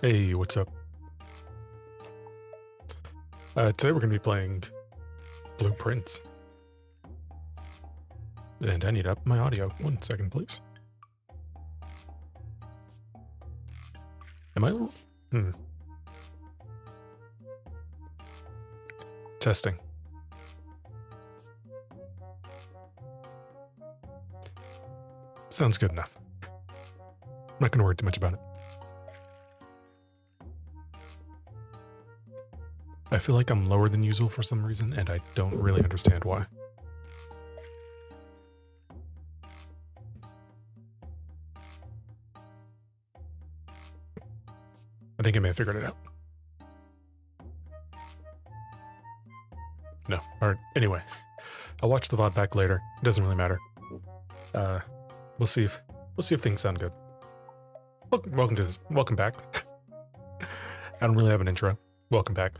Hey, what's up? Today we're going to be playing Blueprints. And I need up my audio. 1 second, please. Am I... Testing. Sounds good enough. I'm not going to worry too much about it. I feel like I'm lower than usual for some reason, and I don't really understand why. I think I may have figured it out. No. Alright, anyway. I'll watch the VOD back later. It doesn't really matter. We'll see if things sound good. Welcome back. I don't really have an intro. Welcome back.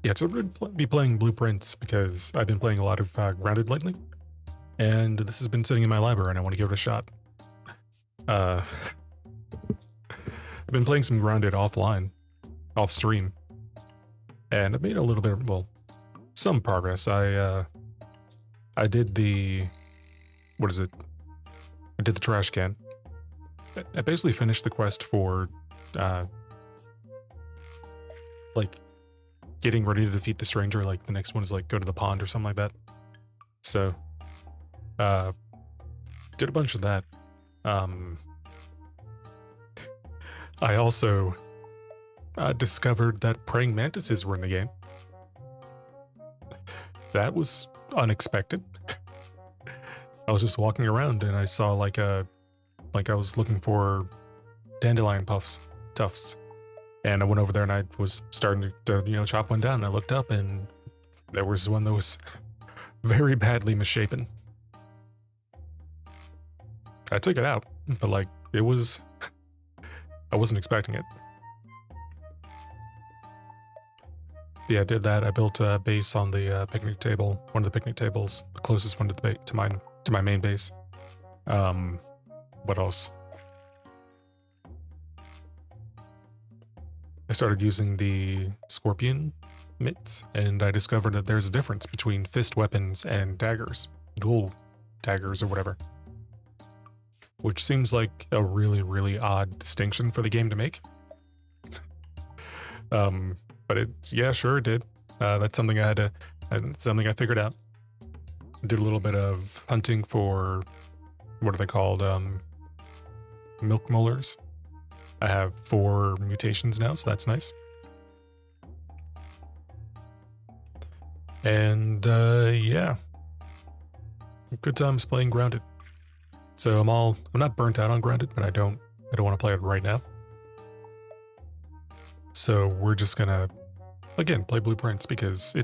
Yeah, so we're going to be playing Blueprints because I've been playing a lot of Grounded lately, and this has been sitting in my library and I want to give it a shot. I've been playing some Grounded offline, off stream, and I've made a little bit of, well, some progress. I did the, what is it? I did the trash can. I basically finished the quest for, like, getting ready to defeat the stranger. Like, the next one is, like, go to the pond or something like that. So, did a bunch of that. I also discovered that praying mantises were in the game. That was unexpected. I was just walking around and I saw like I was looking for dandelion tufts. And I went over there and I was starting to chop one down, and I looked up and there was one that was very badly misshapen. I took it out, but like, it was, I wasn't expecting it. Yeah, I did that. I built a base on the picnic table, one of the picnic tables, the closest one to my main base. What else? I started using the scorpion mitts, and I discovered that there's a difference between fist weapons and daggers, dual daggers or whatever. Which seems like a really, really odd distinction for the game to make. But yeah, sure it did. That's something something I figured out. Did a little bit of hunting for, what are they called? Milk molars. I have 4 mutations now, so that's nice. And yeah, good times playing Grounded. So I'm not burnt out on Grounded, but I don't want to play it right now. So we're just gonna again, play Blueprints because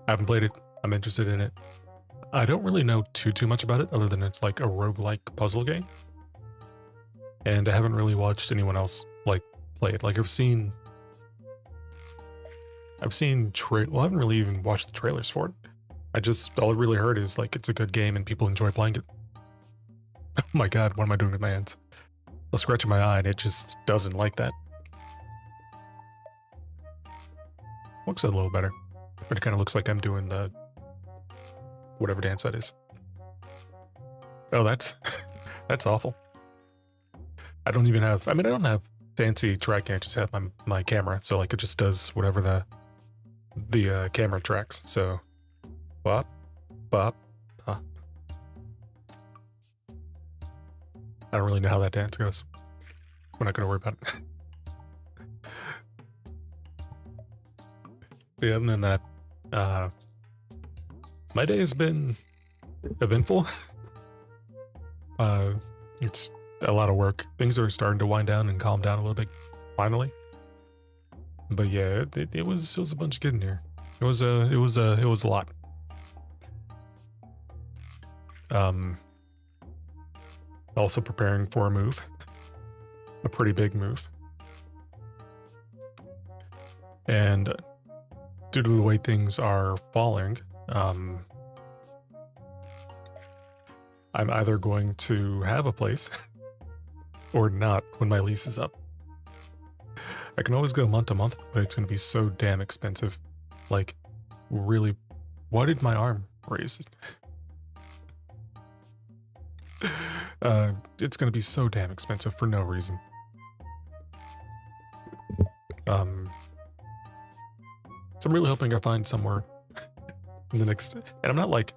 I haven't played it. I'm interested in it. I don't really know too much about it other than it's like a roguelike puzzle game. And I haven't really watched anyone else like play it. Like I've seen well, I haven't really even watched the trailers for it. All I've really heard is like it's a good game and people enjoy playing it. Oh my god, what am I doing with my hands? I'm scratching my eye and it just doesn't like that. Looks a little better, but it kind of looks like I'm doing the whatever dance that is. Oh, that's that's awful. I don't have fancy tracking. I just have my camera, so like it just does whatever the camera tracks. So, bop, bop, huh. I don't really know how that dance goes. We're not gonna worry about it. Yeah, other than that, my day has been eventful. It's a lot of work. Things are starting to wind down and calm down a little bit, finally. But yeah, it was a bunch of getting here. It was a lot. Also preparing for a move, a pretty big move, and due to the way things are falling, I'm either going to have a place or not when my lease is up. I can always go month to month, but it's going to be so damn expensive. Like, really, why did my arm raise? It's going to be so damn expensive for no reason. So I'm really hoping I find somewhere in the next, and I'm not like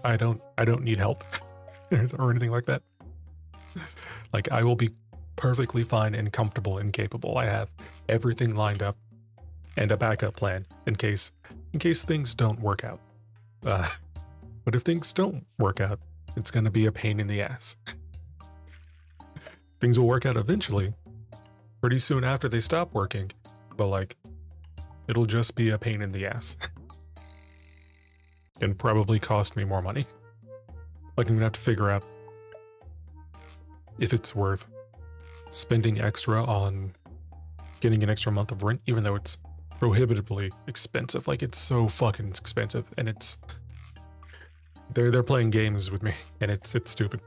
I don't need help or anything like that. Like I will be perfectly fine and comfortable and capable. I have everything lined up and a backup plan in case things don't work out. But if things don't work out, it's gonna be a pain in the ass. Things will work out eventually, pretty soon after they stop working, but like, it'll just be a pain in the ass. And probably cost me more money. Like I'm gonna have to figure out if it's worth spending extra on getting an extra month of rent, even though it's prohibitively expensive. Like it's so fucking expensive, and it's they're playing games with me, and it's stupid.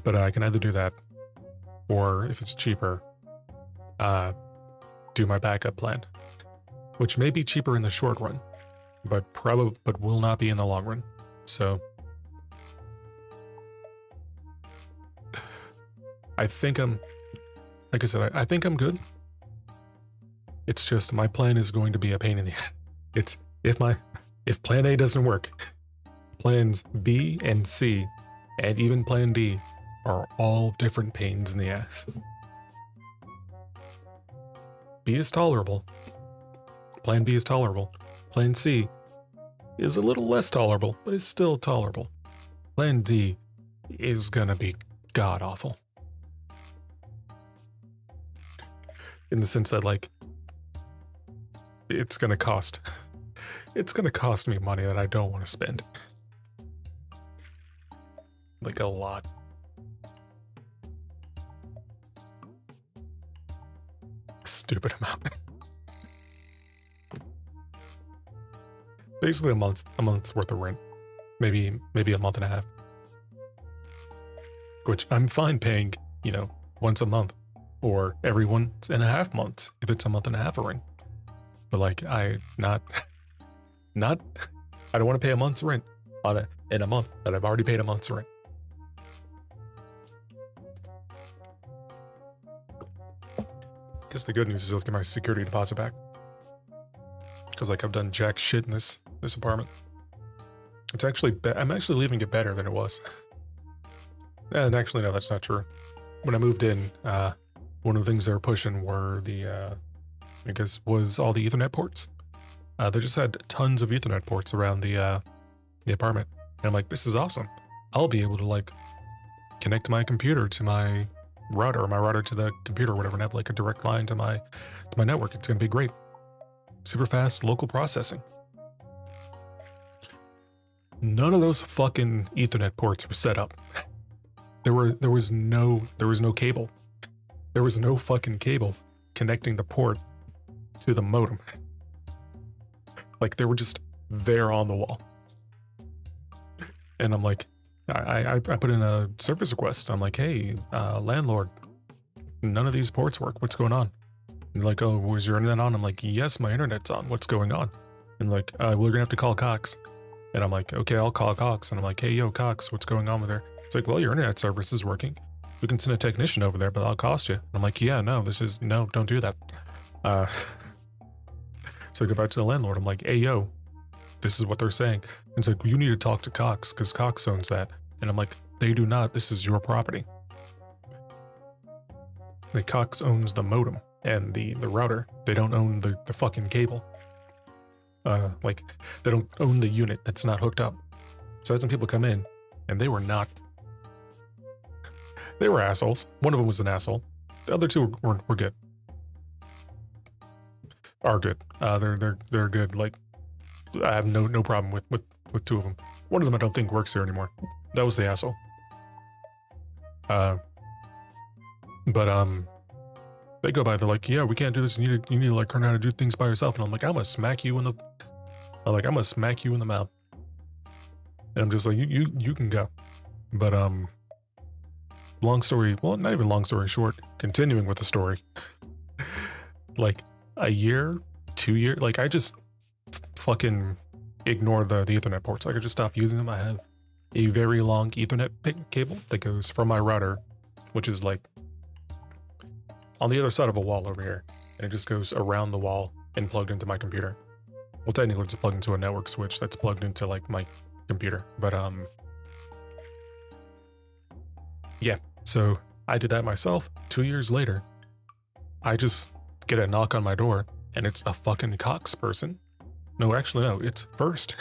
But I can either do that, or if it's cheaper, do my backup plan, which may be cheaper in the short run, but will not be in the long run. So I think like I said, I think I'm good. It's just my plan is going to be a pain in the ass. It's if plan A doesn't work, plans B and C and even plan D are all different pains in the ass. B is tolerable. Plan B is tolerable. Plan C is a little less tolerable, but is still tolerable. Plan D is gonna be god-awful. In the sense that, like, it's gonna cost me money that I don't want to spend. Like, a lot. Stupid amount. Basically a month's worth of rent. Maybe a month and a half. Which I'm fine paying, once a month. Or every 1.5 months if it's a month and a half of rent. But like I don't want to pay a month's rent in a month that I've already paid a month's rent. Guess the good news is I'll get my security deposit back. Because like I've done jack shit in this apartment. It's actually I'm actually leaving it better than it was. And actually no, that's not true. When I moved in, one of the things they were pushing were was all the Ethernet ports. They just had tons of Ethernet ports around the apartment. And I'm like, this is awesome. I'll be able to like connect my computer to my router or my router to the computer or whatever and have like a direct line to my network. It's gonna be great. Super fast local processing. None of those fucking Ethernet ports were set up. There was no cable. There was no fucking cable connecting the port to the modem. Like they were just there on the wall. And I'm like, I put in a service request. I'm like, hey, landlord, none of these ports work. What's going on? And like, oh, was your internet on? I'm like, yes, my internet's on. What's going on? And like, we're gonna have to call Cox. And I'm like, okay, I'll call Cox. And I'm like, hey, yo, Cox, what's going on with her? It's like, well, your internet service is working. We can send a technician over there, but that'll cost you. And I'm like, yeah, no, don't do that. So I go back to the landlord. I'm like, hey, yo, this is what they're saying. And it's like, you need to talk to Cox because Cox owns that. And I'm like, they do not. This is your property. The Cox owns the modem and the router. They don't own the fucking cable. Like, they don't own the unit that's not hooked up. So I had some people come in, and they were not. They were assholes. One of them was an asshole. The other two were good. Are good. They're good. Like, I have no problem with two of them. One of them I don't think works here anymore. That was the asshole. They go by, they're like, yeah, we can't do this. You need to like learn how to do things by yourself. And I'm like, I'm gonna smack you in the mouth. And I'm just like, you can go. But long story, well, not even long story short, continuing with the story. Like a year, 2 years, like I just fucking ignore the Ethernet ports. I could just stop using them. I have a very long Ethernet cable that goes from my router, which is like on the other side of a wall over here, and it just goes around the wall and plugged into my computer. Well, technically it's plugged into a network switch that's plugged into like my computer, but yeah, so I did that myself. 2 years later, I just get a knock on my door, and it's a fucking Cox person. No, actually, no, it's First.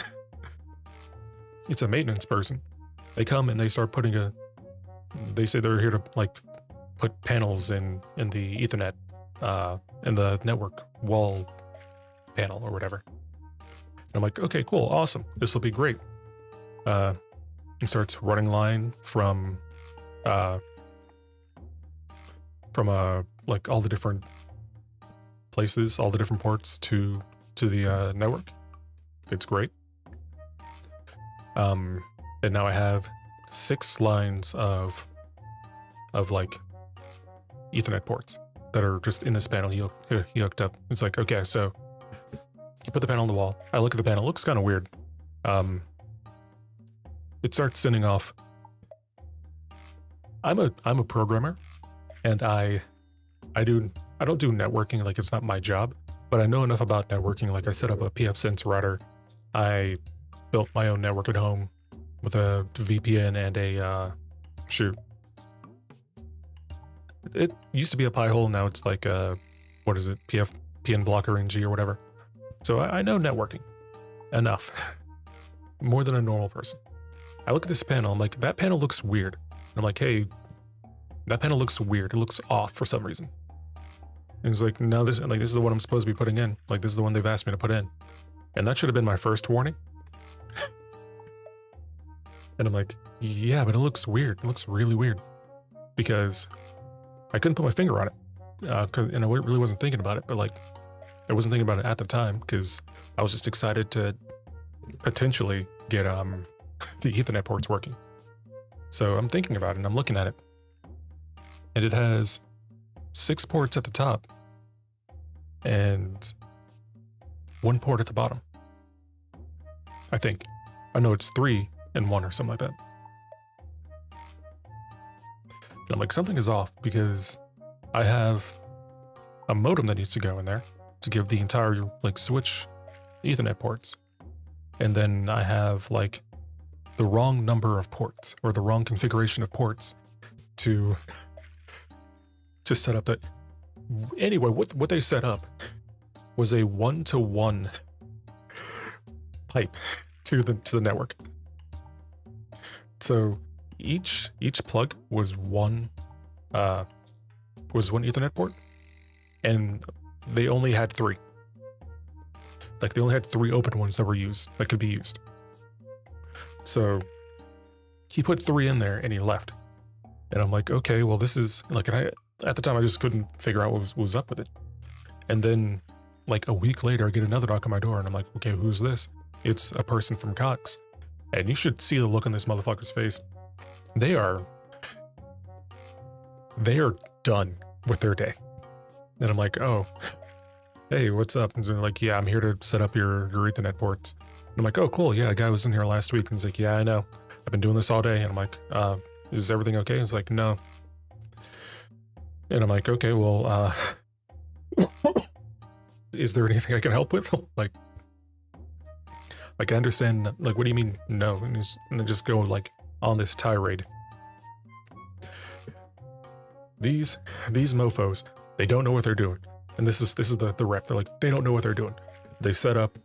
It's a maintenance person. They come and they start putting they say they're here to like put panels in the Ethernet, in the network wall panel or whatever. And I'm like, okay, cool, awesome, this will be great. He starts running line from like all the different places, all the different ports to the network. It's great. And now I have 6 lines of like Ethernet ports that are just in this panel he hooked up. It's like, okay, so you put the panel on the wall. I look at the panel, it looks kind of weird. It starts sending off. I'm a programmer, and I don't do networking, like it's not my job, but I know enough about networking. Like I set up a pfSense router. I built my own network at home with a VPN and a shoot. It used to be a Pi-hole, now it's like a, what is it, PN blocker NG or whatever. So I know networking enough, more than a normal person. I look at this panel, I'm like, that panel looks weird. And I'm like, hey, that panel looks weird. It looks off for some reason. And he's like, no, this is the one I'm supposed to be putting in. Like, this is the one they've asked me to put in. And that should have been my first warning. And I'm like, yeah, but it looks weird. It looks really weird. Because I couldn't put my finger on it. And I really wasn't thinking about it, but like, I wasn't thinking about it at the time because I was just excited to potentially get the Ethernet ports working. So I'm thinking about it and I'm looking at it. And it has 6 ports at the top and 1 port at the bottom. I think. I know it's 3 and 1 or something like that. And I'm like, something is off because I have a modem that needs to go in there to give the entire like switch Ethernet ports. And then I have like the wrong number of ports or the wrong configuration of ports to set up that. Anyway, what they set up was a 1-to-1 pipe to the network. So each plug was one was one Ethernet port, and they only had 3. Like, they only had 3 open ones that were used, that could be used. So he put 3 in there and he left. And I'm like, okay, well, this is like, and at the time I just couldn't figure out what was up with it. And then like a week later, I get another knock on my door and I'm like, okay, who's this? It's a person from Cox. And you should see the look on this motherfucker's face. They are done with their day. And I'm like, oh, hey, what's up? And they're like, yeah, I'm here to set up your Ethernet ports. And I'm like, oh, cool. Yeah, a guy was in here last week. And he's like, yeah, I know. I've been doing this all day. And I'm like, is everything okay? He's like, no. And I'm like, okay, well, is there anything I can help with? like, I understand, like, what do you mean, no? And then just go, like, on this tirade. These mofos, they don't know what they're doing. And this is the rep. They're like, they don't know what they're doing. They set up,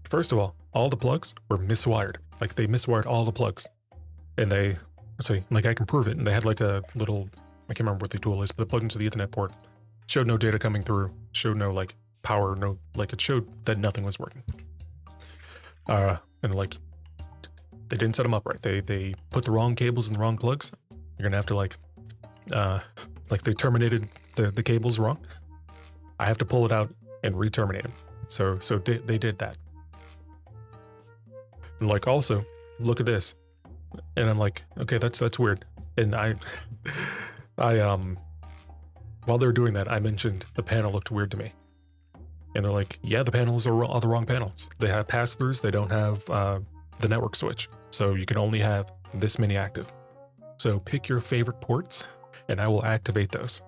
first of all the plugs were miswired. Like, they miswired all the plugs. And they, like, I can prove it. And they had, like, a little, I can't remember what the tool is, but they plugged into the Ethernet port. Showed no data coming through. Showed no, like, power, no, like, it showed that nothing was working. And, like, they didn't set them up right. They put the wrong cables in the wrong plugs. You're gonna have to, like they terminated the cables wrong. I have to pull it out and re-terminate them. So they did that. And, like, also, look at this. And I'm like, okay, that's weird. And I while they were doing that, I mentioned the panel looked weird to me. And they're like, yeah, the panels are the wrong panels. They have pass-throughs. They don't have the network switch. So you can only have this many active. So pick your favorite ports and I will activate those.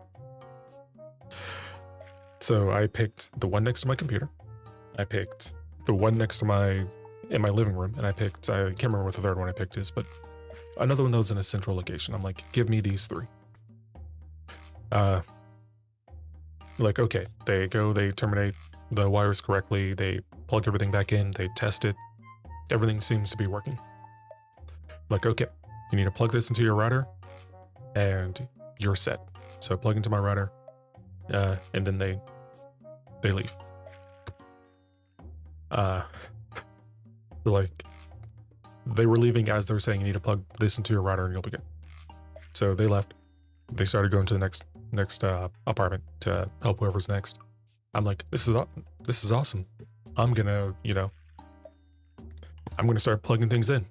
So I picked the one next to my computer. I picked the one next to in my living room. And I can't remember what the third one I picked is, but another one that was in a central location. I'm like, give me these 3. Like, okay, they terminate the wires correctly. They plug everything back in. They test it. Everything seems to be working. Like, okay, you need to plug this into your router and you're set. So plug into my router, and then they leave. Like, they were leaving as they were saying, you need to plug this into your router and you'll be good. So they left. They started going to the next apartment to help whoever's next. I'm like, this is awesome. I'm gonna start plugging things in.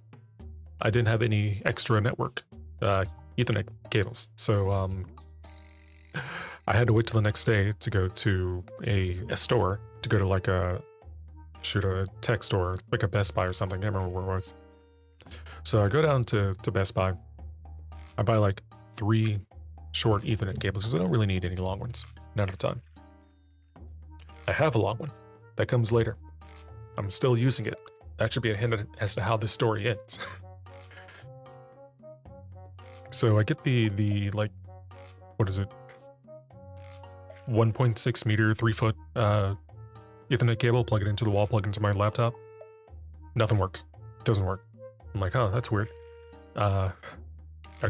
I didn't have any extra network Ethernet cables, so I had to wait till the next day to go to a store, to go to like a tech store, like a Best Buy or something. I can't remember where it was. So I go down to Best Buy. I buy like 3 short Ethernet cables because I don't really need any long ones, not at the time. I have a long one that comes later. I'm still using it. That should be a hint as to how this story ends. So I get the like, what is it? 1.6 meter, 3 foot Ethernet cable, plug it into the wall, plug it into my laptop. Nothing works. It doesn't work. I'm like, oh, that's weird. I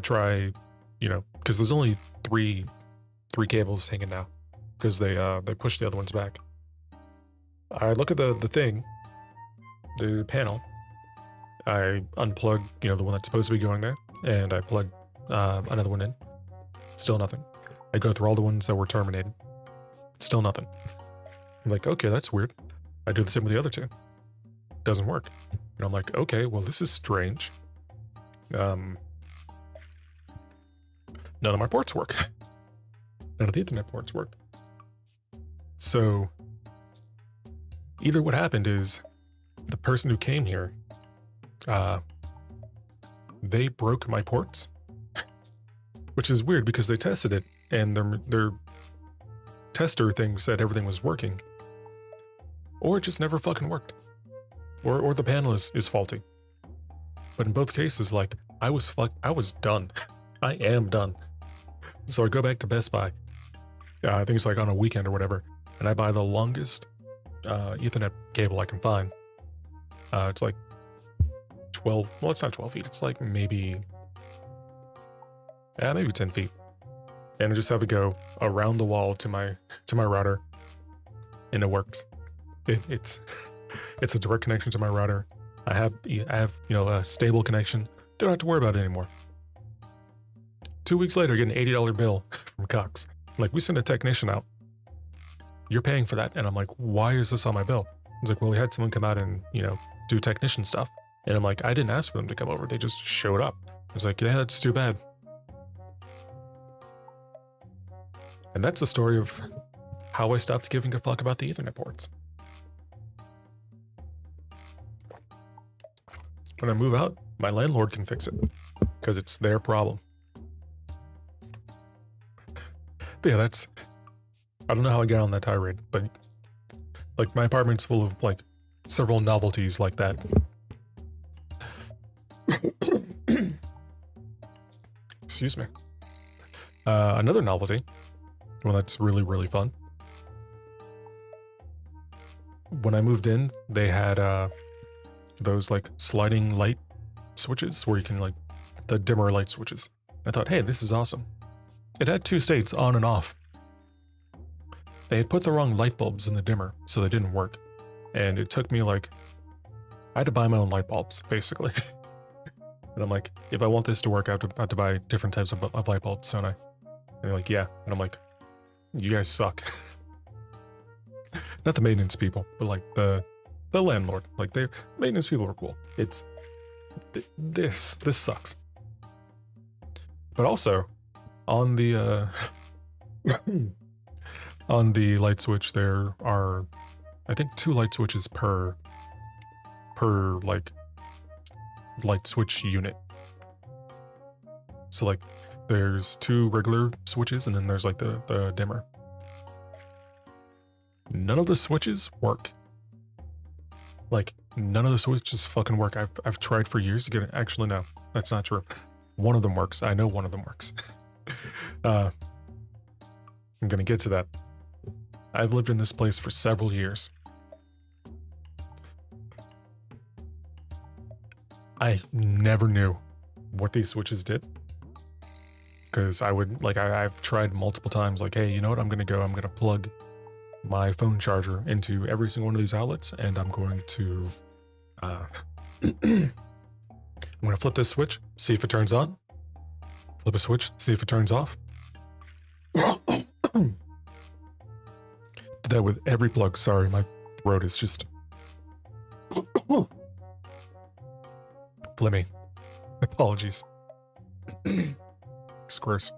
try, because there's only three cables hanging now, because they push the other ones back. I look at the thing, the panel. I unplug, the one that's supposed to be going there, and I plug another one in. Still nothing. I go through all the ones that were terminated. Still nothing. I'm like, okay, that's weird. I do the same with the other 2. Doesn't work. And I'm like, okay, well, this is strange. None of my ports work. None of the Ethernet ports work. So either what happened is the person who came here, they broke my ports, which is weird because they tested it and their tester thing said everything was working, or it just never fucking worked, or the panel is faulty. But in both cases, like, I was done. I am done. So I go back to Best Buy. I think it's like on a weekend or whatever, and I buy the longest Ethernet cable I can find. It's like 12. Well, it's not 12 feet. It's like maybe 10 feet. and I just have to go around the wall to my router, and it works. It's a direct connection to my router. I have a stable connection. Don't have to worry about it anymore. 2 weeks later, I get an $80 bill from Cox. Like, we sent a technician out. You're paying for that. And I'm like, why is this on my bill? He's like, well, we had someone come out and, do technician stuff. And I'm like, I didn't ask for them to come over. They just showed up. I was like, yeah, that's too bad. And that's the story of how I stopped giving a fuck about the Ethernet ports. When I move out, my landlord can fix it because it's their problem. But yeah, I don't know how I got on that tirade, but like, my apartment's full of like several novelties like that. Excuse me. Another novelty, well, that's really, really fun. When I moved in, they had those like sliding light switches where you can, like, the dimmer light switches. I thought, hey, this is awesome. It had 2 states, on and off. They had put the wrong light bulbs in the dimmer, so they didn't work. And it took me like, I had to buy my own light bulbs, basically. And I'm like, if I want this to work, I have to buy different types of light bulbs, don't I? And they're like, yeah. And I'm like, you guys suck. Not the maintenance people, but like the landlord. Like, the maintenance people are cool. It's this sucks. But also, on the on the light switch, there are, I think, 2 light switches per like light switch unit. So like, there's 2 regular switches, and then there's like the dimmer. None of the switches work. Like, none of the switches fucking work. I've tried for years to get it. Actually, no, that's not true. One of them works. I know one of them works. I'm gonna get to that. I've lived in this place for several years. I never knew what these switches did. Because I've tried multiple times, like, hey, you know what, I'm gonna plug my phone charger into every single one of these outlets, and I'm going to I'm gonna flip this switch, see if it turns on. Flip a switch, see if it turns off. Did that with every plug. Sorry, my throat is just Flimmy. Apologies. Squares.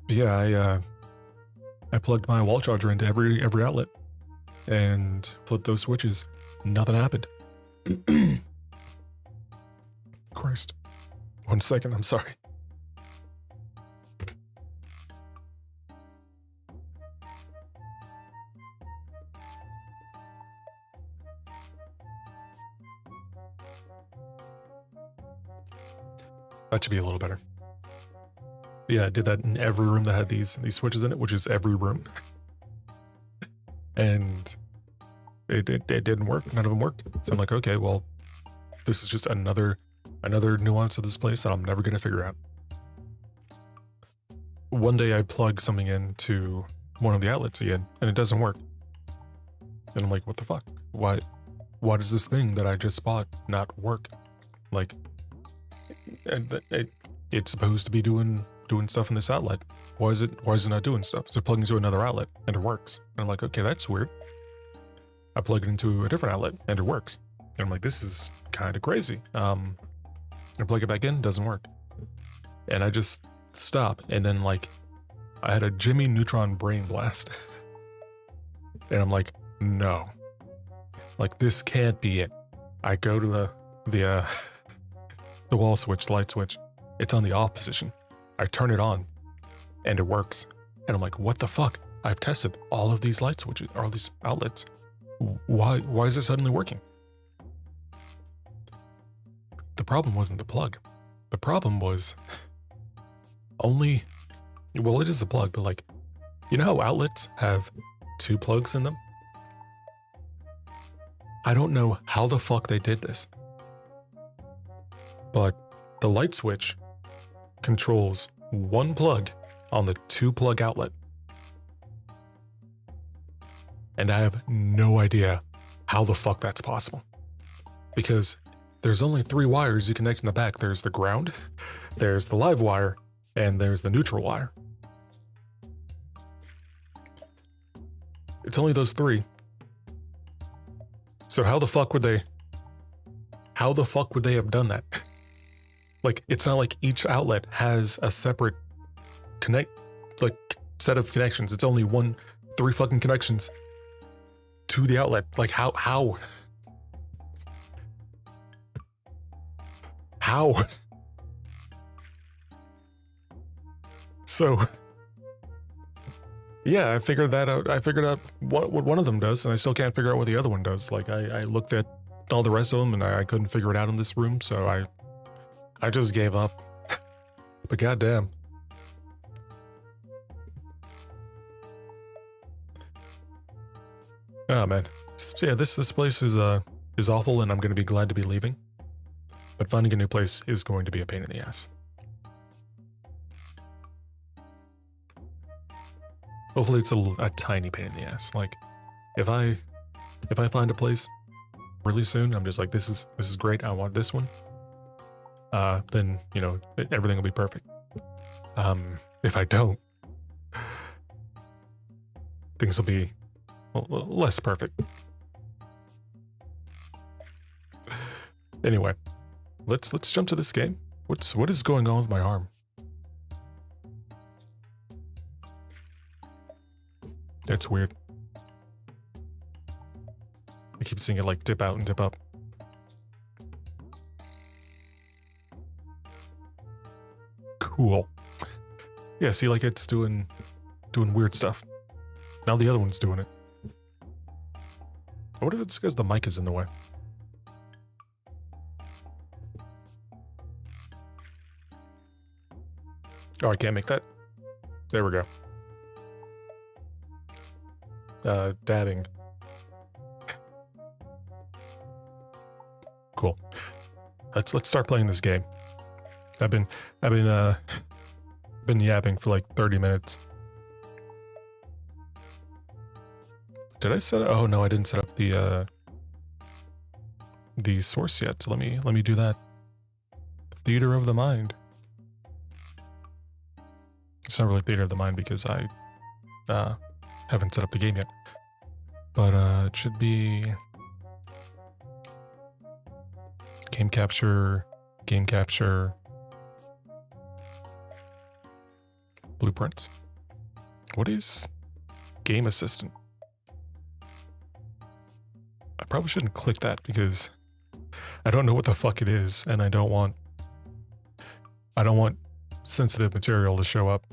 But yeah, I plugged my wall charger into every outlet and flipped those switches. Nothing happened. Christ. 1 second, I'm sorry. That should be a little better. Yeah, I did that in every room that had these switches in it, which is every room. And it didn't work. None of them worked. So I'm like, okay, well, this is just another nuance of this place that I'm never gonna figure out. One day I plug something into one of the outlets again, and it doesn't work. And I'm like, what the fuck? Why does this thing that I just bought not work? Like, it's supposed to be doing stuff in this outlet. Why is it not doing stuff? So I plug into another outlet and it works. And I'm like, okay, that's weird. I plug it into a different outlet and it works. And I'm like, this is kind of crazy. I plug it back in, doesn't work. And I just stop. And then, like, I had a Jimmy Neutron brain blast. And I'm like, no. Like, this can't be it. I go to the wall switch, the light switch. It's on the off position. I turn it on and it works. And I'm like, what the fuck? I've tested all of these light switches, all these outlets. Why is it suddenly working? The problem wasn't the plug. The problem was well, it is a plug, but like, you know how outlets have 2 plugs in them? I don't know how the fuck they did this, but the light switch controls one plug on the 2-plug outlet. And I have no idea how the fuck that's possible. Because there's only 3 wires you connect in the back. There's the ground, there's the live wire, and there's the neutral wire. It's only those 3. So how the fuck would they have done that? Like, it's not like each outlet has a separate set of connections. It's only 3 fucking connections to the outlet. Like, how? So, yeah, I figured that out. I figured out what one of them does, and I still can't figure out what the other one does. Like, I looked at all the rest of them, and I couldn't figure it out in this room, so I just gave up. But goddamn. Oh man. So yeah, this place is awful, and I'm gonna be glad to be leaving. But finding a new place is going to be a pain in the ass. Hopefully it's a tiny pain in the ass. Like, if I find a place really soon, I'm just like, this is great, I want this one. Then, you know, everything will be perfect. If I don't, things will be less perfect. Anyway, let's jump to this game. What is going on with my arm? That's weird. I keep seeing it like dip out and dip up. Cool. Yeah, see, like it's doing weird stuff. Now the other one's doing it. What if it's because the mic is in the way? Oh, I can't make that. There we go. Dabbing. Cool. Let's start playing this game. I've been yapping for like 30 minutes. Did I set it? Oh no, I didn't set up the source yet. So let me do that. Theater of the mind. It's not really theater of the mind because I haven't set up the game yet. But it should be game capture, blueprints. What is game assistant? I probably shouldn't click that because I don't know what the fuck it is, and I don't want sensitive material to show up.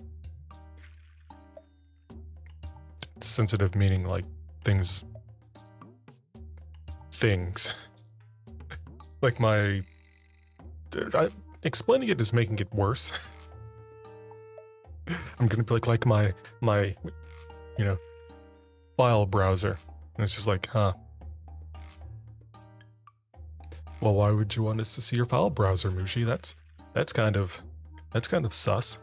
Sensitive meaning like things. Like explaining it is making it worse. I'm gonna be like my you know, file browser, and it's just like, huh. Well, why would you want us to see your file browser, Mushi? That's kind of sus.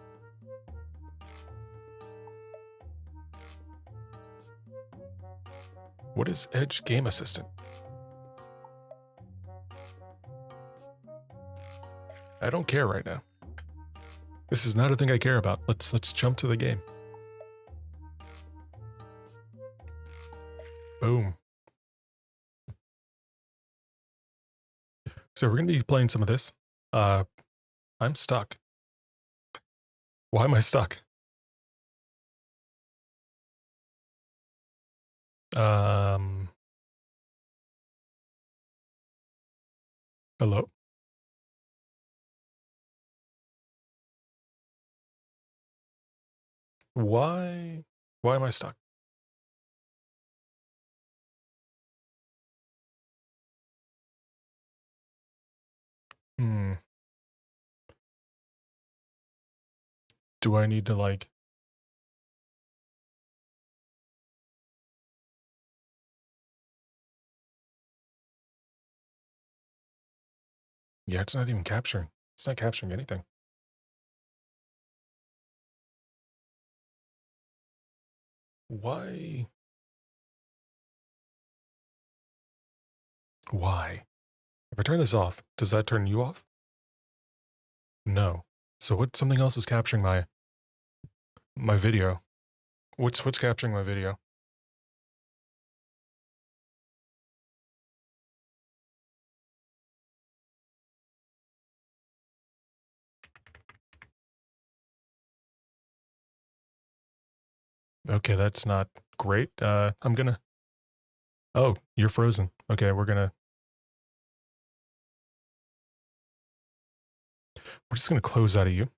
What is Edge Game Assistant? I don't care right now. This is not a thing I care about. Let's jump to the game. Boom. So we're gonna be playing some of this. I'm stuck. Why am I stuck? Hello? Why am I stuck? Do I need to like... Yeah, it's not even capturing. It's not capturing anything. Why? Why? If I turn this off, does that turn you off? No. So what? Something else is capturing my video. What's capturing my video? Okay, that's not great. I'm gonna. Oh, you're frozen. Okay, we're just gonna close out of you.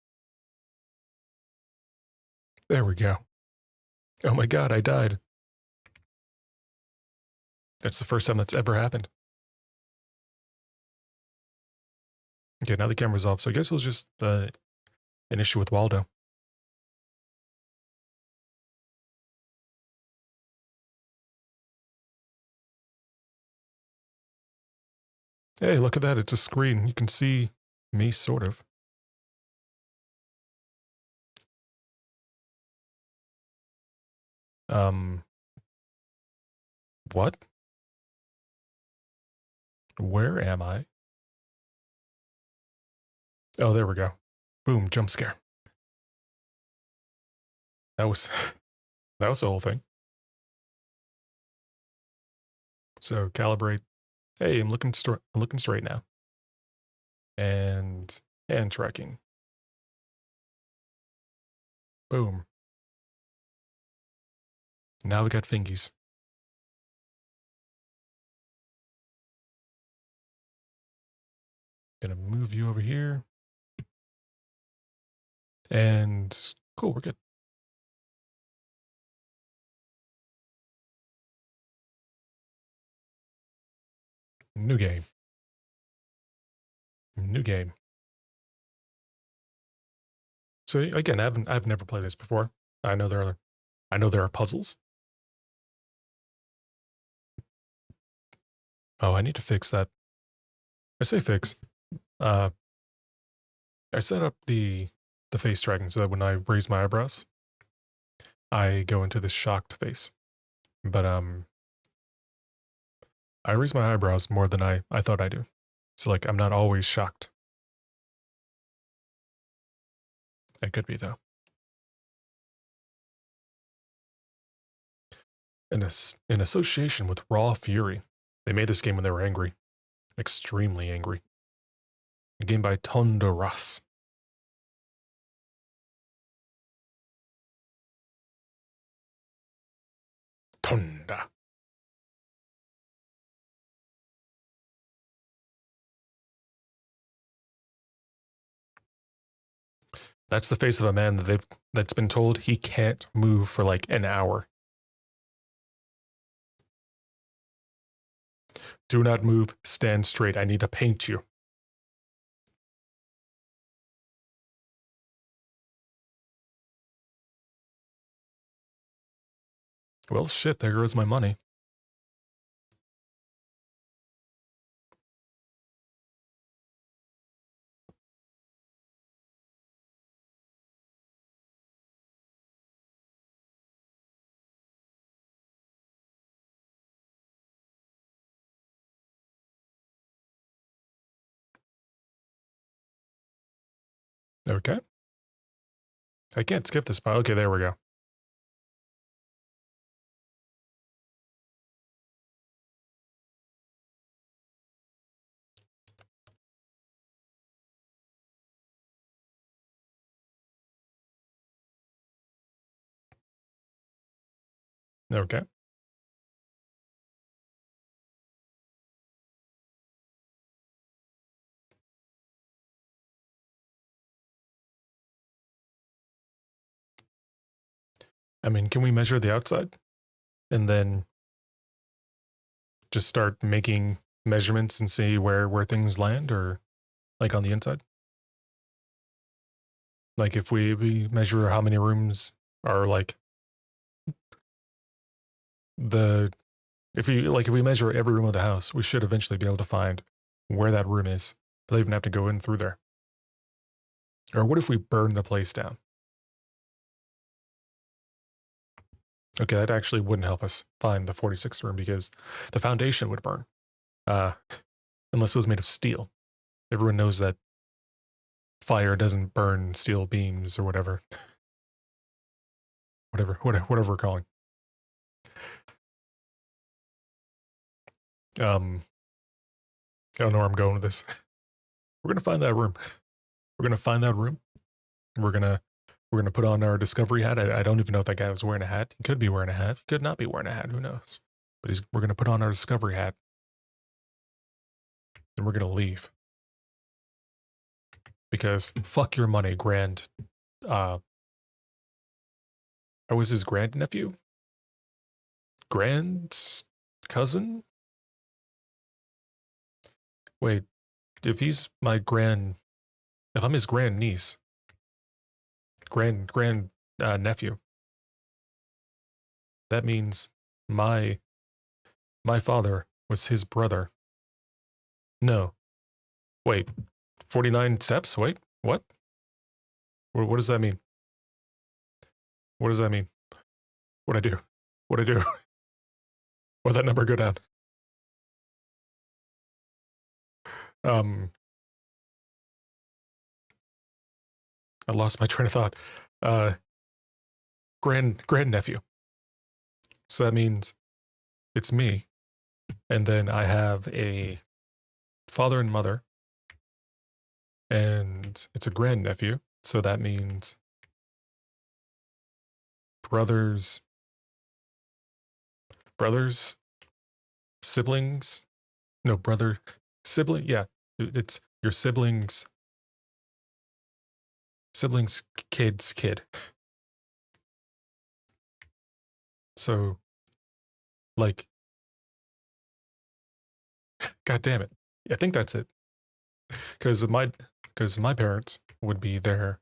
There we go. Oh my god, I died. That's the first time that's ever happened. Okay, now the camera's off, so I guess it was just an issue with Waldo. Hey, look at that, it's a screen. You can see me, sort of. What? Where am I? Oh, there we go. Boom, jump scare. That was that was the whole thing. So calibrate. Hey, I'm looking straight now. And hand tracking. Boom. Now we got fingies. Gonna move you over here. And cool, we're good. New game. New game. So again, I've never played this before. I know there are puzzles. Oh, I need to fix that. I say fix. I set up the face tracking so that when I raise my eyebrows, I go into this shocked face. But I raise my eyebrows more than I thought I do. So like I'm not always shocked. It could be though. In association with Raw Fury, they made this game when they were angry. Extremely angry. A game by Tondo Ross. Tonda. That's the face of a man that's been told he can't move for like an hour. Do not move, stand straight. I need to paint you. Well, shit, there goes my money. Okay. I can't skip this part. Okay, there we go. Okay. I mean, can we measure the outside? And then just start making measurements and see where things land, or like on the inside? Like if we measure how many rooms are like if we measure every room of the house, we should eventually be able to find where that room is. They'll even have to go in through there. Or what if we burn the place down? Okay, that actually wouldn't help us find the 46th room because the foundation would burn. Unless it was made of steel. Everyone knows that fire doesn't burn steel beams or whatever. whatever we're calling. I don't know where I'm going with this. We're gonna find that room. We're gonna find that room. We're gonna put on our discovery hat. I don't even know if that guy was wearing a hat. He could be wearing a hat. He could not be wearing a hat. Who knows? But we're gonna put on our discovery hat, and we're gonna leave because fuck your money, grand. I was his grandnephew, grand cousin. Wait, if he's my if I'm his grand niece, grand nephew, that means my father was his brother. No, wait, 49 steps. Wait, what? What does that mean? What does that mean? What'd I do? What'd I do? Why'd that number go down? I lost my train of thought. Grand nephew. So that means it's me, and then I have a father and mother, and it's a grand nephew. So that means brothers, siblings. No, brother, sibling. Yeah, it's your siblings' kid's kid. So, like, god damn it. I think that's it. Because my parents would be their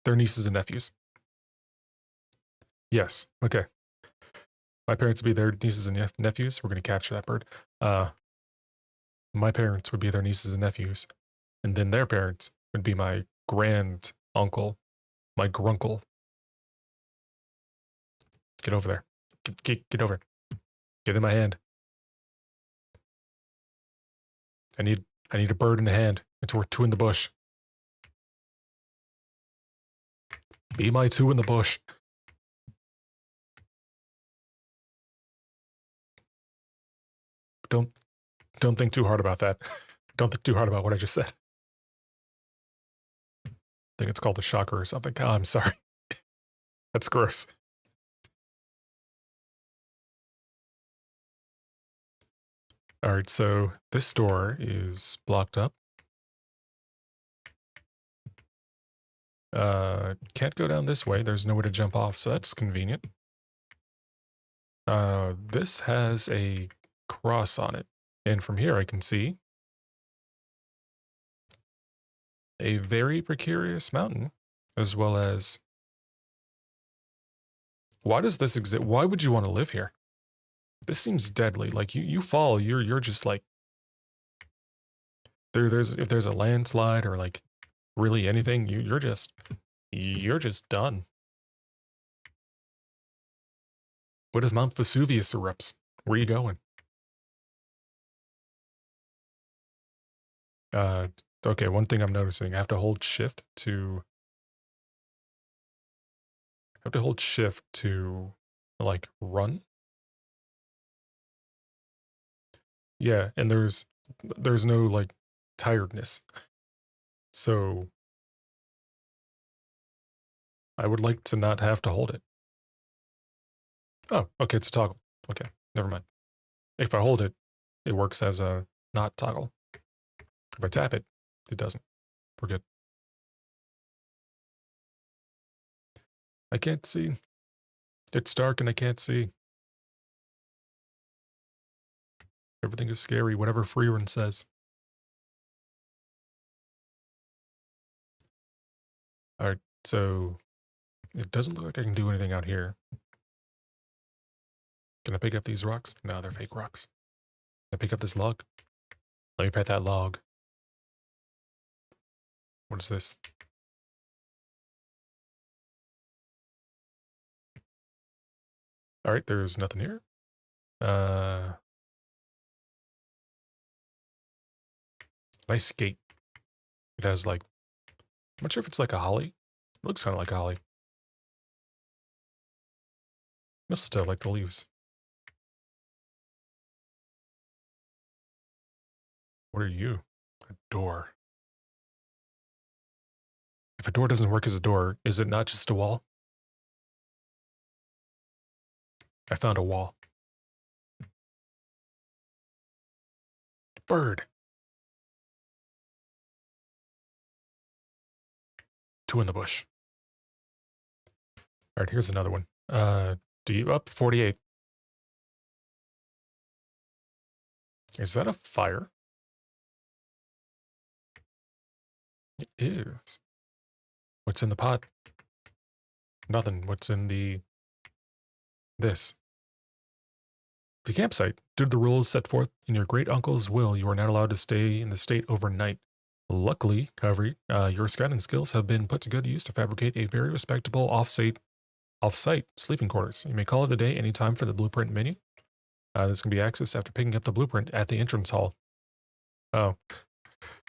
nieces and nephews. Yes. Okay. My parents would be their nieces and nephews. We're gonna capture that bird. My parents would be their nieces and nephews, and then their parents would be my grand uncle, my grunkle. Get over there. Get over. Get in my hand. I need a bird in the hand. It's worth two in the bush. Be my two in the bush. Don't think too hard about that. Don't think too hard about what I just said. I think it's called the chakra or something. Oh, I'm sorry. That's gross. All right, so this door is blocked up. Can't go down this way. There's no way to jump off, so that's convenient. This has a cross on it, and from here I can see a very precarious mountain, as well as why does this exist? Why would you want to live here? This seems deadly. Like you fall, you're just like if there's a landslide or like really anything, you're just done. What if Mount Vesuvius erupts? Where are you going? Okay, one thing I'm noticing, I have to hold shift to like run. Yeah, and there's no like tiredness. So I would like to not have to hold it. Oh, okay, it's a toggle. Okay, never mind. If I hold it, it works as a not toggle. If I tap it, it doesn't. We're good. I can't see. It's dark and I can't see. Everything is scary, whatever Freerun says. Alright, so it doesn't look like I can do anything out here. Can I pick up these rocks? No, they're fake rocks. Can I pick up this log? Let me pet that log. What is this? All right, there's nothing here. Nice gate. It has like, I'm not sure if it's like a holly. It looks kind of like a holly. Mistletoe, like the leaves. What are you? A door. If a door doesn't work as a door, is it not just a wall? I found a wall. Bird. 2 in the bush. All right, here's another one. Do you up 48? Is that a fire? It is. What's in the pot? Nothing. What's in this? The campsite. Due to the rules set forth in your great uncle's will, you are not allowed to stay in the state overnight. Luckily, however, your scouting skills have been put to good use to fabricate a very respectable off-site sleeping quarters. You may call it a day anytime for the blueprint menu. This can be accessed after picking up the blueprint at the entrance hall. Oh,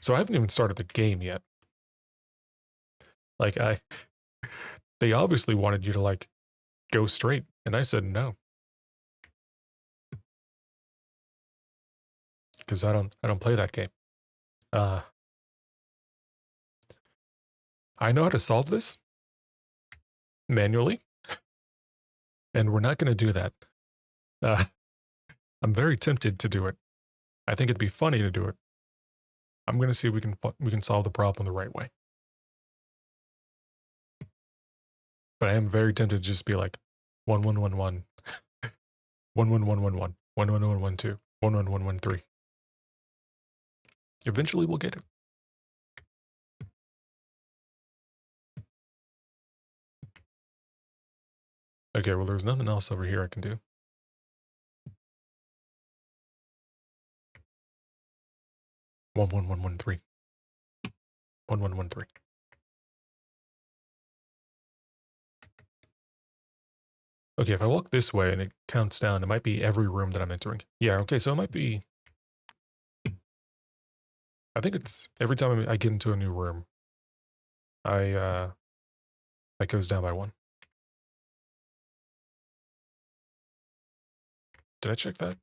so I haven't even started the game yet. Like, they obviously wanted you to, like, go straight, and I said no. Because I don't play that game. I know how to solve this manually, and we're not going to do that. I'm very tempted to do it. I think it'd be funny to do it. I'm going to see if we can solve the problem the right way. But I am very tempted to just be like 1111 11111 11112 11113. Eventually we'll get it. Okay, well there's nothing else over here I can do. One one one one three. 1113. Okay, if I walk this way and it counts down, it might be every room that I'm entering. Yeah, okay, so it might be... I think it's every time I get into a new room, it goes down by 1. Did I check that?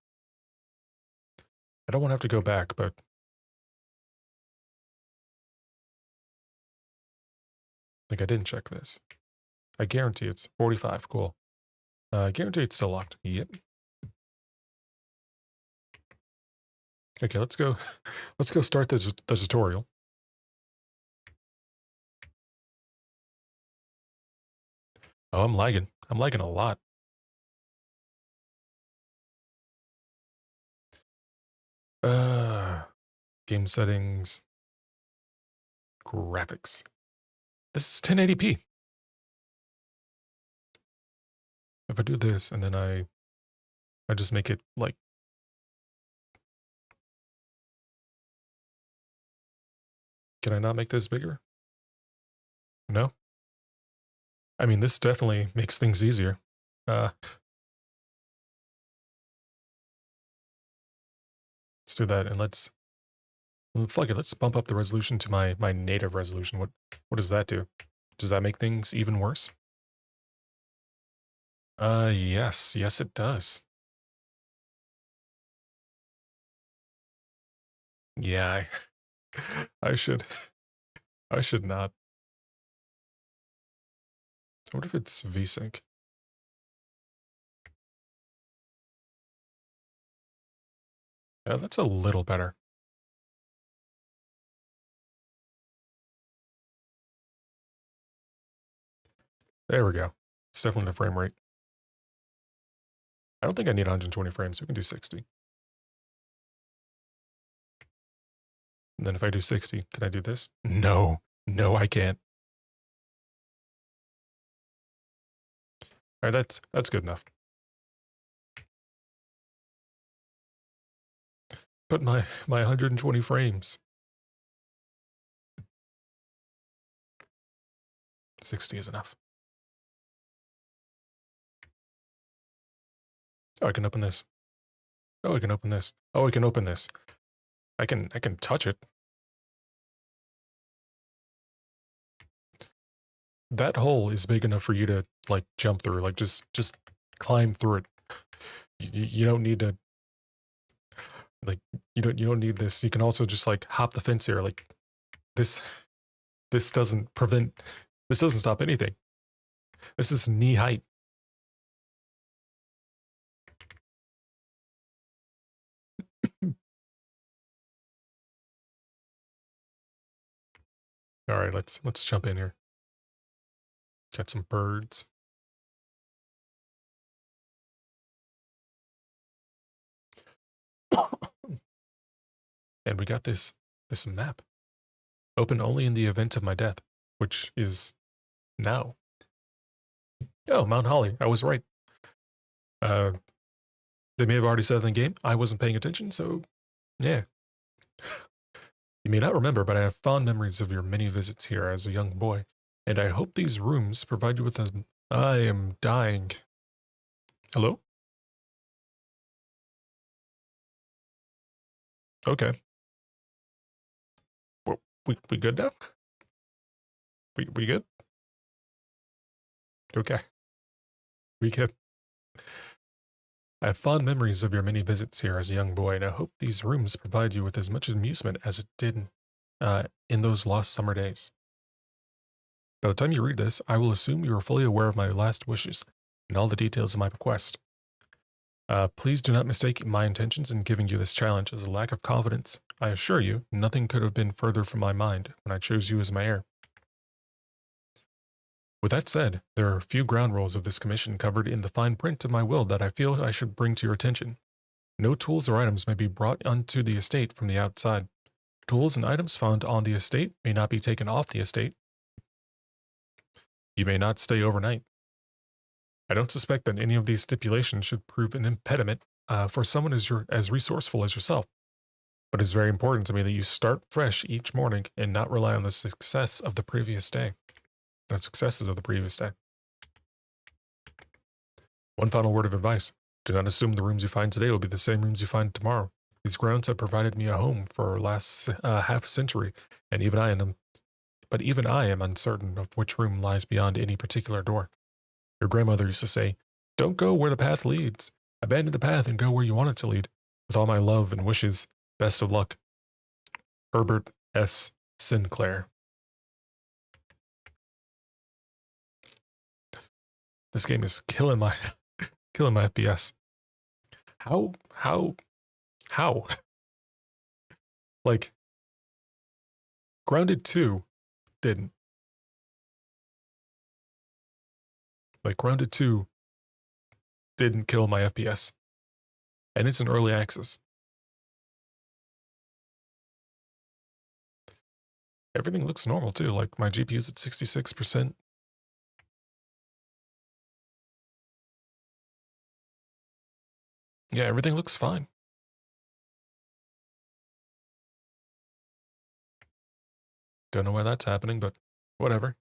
I don't want to have to go back, but... I think I didn't check this. I guarantee it's 45, cool. I guarantee it's still locked. Yep. Okay, let's go. Let's go start the tutorial. Oh, I'm lagging. I'm lagging a lot. Game settings. Graphics. This is 1080p. If I do this and then I just make it like... Can I not make this bigger? No? I mean, this definitely makes things easier. Let's do that, and let's... Fuck it, let's bump up the resolution to my native resolution. What does that do? Does that make things even worse? Yes. Yes, it does. Yeah, I should not. What if it's VSync? Yeah, that's a little better. There we go. It's definitely the frame rate. I don't think I need 120 frames. We can do 60. And then if I do 60, can I do this? No. No, I can't. All right, that's good enough. But my 120 frames. 60 is enough. Oh, I can open this. Oh, I can open this. Oh, I can open this. I can touch it. That hole is big enough for you to like jump through. Like just climb through it. You don't need to like you don't need this. You can also just like hop the fence here. Like this doesn't prevent. This doesn't stop anything. This is knee height. All right, let's jump in here. Got some birds. And we got this map. Open only in the event of my death, which is now. Oh, Mount Holly. I was right. They may have already said it in the game. I wasn't paying attention, so yeah. You may not remember, but I have fond memories of your many visits here as a young boy, and I hope these rooms provide you with a... I am dying. Hello? Okay. Well, we good now? We good? Okay. We good. I have fond memories of your many visits here as a young boy, and I hope these rooms provide you with as much amusement as it did in those lost summer days. By the time you read this, I will assume you are fully aware of my last wishes and all the details of my bequest. Please do not mistake my intentions in giving you this challenge as a lack of confidence. I assure you, nothing could have been further from my mind when I chose you as my heir. With that said, there are a few ground rules of this commission covered in the fine print of my will that I feel I should bring to your attention. No tools or items may be brought onto the estate from the outside. Tools and items found on the estate may not be taken off the estate. You may not stay overnight. I don't suspect that any of these stipulations should prove an impediment for someone as resourceful as yourself. But it's very important to me that you start fresh each morning and not rely on the successes of the previous day. One final word of advice. Do not assume the rooms you find today will be the same rooms you find tomorrow. These grounds have provided me a home for the last half century, and even I am uncertain of which room lies beyond any particular door. Your grandmother used to say, "Don't go where the path leads. Abandon the path and go where you want it to lead. With all my love and wishes, best of luck. Herbert S. Sinclair." This game is killing my FPS. How? Like, Grounded 2 didn't. Like, Grounded 2 didn't kill my FPS. And it's in early access. Everything looks normal too, like my GPU's at 66%. Yeah, everything looks fine. Don't know why that's happening, but whatever.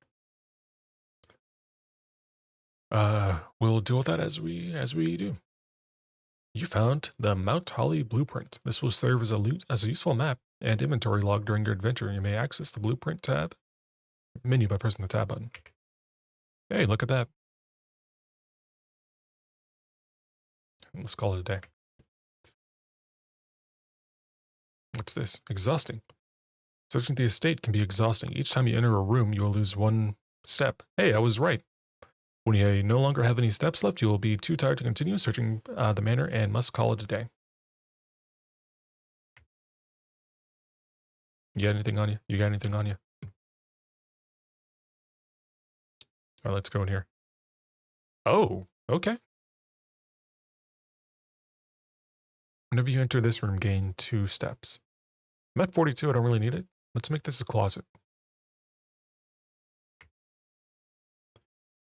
We'll deal with that as we do. You found the Mount Holly blueprint. This will serve as a useful map and inventory log during your adventure. You may access the blueprint tab menu by pressing the tab button. Hey, look at that. Let's call it a day. What's this? Exhausting. Searching the estate can be exhausting. Each time you enter a room, you will lose one step. Hey, I was right. When you no longer have any steps left, you will be too tired to continue searching the manor and must call it a day. You got anything on you? You got anything on you? All right, let's go in here. Oh, okay. Whenever you enter this room, gain 2 steps. I'm at 42, I don't really need it. Let's make this a closet.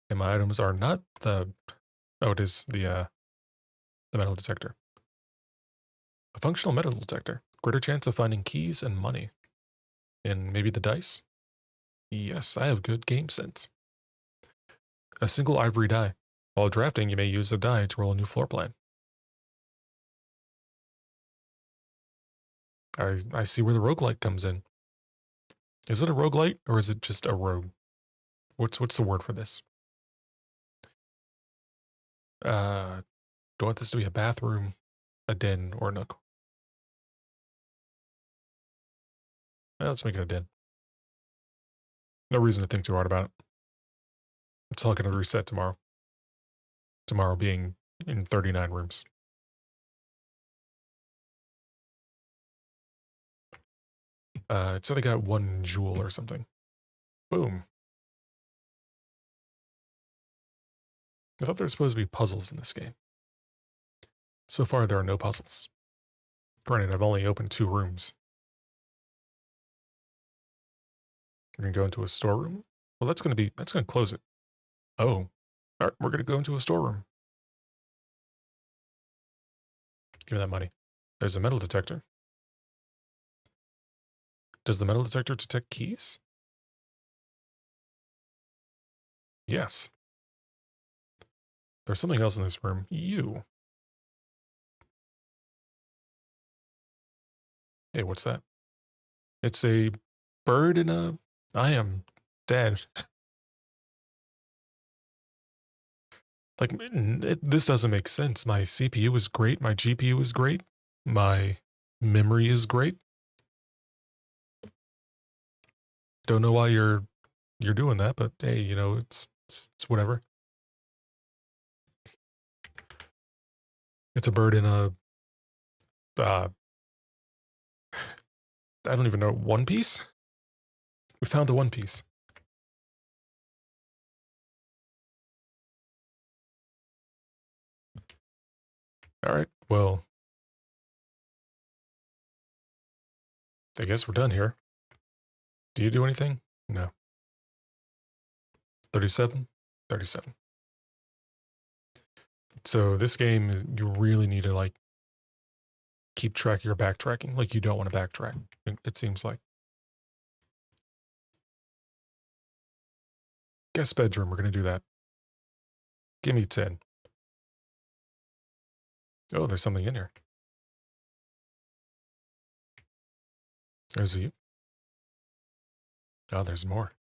And my items are not the... Oh, it is the metal detector. A functional metal detector. Greater chance of finding keys and money. And maybe the dice? Yes, I have good game sense. A single ivory die. While drafting, you may use a die to roll a new floor plan. I see where the roguelite comes in. Is it a roguelite or is it just a rogue? What's the word for this? Do I want this to be a bathroom, a den, or a nook? Let's make it a den. No reason to think too hard about it. It's all going to reset tomorrow. Tomorrow being in 39 rooms. It said I got 1 jewel or something. Boom. I thought there were supposed to be puzzles in this game. So far, there are no puzzles. Granted, I've only opened 2 rooms. We're going to go into a storeroom? Well, that's going to close it. Oh. All right, we're going to go into a storeroom. Give me that money. There's a metal detector. Does the metal detector detect keys? Yes. There's something else in this room. You. Hey, what's that? It's a bird in a... I am dead. Like, this doesn't make sense. My CPU is great. My GPU is great. My memory is great. Don't know why you're doing that, but hey, you know, it's whatever. It's a bird in a... I don't even know. One Piece? We found the One Piece. All right, well, I guess we're done here. Do you do anything? No. 37? 37. So this game, you really need to, like, keep track of your backtracking. Like, you don't want to backtrack, it seems like. Guest bedroom, we're going to do that. Give me 10. Oh, there's something in here. There's you. Oh, there's more.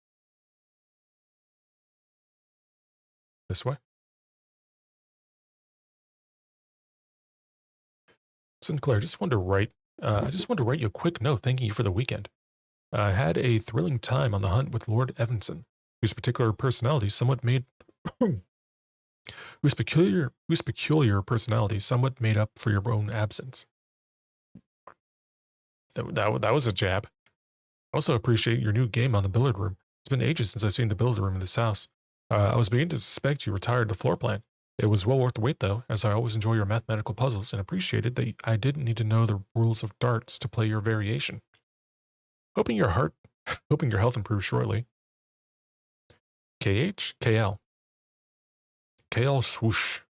This way. Sinclair, I just wanted to write you a quick note thanking you for the weekend. I had a thrilling time on the hunt with Lord Evanson, whose particular personality somewhat made whose peculiar personality somewhat made up for your own absence. That was a jab. I also appreciate your new game on the billiard room. It's been ages since I've seen the billiard room in this house. I was beginning to suspect you retired the floor plan. It was well worth the wait, though, as I always enjoy your mathematical puzzles and appreciated that I didn't need to know the rules of darts to play your variation. Hoping your health improves shortly. KH? KL. KL swoosh.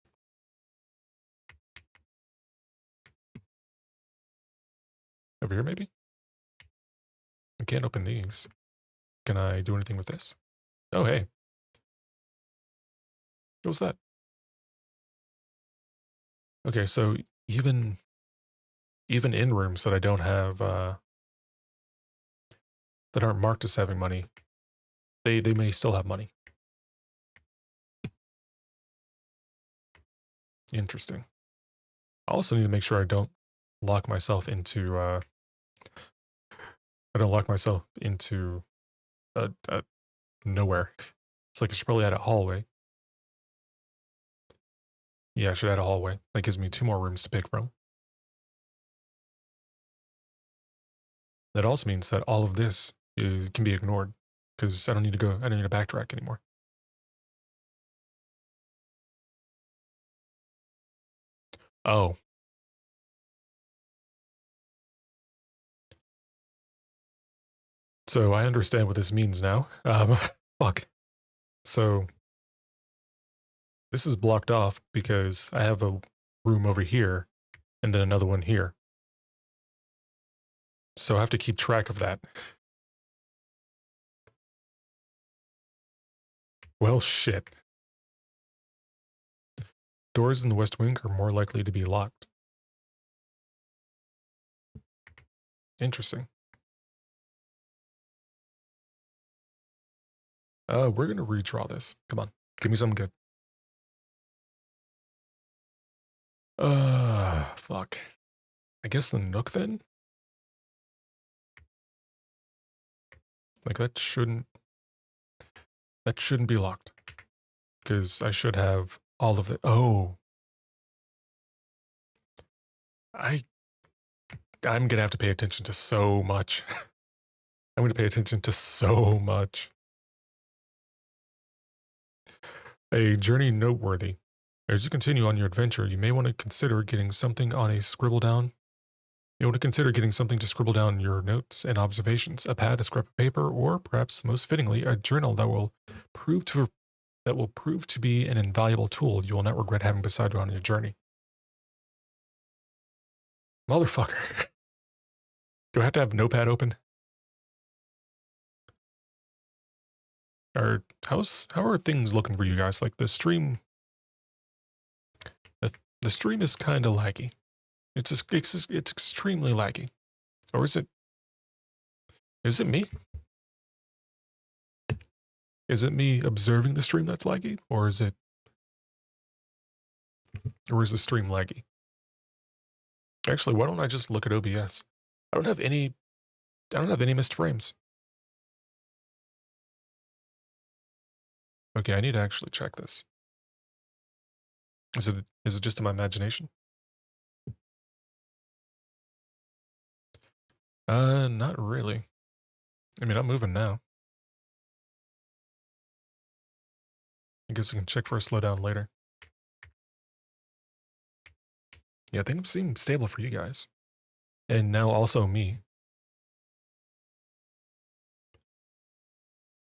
Over here, maybe? I can't open these. Can I do anything with this? Oh, hey. What was that? Okay, so even in rooms that I don't have, that aren't marked as having money, they may still have money. Interesting. I also need to make sure I don't lock myself into, nowhere. It's like I should probably add a hallway. Yeah, I should add a hallway. That gives me 2 more rooms to pick from. That also means that all of this can be ignored because I don't need to backtrack anymore. Oh. So I understand what this means now. Fuck. So this is blocked off because I have a room over here and then another one here. So I have to keep track of that. Well, shit. Doors in the West Wing are more likely to be locked. Interesting. We're gonna redraw this. Come on, give me something good. Fuck. I guess the Nook then? Like that shouldn't be locked. Because I should have all of it. Oh. I'm gonna have to pay attention to so much. I'm gonna pay attention to so much. A journey noteworthy. As you continue on your adventure, you may want to consider getting something on a scribble down. You want to consider getting something to scribble down your notes and observations, a pad, a scrap of paper, or perhaps most fittingly, a journal that will prove to be an invaluable tool you will not regret having beside you on your journey. Motherfucker. Do I have to have Notepad open? How are things looking for you guys? Like the stream is kind of laggy. It's extremely laggy. Or is it me? Is it me observing the stream that's laggy? Or is the stream laggy? Actually, why don't I just look at OBS? I don't have any missed frames. Okay, I need to actually check this. Is it just in my imagination? Not really. I mean, I'm moving now. I guess I can check for a slowdown later. Yeah, I think I'm seeing stable for you guys. And now also me.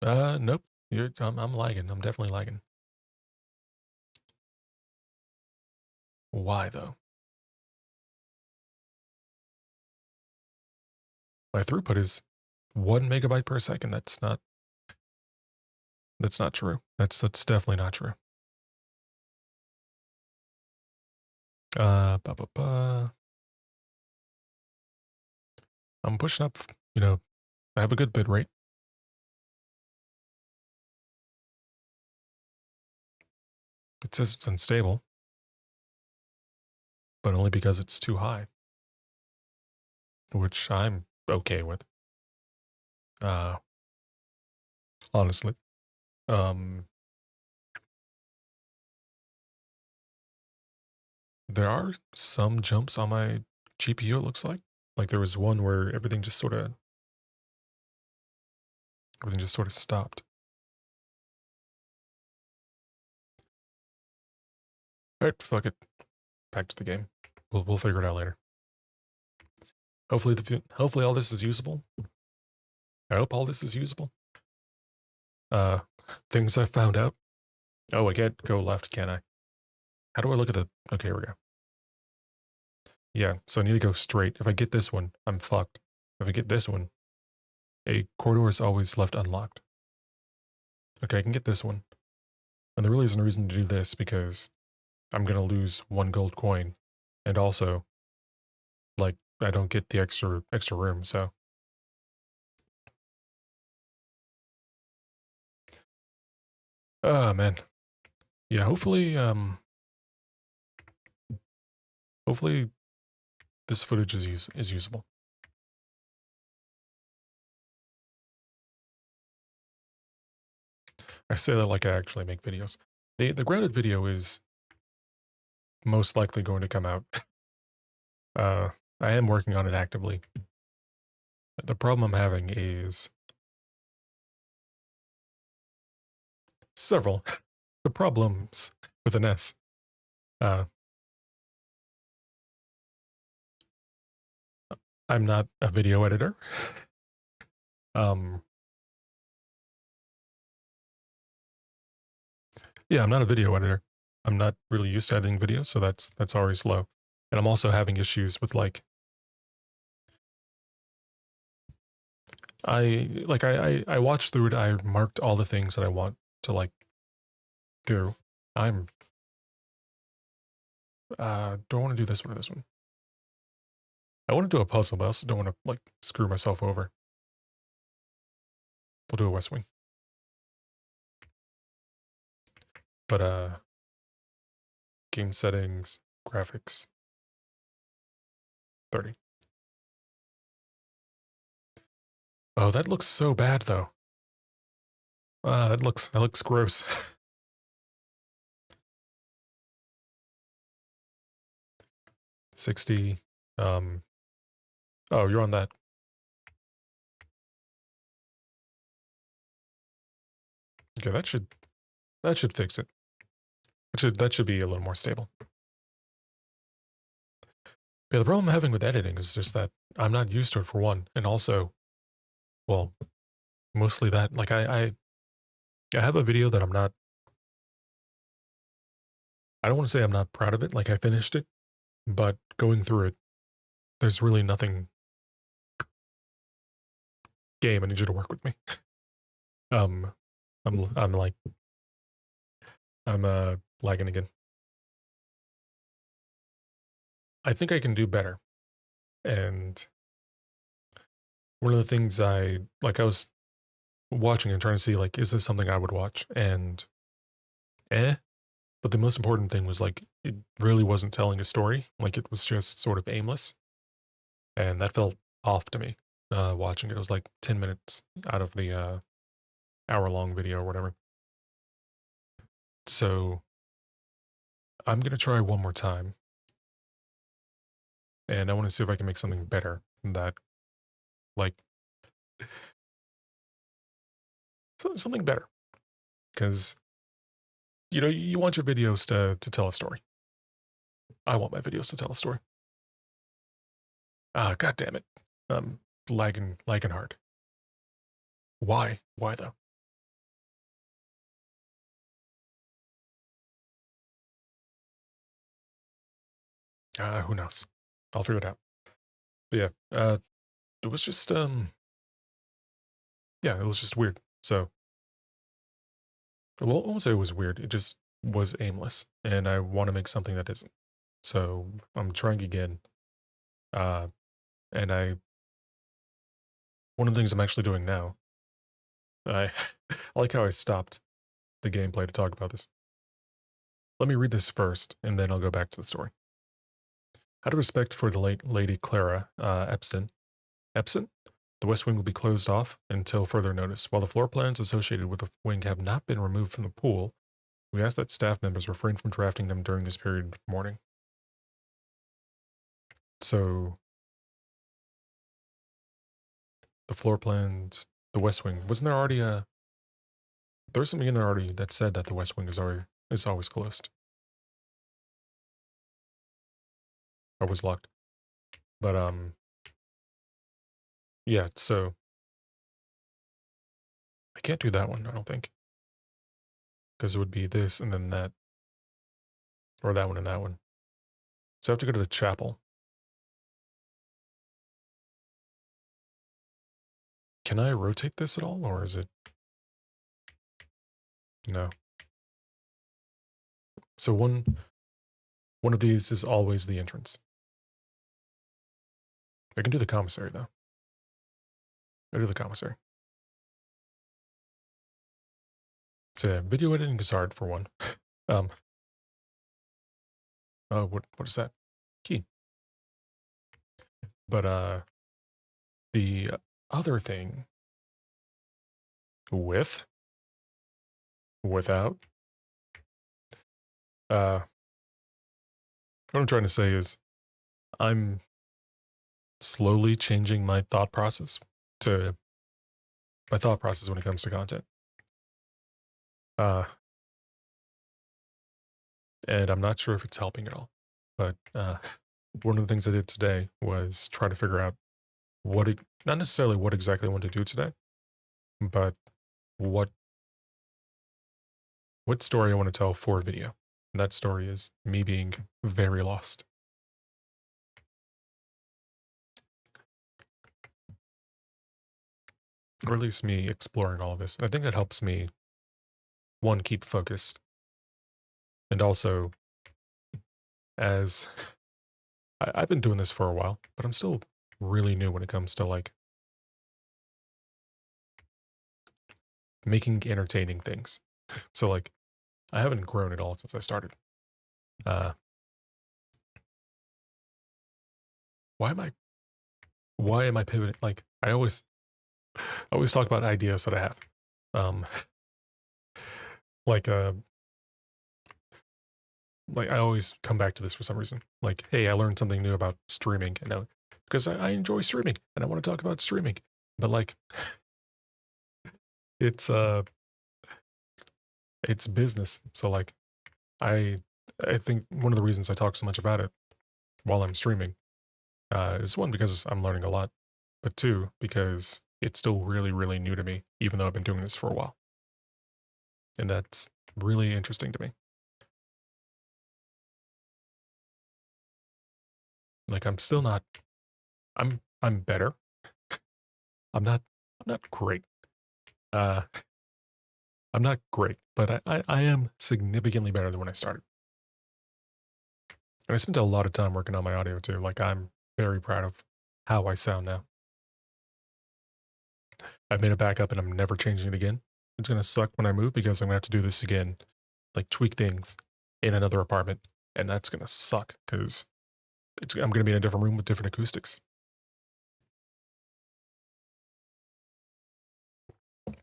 Nope. I'm lagging. I'm definitely lagging. Why though? My throughput is 1 megabyte per second. That's not true. That's definitely not true. I'm pushing up, I have a good bit rate. It says it's unstable, but only because it's too high, which I'm okay with. Honestly. There are some jumps on my GPU, it looks like. Like there was one where everything just sort of stopped. Alright, fuck it. Back to the game. We'll figure it out later. Hopefully all this is usable. I hope all this is usable. Things I found out. Oh, I can't go left, can I? How do I look at the... Okay, here we go. Yeah, so I need to go straight. If I get this one, I'm fucked. If I get this one, a corridor is always left unlocked. Okay, I can get this one. And there really isn't a reason to do this because I'm gonna lose 1 gold coin. And also, like, I don't get the extra room, so... Oh, man. Yeah, hopefully this footage is usable. I say that like I actually make videos. The grounded video is most likely going to come out. I am working on it actively. The problem I'm having is several. The problems with an S. I'm not a video editor. Yeah, I'm not a video editor. I'm not really used to editing videos, so that's already slow. And I'm also having issues with like I watched through it, I marked all the things that I want to like do. I'm do I want to do this one or this one? I want to do a puzzle, but I also don't want to like screw myself over. We'll do a West Wing. But game settings, graphics, 30. Oh, that looks so bad though. That looks gross. 60. Oh, you're on that. Okay, that should fix it. That should be a little more stable. Yeah, the problem I'm having with editing is just that I'm not used to it for one, and also, well, mostly that. Like I have a video that I don't want to say I'm not proud of it. Like I finished it, but going through it, there's really nothing. Game, I need you to work with me. Um, I'm like I'm lagging again. I think I can do better, and one of the things I was watching and trying to see like, is this something I would watch? And but the most important thing was like it really wasn't telling a story. Like it was just sort of aimless, and that felt off to me. Watching it, it was like 10 minutes out of the hour-long video or whatever. So I'm gonna try one more time, and I want to see if I can make something better than that, like something better, because you want your videos to tell a story. I want my videos to tell a story. Ah, god damn it. Lagging hard. Why? Why though? Who knows? I'll figure it out. But yeah, it was just yeah, it was just weird. So well, I won't say it was weird. It just was aimless, and I want to make something that isn't. So I'm trying again. Uh, and one of the things I'm actually doing now, I I like how I stopped the gameplay to talk about this. Let me read this first, and then I'll go back to the story. Out of respect for the late Lady Clara Epstein, the West Wing will be closed off until further notice. While the floor plans associated with the wing have not been removed from the pool, we ask that staff members refrain from drafting them during this period of mourning. So, the floor plans, the West Wing, wasn't there already there was something in there already that said that the West Wing is always closed. Or was locked. But, yeah, so, I can't do that one, I don't think. Because it would be this and then that. Or that one and that one. So I have to go to the chapel. Can I rotate this at all, or is it... No. So one of these is always the entrance. I can do the commissary, though. I do the commissary. So yeah, video editing is hard, for one. What is that? Key. But, the other thing... Without... what I'm trying to say is, I'm slowly changing my thought process when it comes to content. And I'm not sure if it's helping at all. But one of the things I did today was try to figure out not necessarily what exactly I want to do today, but what story I want to tell for a video. And that story is me being very lost. Or at least me exploring all of this. And I think that helps me, one, keep focused. And also, as I've been doing this for a while, but I'm still really new when it comes to like making entertaining things. So like I haven't grown at all since I started. Uh, why am I pivoting? Like I always talk about ideas that I have. Um, like like I always come back to this for some reason. Like, hey, I learned something new about streaming, and because I enjoy streaming and I want to talk about streaming, but like it's uh it's business. So like I I think one of the reasons I talk so much about it while I'm streaming is one because I'm learning a lot, but two because it's still really really new to me, even though I've been doing this for a while, and that's really interesting to me. Like I'm still not. I'm better. I'm not great. Uh, I'm not great, but I am significantly better than when I started. And I spent a lot of time working on my audio too. Like I'm very proud of how I sound now. I've made a backup and I'm never changing it again. It's gonna suck when I move because I'm gonna have to do this again, like tweak things in another apartment, and that's gonna suck because I'm gonna be in a different room with different acoustics. I'm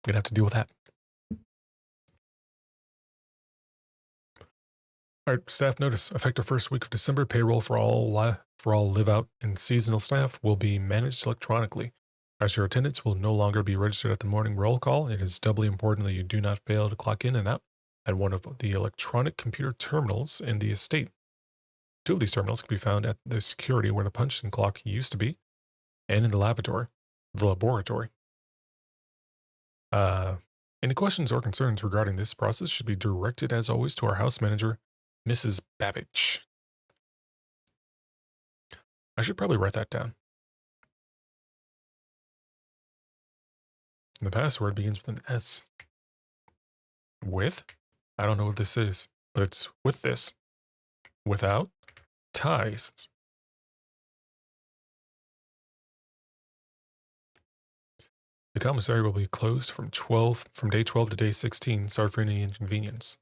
gonna have to deal with that. All right, staff notice. Effective first week of December, payroll for all live out and seasonal staff will be managed electronically. As your attendance will no longer be registered at the morning roll call, it is doubly important that you do not fail to clock in and out at one of the electronic computer terminals in the estate. Two of these terminals can be found at the security where the punch and clock used to be, and in the laboratory. The laboratory. Any questions or concerns regarding this process should be directed, as always, to our house manager, Mrs. Babbage. I should probably write that down. The password begins with an S. With? I don't know what this is, but it's with this. Without ties. The commissary will be closed from day 12 to day 16. Sorry for any inconvenience.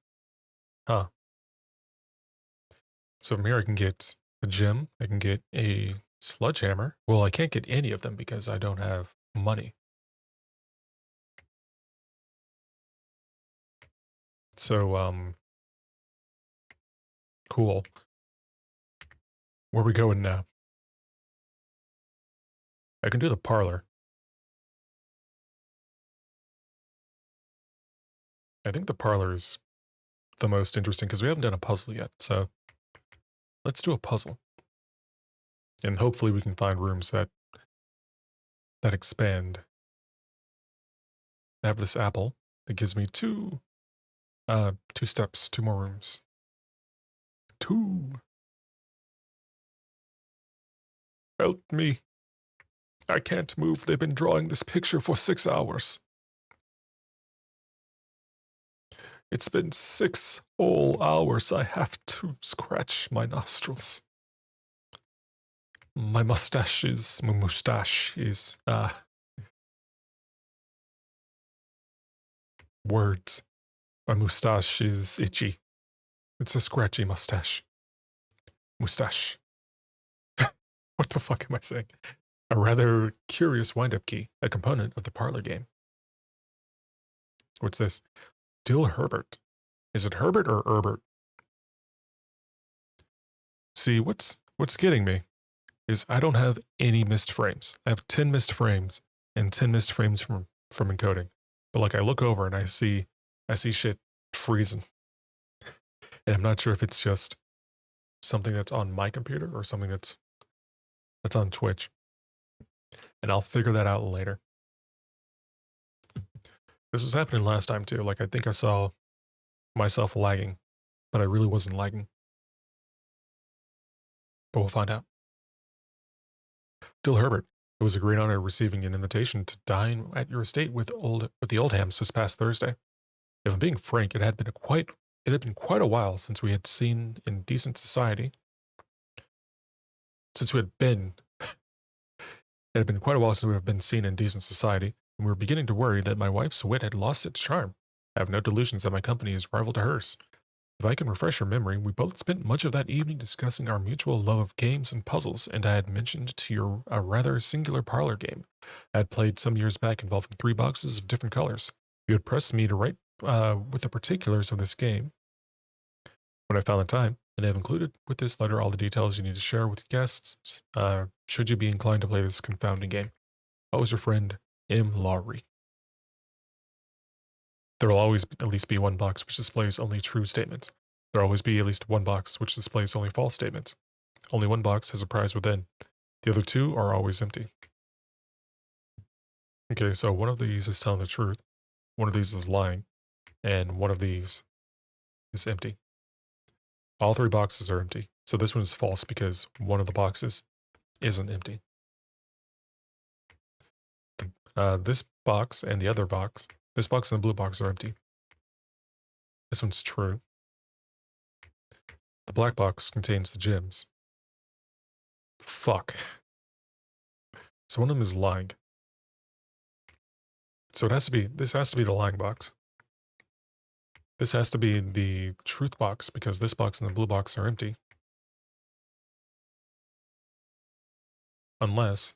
Huh. So from here I can get a gem, I can get a sledgehammer. Well, I can't get any of them because I don't have money. So, cool. Where we going now? I can do the parlor. I think the parlor is the most interesting because we haven't done a puzzle yet, so let's do a puzzle. And hopefully we can find rooms that expand. I have this apple that gives me two steps, two more rooms. Two. Help me. I can't move. They've been drawing this picture for 6 hours. It's been 6 whole hours. I have to scratch my nostrils. My mustache is, words. My mustache is itchy. It's a scratchy mustache. Mustache. What the fuck am I saying? A rather curious wind-up key, a component of the parlor game. What's this? Dill Herbert. Is it Herbert or Herbert? See, what's getting me is I don't have any missed frames. I have 10 missed frames and 10 missed frames from encoding. But like I look over and I see shit freezing. And I'm not sure if it's just something that's on my computer or something that's on Twitch. And I'll figure that out later. This was happening last time too. Like I think I saw myself lagging, but I really wasn't lagging. But we'll find out. Dill Herbert, it was a great honor receiving an invitation to dine at your estate with the Oldhams this past Thursday. If I'm being frank, it had been quite a while since we had seen in decent society. since it had been quite a while since we have been seen in decent society, and we were beginning to worry that my wife's wit had lost its charm. I have no delusions that my company is rival to hers. If I can refresh your memory, we both spent much of that evening discussing our mutual love of games and puzzles, and I had mentioned to you a rather singular parlor game I had played some years back involving 3 boxes of different colors. You had pressed me to write with the particulars of this game when I found the time, and I have included with this letter all the details you need to share with guests, should you be inclined to play this confounding game. Always your friend, M. Lowry. There will always at least be one box which displays only true statements. There will always be at least one box which displays only false statements. Only one box has a prize within. The other 2 are always empty. Okay, so one of these is telling the truth, one of these is lying, and one of these is empty. All 3 boxes are empty, so this one is false because one of the boxes isn't empty. This box and the other box, this box and the blue box are empty. This one's true. The black box contains the gems. Fuck. So one of them is lying. So this has to be the lying box. This has to be the truth box because this box and the blue box are empty. Unless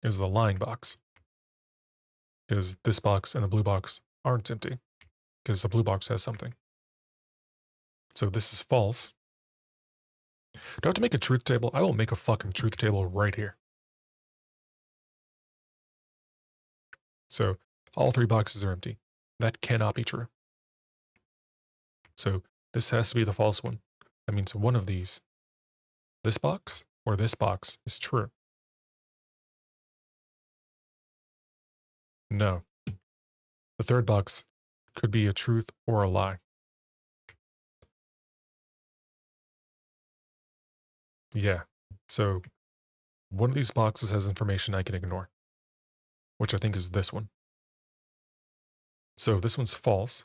is the lying box. Because this box and the blue box aren't empty. Because the blue box has something. So this is false. Do I have to make a truth table? I will make a fucking truth table right here. So all 3 boxes are empty. That cannot be true. So this has to be the false one. That means one of these, this box or this box, is true. No. The third box could be a truth or a lie. Yeah. So one of these boxes has information I can ignore, which I think is this one. So this one's false,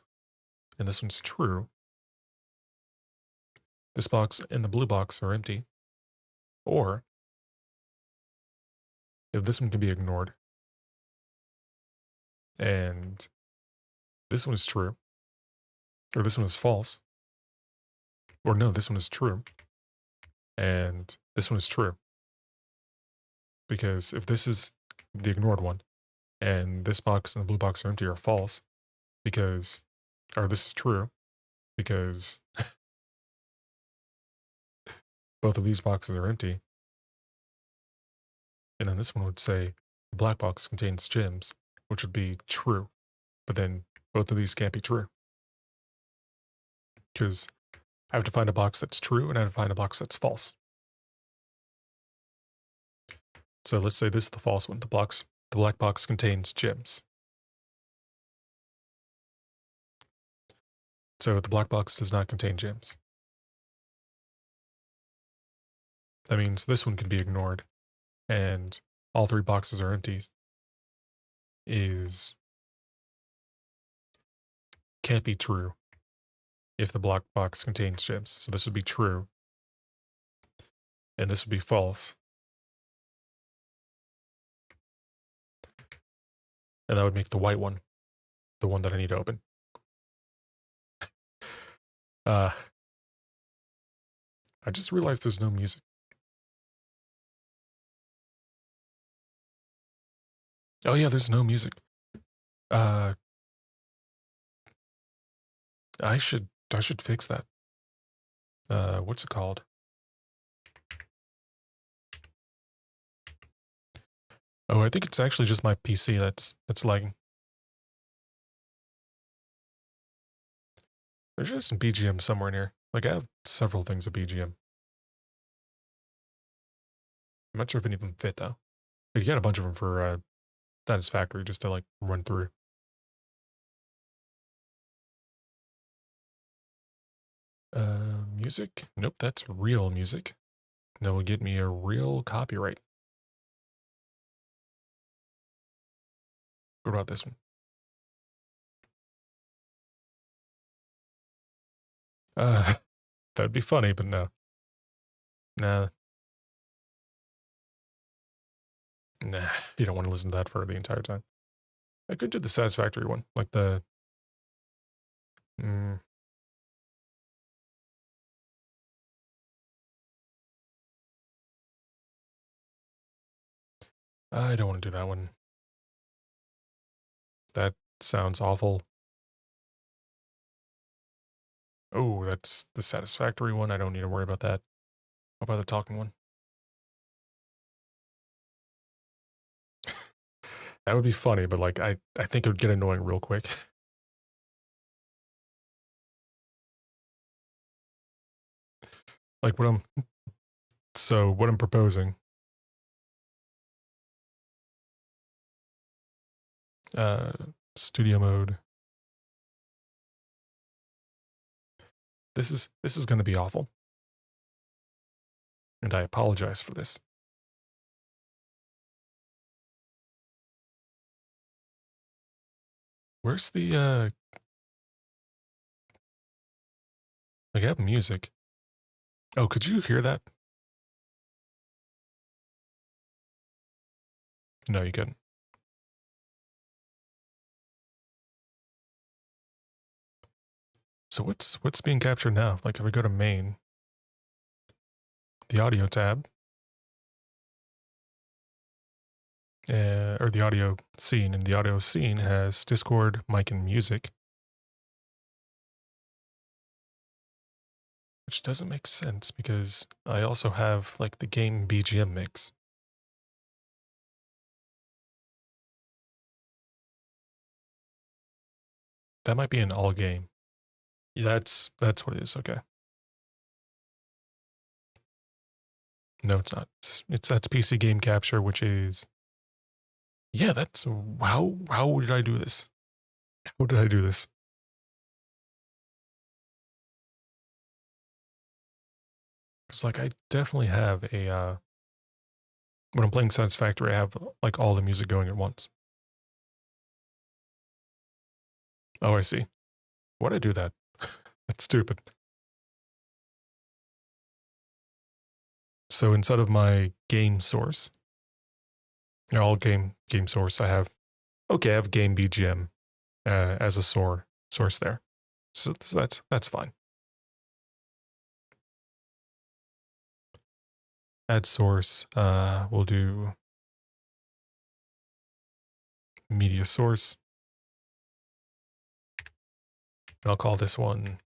and this one's true. This box and the blue box are empty. Or, if this one can be ignored, and this one is true, or this one is false, or no, this one is true, and this one is true. Because if this is the ignored one, and this box and the blue box are empty or false, because, or this is true, because both of these boxes are empty, and then this one would say the black box contains gems, which would be true, but then both of these can't be true. Because I have to find a box that's true, and I have to find a box that's false. So let's say this is the false one. The black box contains gems. So the black box does not contain gems. That means this one can be ignored, and all 3 boxes are empty. Can't be true if the black box contains gems. So this would be true, and this would be false. And that would make the white one the one that I need to open. I just realized there's no music. Oh yeah, there's no music. I should fix that. What's it called? Oh, I think it's actually just my PC that's lagging. There's just some BGM somewhere in here. Like, I have several things of BGM. I'm not sure if any of them fit, though. But you got a bunch of them for Satisfactory just to, like, run through. Music? Nope, that's real music. That will get me a real copyright. What about this one? That'd be funny, but no. Nah. Nah, you don't want to listen to that for the entire time. I could do the satisfactory one, like the. Mm, I don't want to do that one. That sounds awful. Oh, that's the satisfactory one. I don't need to worry about that. How about the talking one? That would be funny, but like I think it would get annoying real quick. Like what I'm proposing. Uh, studio mode. This is going to be awful, and I apologize for this. Where's the like I have music. Oh, could you hear that? No, you couldn't. So what's being captured now? Like if I go to main, the audio tab, or the audio scene, and the audio scene has Discord, mic, and music, which doesn't make sense because I also have like the game BGM mix. That might be an all game. Yeah, that's what it is. Okay. No, it's not. That's PC game capture, which is yeah. That's how did I do this? How did I do this? It's like I definitely have a when I'm playing Satisfactory, I have like all the music going at once. Oh, I see. Why'd I do that? That's stupid. So instead of my game source, all game source, I have game BGM as a source there. So that's fine. Add source. We'll do media source. And I'll call this one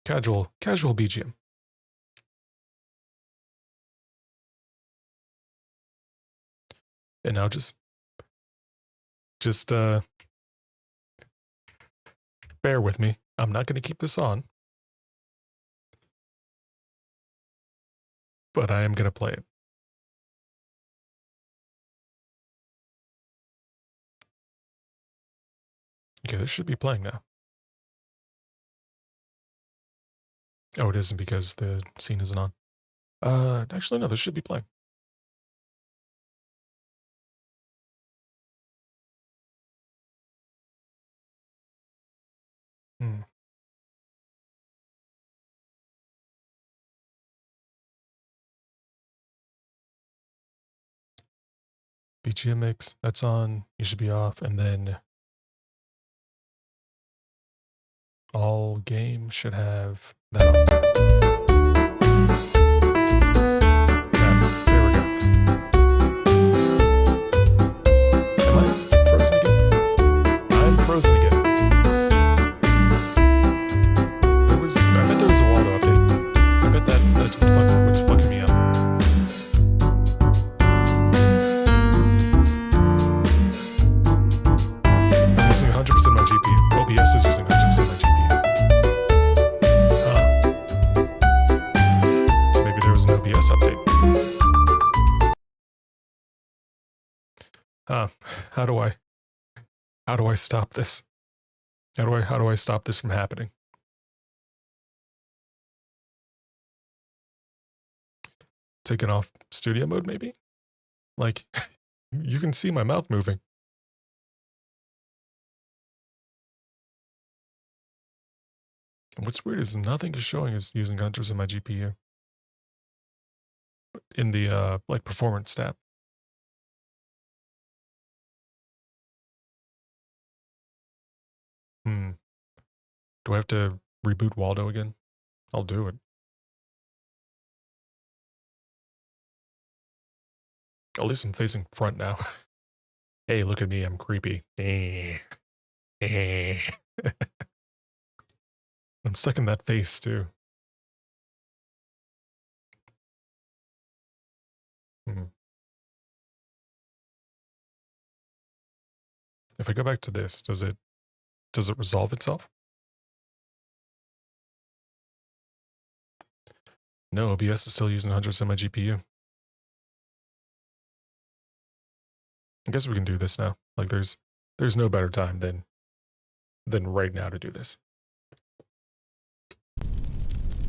casual BGM. And now just bear with me. I'm not going to keep this on, but I am going to play it. Okay, this should be playing now. Oh, it isn't because the scene isn't on. Actually, no, this should be playing. Hmm. BGM mix, that's on. You should be off. And then all game should have that on. Yeah, there we go. Am I frozen again? I'm frozen again. I bet there was a Waldo update. I bet that's what's fucking me up. I'm using 100% my GPU. OBS is using 100% my GPU. So maybe there was an OBS update. How do I stop this? How do I stop this from happening? Taking off studio mode, maybe? Like, you can see my mouth moving. And what's weird is nothing is showing as using 100% my GPU. in the like performance tab. Do I have to reboot Waldo again? I'll do it. At least I'm facing front now. Hey, look at me, I'm creepy. I'm stuck in that face too. If I go back to this, does it resolve itself? No, OBS is still using 100% my GPU. I guess we can do this now. Like there's no better time than right now to do this.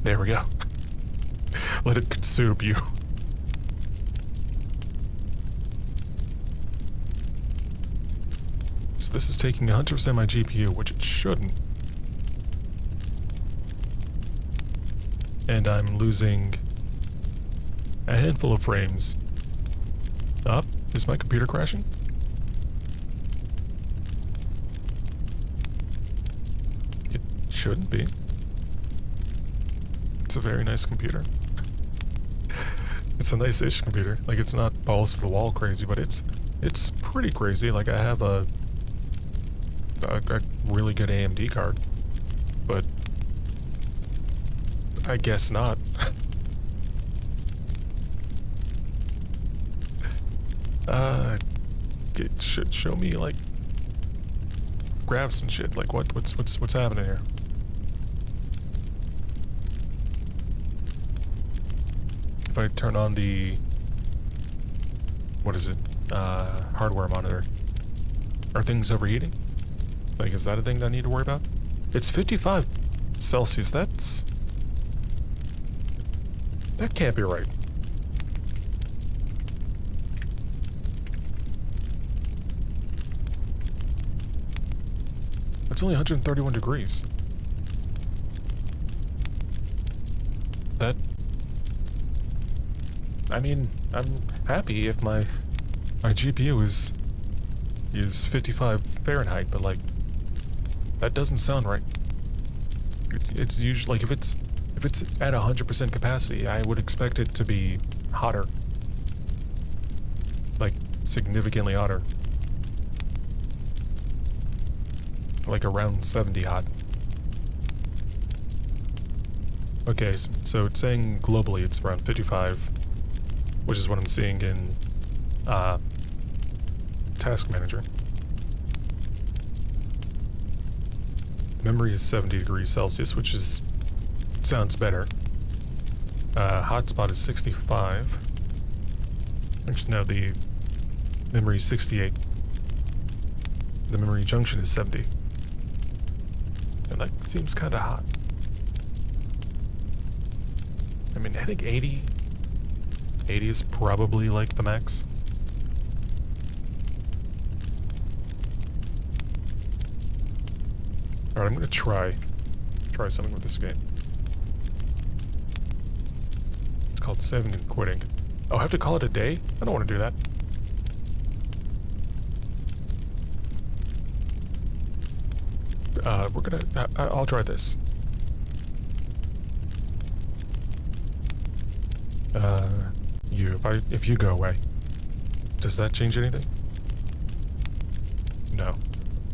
There we go. Let it consume you. So this is taking 100% my GPU, which it shouldn't. And I'm losing a handful of frames. Up? Is my computer crashing? It shouldn't be. It's a very nice computer. It's a nice-ish computer. Like, it's not balls to the wall crazy, but it's pretty crazy. Like, I have a really good AMD card, but I guess not. It should show me like graphs and shit. Like what's happening here? If I turn on the what is it? Hardware monitor. Are things overheating? Like, is that a thing that I need to worry about? It's 55 Celsius. That can't be right. It's only 131 degrees. That... I mean, I'm happy if my GPU is 55 Fahrenheit, but like, that doesn't sound right. It's usually, like, if it's at 100% capacity, I would expect it to be hotter. Like, significantly hotter. Like around 70 hot. Okay, so it's saying globally it's around 55, which is what I'm seeing in Task Manager. Memory is 70 degrees Celsius, which sounds better. Hotspot is 65. Actually, no, the memory is 68. The memory junction is 70. And that seems kind of hot. I mean, I think 80 is probably like the max. Alright, I'm gonna try something with this game. It's called saving and quitting. Oh, I have to call it a day? I don't want to do that. We're gonna... I'll try this. If you go away, does that change anything? No.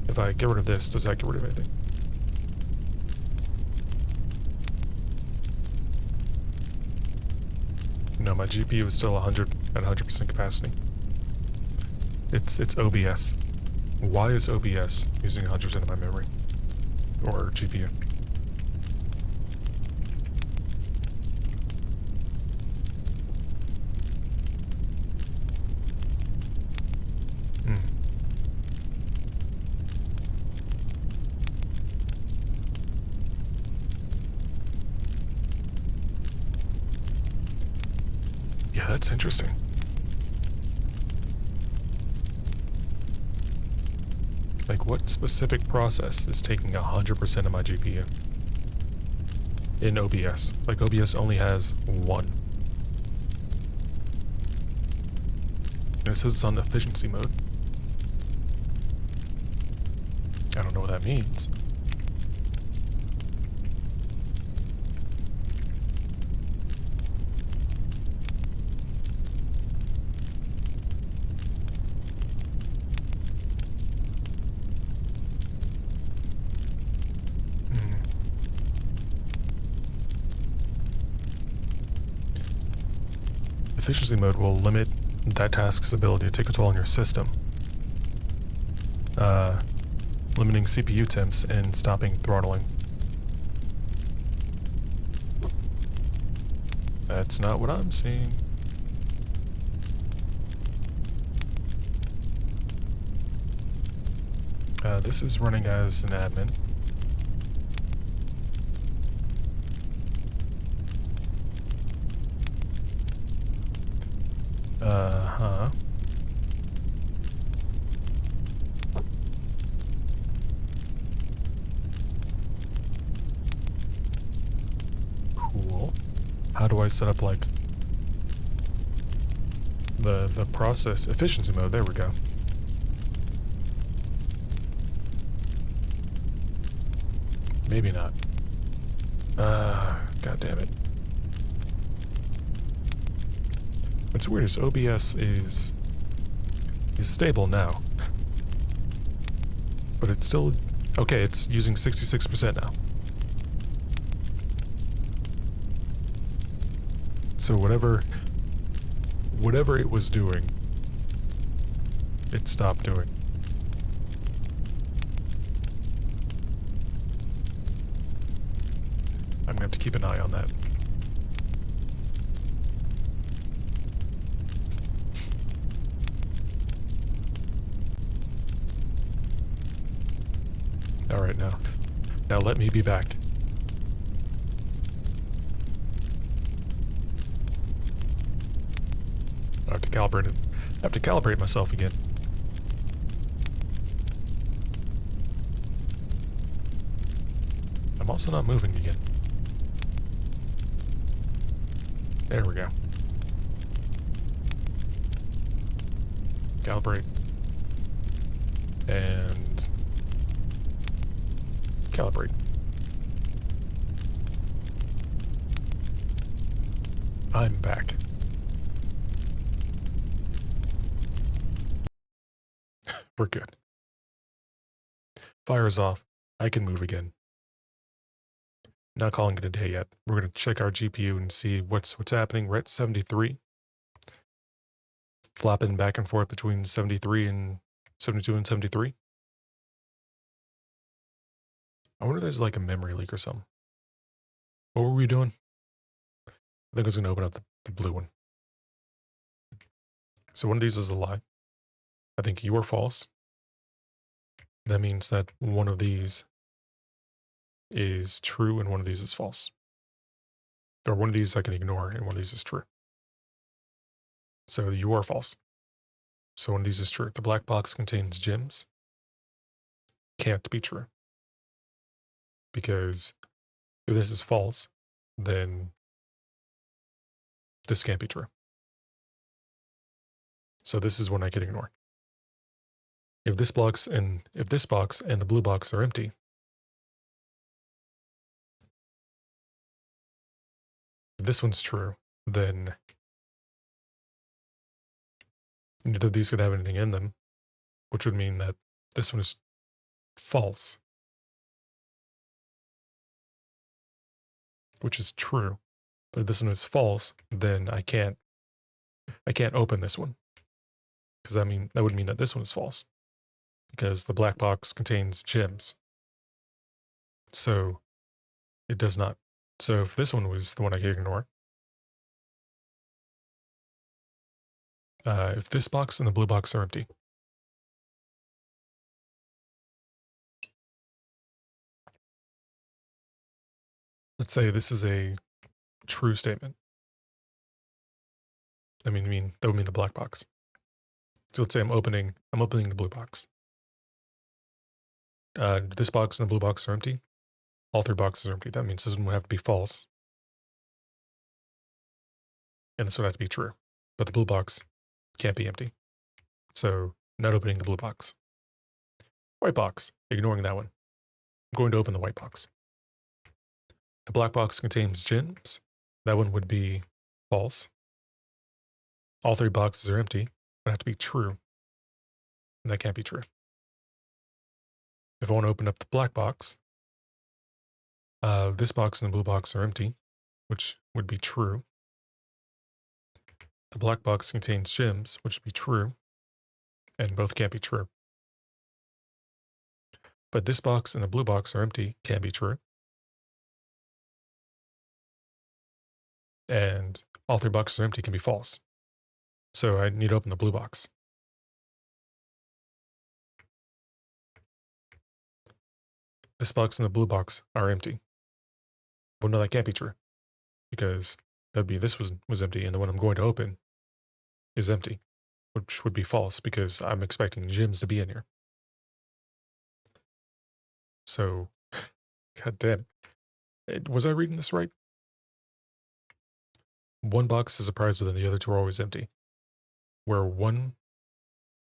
If I get rid of this, does that get rid of anything? No, my GPU is still at 100% capacity. It's OBS. Why is OBS using 100% of my memory? Or GPU? Yeah, that's interesting. Like, what specific process is taking 100% of my GPU? In OBS. Like, OBS only has one. And it says it's on efficiency mode. I don't know what that means. Efficiency mode will limit that task's ability to take a toll on your system, limiting CPU temps and stopping throttling. That's not what I'm seeing. This is running as an admin. Uh-huh. Cool. How do I set up, like, the process efficiency mode? There we go. Maybe not. God damn it. What's weird is OBS is stable now. But it's still okay, it's using 66% now. So whatever it was doing, it stopped doing. I'm gonna have to keep an eye on that. Alright, now let me be back. I have to calibrate it. I have to calibrate myself again. I'm also not moving again. There we go. Calibrate. And calibrate. I'm back. We're good. Fire is off. I can move again. Not calling it a day yet. We're gonna check our GPU and see what's happening. We're at 73. Flopping back and forth between 73 and 72 and 73. I wonder if there's like a memory leak or something. What were we doing? I think I was gonna open up the blue one. So one of these is a lie. I think you are false. That means that one of these is true and one of these is false. Or one of these I can ignore and one of these is true. So you are false. So one of these is true. The black box contains gems. Can't be true. Because if this is false, then this can't be true. So this is one I can ignore. If this box and the blue box are empty, if this one's true, then neither of these could have anything in them, which would mean that this one is false, which is true. But if this one is false, then I can't open this one, because that would mean that this one is false, because the black box contains gems. So it does not. So if this one was the one I could ignore, if this box and the blue box are empty, let's say this is a true statement. That would mean the black box. So let's say I'm opening the blue box. This box and the blue box are empty. All three boxes are empty. That means this one would have to be false. And this would have to be true. But the blue box can't be empty. So not opening the blue box. White box, ignoring that one. I'm going to open the white box. The black box contains gems. That one would be false. All three boxes are empty. Would have to be true. And that can't be true. If I want to open up the black box, this box and the blue box are empty, which would be true. The black box contains gems, which would be true, and both can't be true. But this box and the blue box are empty, can be true. And all three boxes are empty can be false. So I need to open the blue box. This box and the blue box are empty. Well, no, that can't be true. Because that'd be this was empty, and the one I'm going to open is empty, which would be false because I'm expecting gems to be in here. So, god damn. Was I reading this right? One box is a prize within, the other two are always empty. Where one,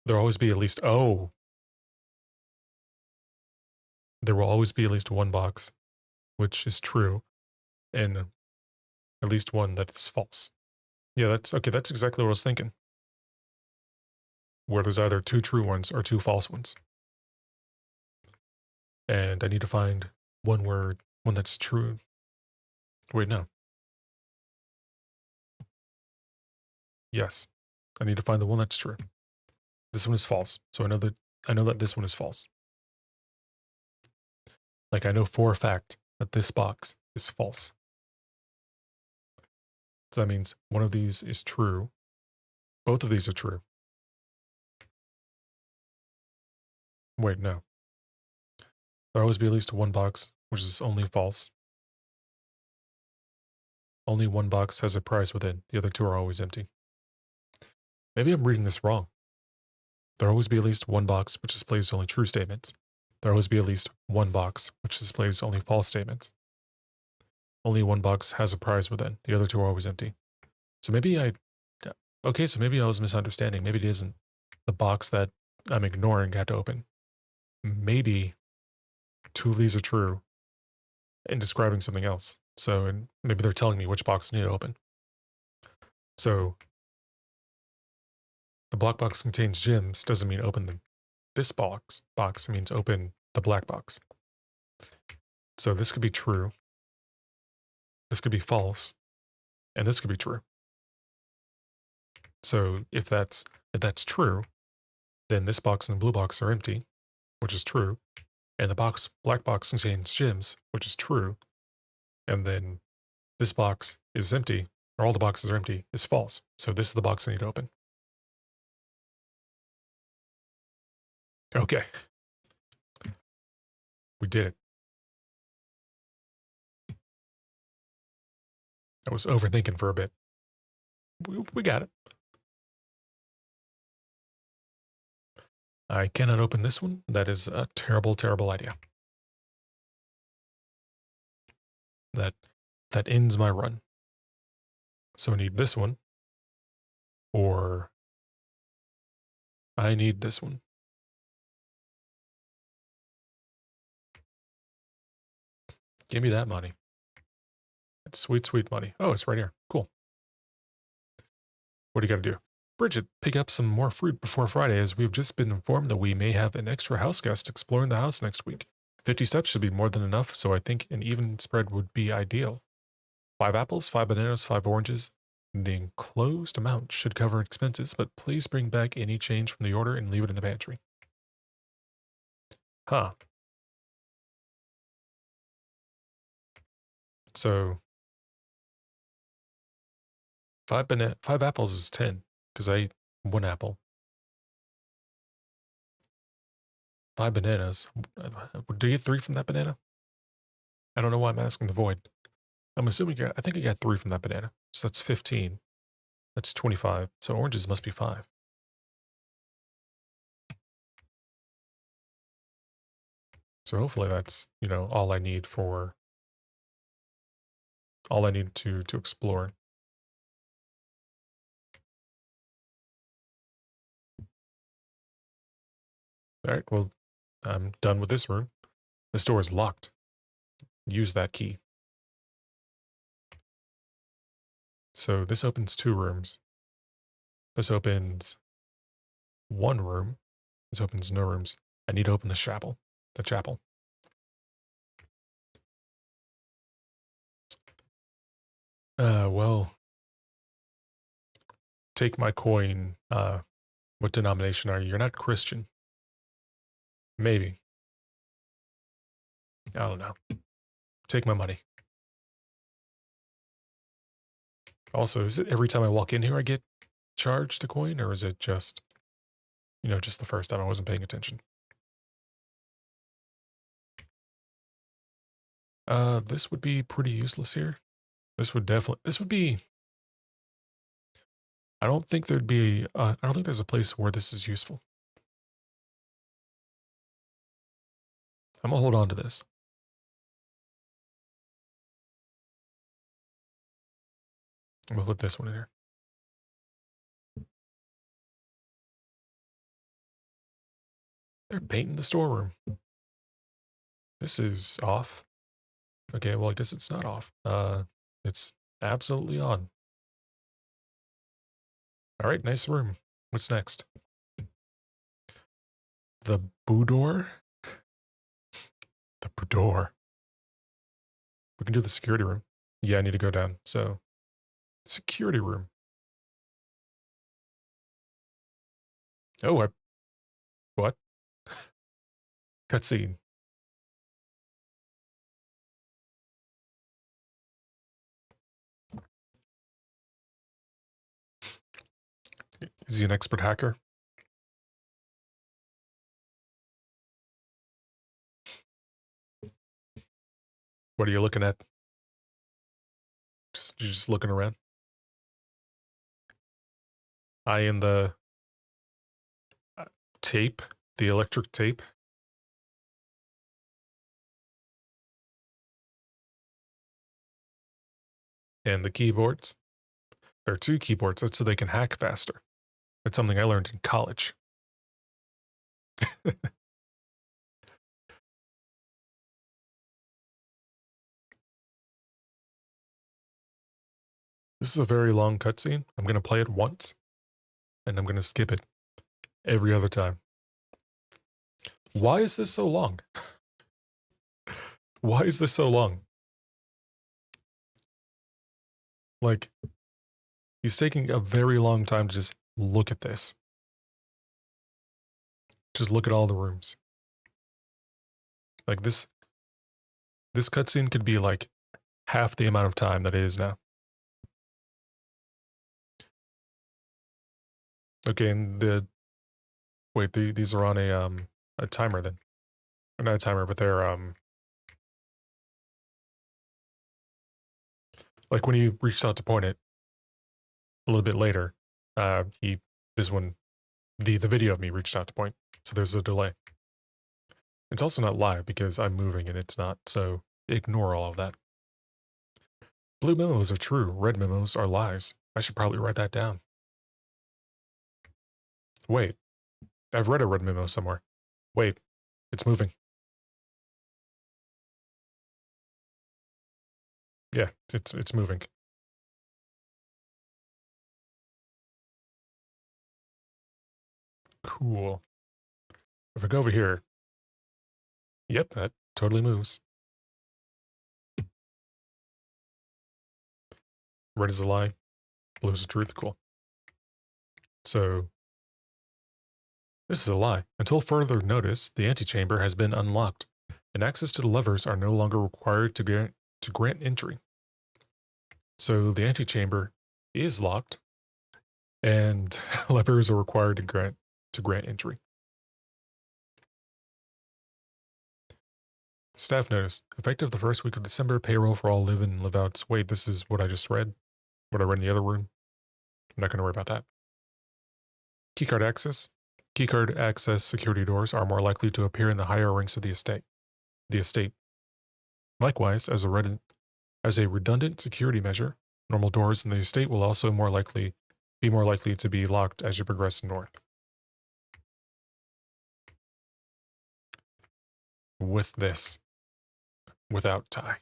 there'll always be at least, there will always be at least one box, which is true, and at least one that is false. Yeah, that's exactly what I was thinking. Where there's either two true ones or two false ones. And I need to find one that's true. Wait, no. Yes. I need to find the one that's true. This one is false. So I know that this one is false. Like I know for a fact that this box is false. So that means one of these is true. Both of these are true. Wait, no. There'll always be at least one box, which is only false. Only one box has a prize within. The other two are always empty. Maybe I'm reading this wrong. There'll always be at least one box which displays only true statements. There'll always be at least one box which displays only false statements. Only one box has a prize within. The other two are always empty. So maybe I was misunderstanding. Maybe it isn't the box that I'm ignoring had to open. Maybe two of these are true and describing something else. So and maybe they're telling me which box I need to open. So the black box contains gems doesn't mean open this box. It means open the black box. So this could be true. This could be false. And this could be true. So if that's true, then this box and the blue box are empty, which is true. And the black box contains gems, which is true. And then this box is empty, or all the boxes are empty, is false. So this is the box I need to open. Okay. We did it. I was overthinking for a bit. We got it. I cannot open this one. That is a terrible, terrible idea. That ends my run. So I need this one. Or I need this one. Give me that money. That's sweet, sweet money. Oh, it's right here. Cool. What do you got to do? Bridget, pick up some more fruit before Friday, as we've just been informed that we may have an extra house guest exploring the house next week. 50 steps should be more than enough, so I think an even spread would be ideal. 5 apples, 5 bananas, 5 oranges. The enclosed amount should cover expenses, but please bring back any change from the order and leave it in the pantry. Huh. So 5 apples is 10, because I ate 1 apple. 5 bananas. Did you get 3 from that banana? I don't know why I'm asking the void. I'm assuming I think I got 3 from that banana. So that's 15. That's 25. So oranges must be 5. So hopefully that's, all I need to explore. Alright, well, I'm done with this room. This door is locked. Use that key. So this opens 2 rooms. This opens 1 room. This opens no rooms. I need to open the chapel. The chapel. Well, take my coin. What denomination are you? You're not Christian. Maybe. I don't know. Take my money. Also, is it every time I walk in here I get charged a coin, or is it just, just the first time I wasn't paying attention? This would be pretty useless here. This would be, I don't think there'd be, I don't think there's a place where this is useful. I'm gonna hold on to this. I'm gonna put this one in here. They're painting the storeroom. This is off. Okay, well, I guess it's not off. It's absolutely on. All right, nice room. What's next? The boudoir? The boudoir. We can do the security room. Yeah, I need to go down. So, security room. Oh, what? Cutscene. Is he an expert hacker? What are you looking at? You're just looking around? I am the tape, the electric tape. And the keyboards. There are 2 keyboards, that's so they can hack faster. That's something I learned in college. This is a very long cutscene. I'm going to play it once, and I'm going to skip it every other time. Why is this so long? Why is this so long? Like, he's taking a very long time to just look at this. Just look at all the rooms. Like, this cutscene could be like half the amount of time that it is now. Okay, and wait, these are on a timer then. Or not a timer, but they're like when he reached out to point it a little bit later, the video of me reached out to point, so there's a delay. It's also not live because I'm moving and it's not, so ignore all of that. Blue memos are true, red memos are lies. I should probably write that down. Wait, I've read a red memo somewhere. Wait, it's moving. Yeah, it's moving. Cool. If I go over here, yep, that totally moves. Red is a lie, blue is the truth. Cool. So this is a lie. Until further notice, the antechamber has been unlocked, and access to the levers are no longer required to grant entry. So the antechamber is locked, and levers are required to grant entry. Staff notice. Effective the first week of December, payroll for all live-in and live-outs. Wait, this is what I just read? What I read in the other room? I'm not going to worry about that. Keycard access. Keycard access security doors are more likely to appear in the higher ranks of the estate. Likewise, as a redundant security measure, normal doors in the estate will also be more likely to be locked as you progress north. with this, without tie.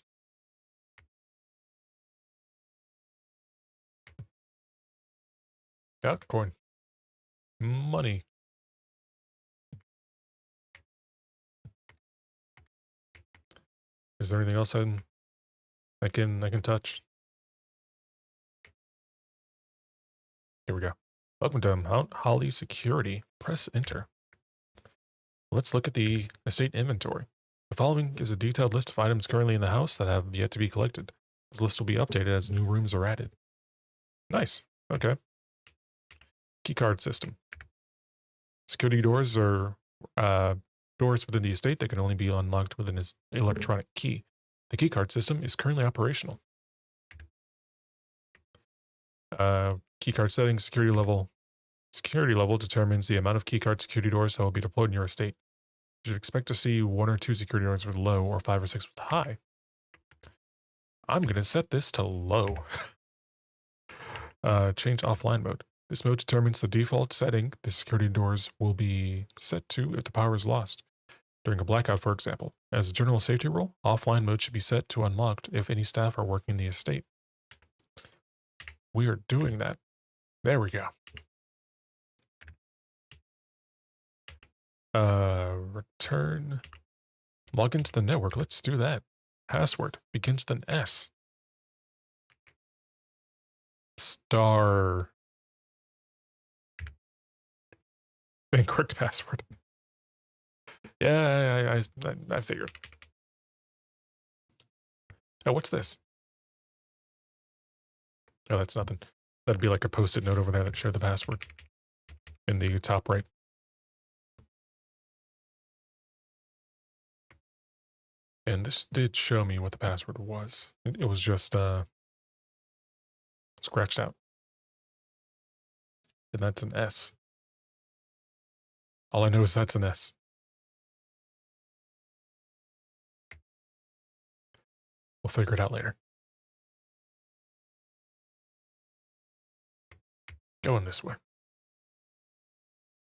Got coin. Money. Is there anything else I can touch? Here we go. Welcome to Mount Holly Security. Press enter. Let's look at the estate inventory. The following is a detailed list of items currently in the house that have yet to be collected. This list will be updated as new rooms are added. Nice. Okay. Keycard system. Security doors are doors within the estate that can only be unlocked with an electronic key. The keycard system is currently operational. Keycard settings, security level. Security level determines the amount of keycard security doors that will be deployed in your estate. You should expect to see 1 or 2 security doors with low or 5 or 6 with high. I'm going to set this to low. Change offline mode. This mode determines the default setting the security doors will be set to if the power is lost. During a blackout, for example. As a general safety rule, offline mode should be set to unlocked if any staff are working in the estate. We are doing that. There we go. Return. Log into the network. Let's do that. Password begins with an S. Star. Incorrect password. Yeah, I figured. Oh, what's this? Oh, that's nothing. That'd be like a post-it note over there that showed the password in the top right. And this did show me what the password was. It was just scratched out. And that's an S. All I know is that's an S. We'll figure it out later. Going this way.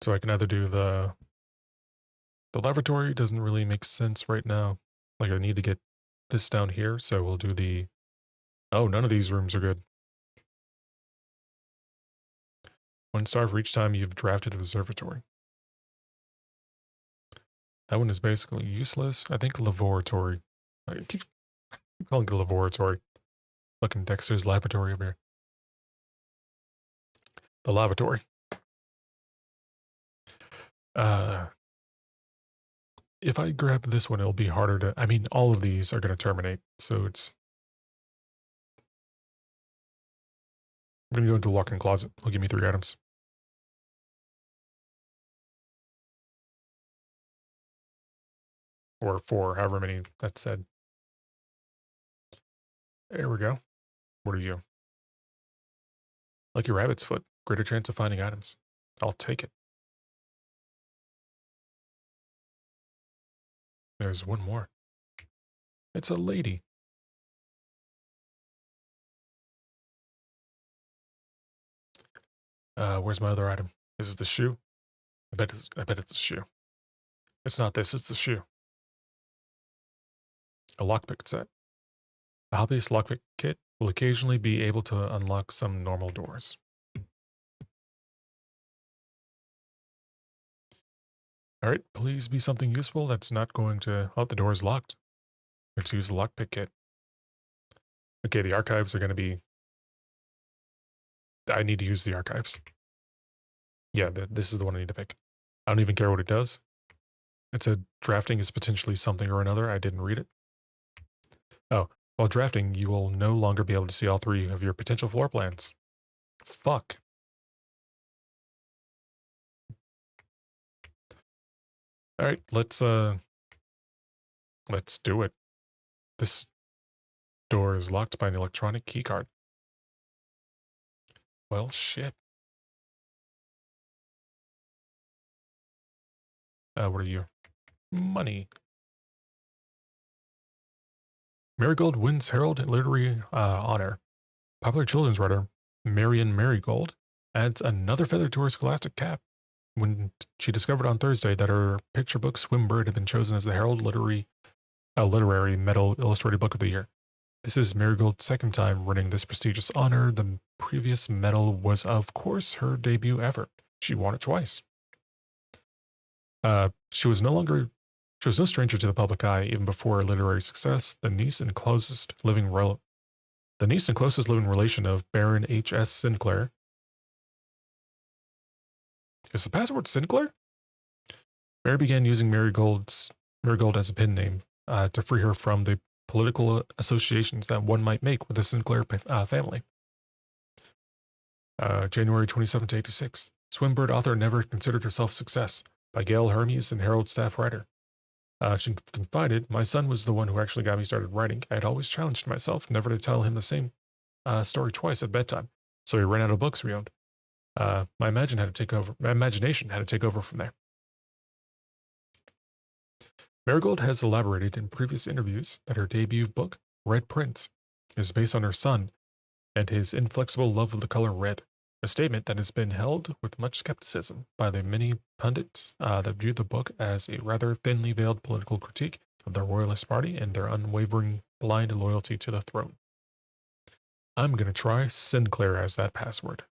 So I can either do the lavatory. Doesn't really make sense right now. Like I need to get this down here, so we'll do the... Oh, none of these rooms are good. 1 star for each time you've drafted observatory. That one is basically useless. I think laboratory. I keep calling it a laboratory. Fucking Dexter's laboratory over here. The lavatory. If I grab this one, it'll be harder to... I mean, all of these are going to terminate, so it's... I'm going to go into the walk-in closet. He'll give me 3 items. Or 4, however many that said. There we go. What are you? Lucky rabbit's foot. Greater chance of finding items. I'll take it. There's one more. It's a lady. Where's my other item? This is the shoe? I bet it's a shoe. It's not this, it's the shoe. A lockpick set. A hobbyist lockpick kit will occasionally be able to unlock some normal doors. Alright, please be something useful that's not going to... Oh, the door is locked. Let's use the lockpick kit. Okay, the archives are going to be... I need to use the archives. Yeah, this is the one I need to pick. I don't even care what it does. It said drafting is potentially something or another. I didn't read it. Oh, while drafting, you will no longer be able to see all 3 of your potential floor plans. Fuck. Alright, let's do it. This door is locked by an electronic keycard. Well, shit. What are you? Money. Marigold wins Herald Literary Honor. Popular children's writer Marion Marigold adds another feather to her scholastic cap. when she discovered on Thursday that her picture book Swimbird had been chosen as the Herald Literary Medal Illustrated Book of the Year. This is Marigold's second time winning this prestigious honor. The previous medal was, of course, her debut effort. She won it twice. She was no stranger to the public eye even before her literary success. The niece and closest living relation of Baron H.S. Sinclair. Is the password Sinclair? Mary began using Marigold as a pen name to free her from the political associations that one might make with the Sinclair family. January 27 to 86. Swimbird author never considered herself a success, by Gail Hermes and Herald staff writer. She confided, my son was the one who actually got me started writing. I had always challenged myself never to tell him the same story twice at bedtime, so he ran out of books we owned. My imagination had to take over from there. Marigold has elaborated in previous interviews that her debut book, Red Prince, is based on her son and his inflexible love of the color red, a statement that has been held with much skepticism by the many pundits that view the book as a rather thinly veiled political critique of the Royalist Party and their unwavering blind loyalty to the throne. I'm going to try Sinclair as that password.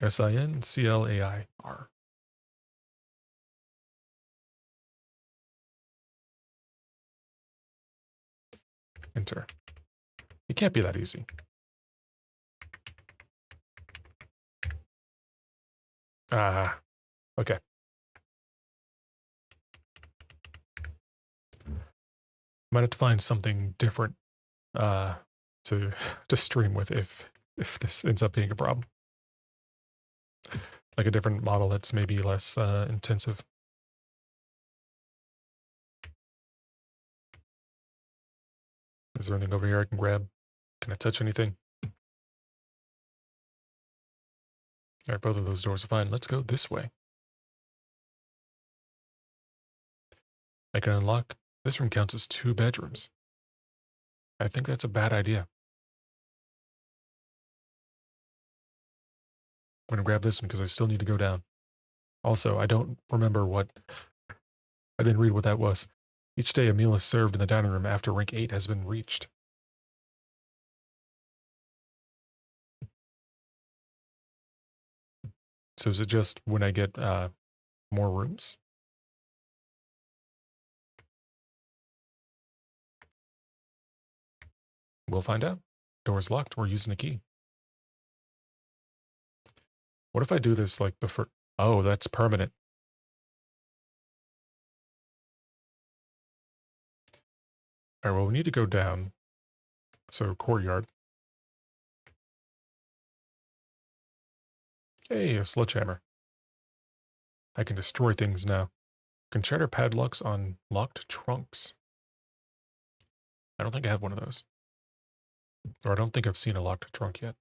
Sinclair. Enter. It can't be that easy. Okay. Might have to find something different to stream with if this ends up being a problem. Like a different model that's maybe less intensive. Is there anything over here I can grab? Can I touch anything? All right, both of those doors are fine. Let's go this way. I can unlock. This room counts as 2 bedrooms. I think that's a bad idea. I'm going to grab this one because I still need to go down. Also, I don't remember what... I didn't read what that was. Each day a meal is served in the dining room after rank 8 has been reached. So is it just when I get more rooms? We'll find out. Door's locked. We're using a key. What if I do this like the first... Oh, that's permanent. All right, well, we need to go down. So, courtyard. Hey, a sledgehammer. I can destroy things now. Can shatter padlocks on locked trunks. I don't think I have one of those. Or I don't think I've seen a locked trunk yet.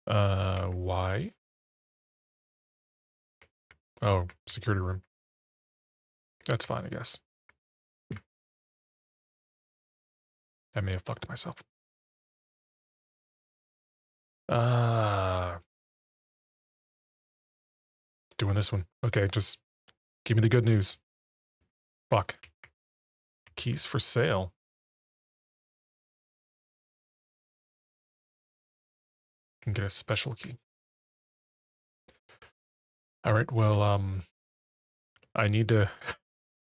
Why? Oh, security room. That's fine, I guess. I may have fucked myself. Doing this one. Okay, just give me the good news. Fuck. Keys for sale. Can get a special key. All right, well, I need to...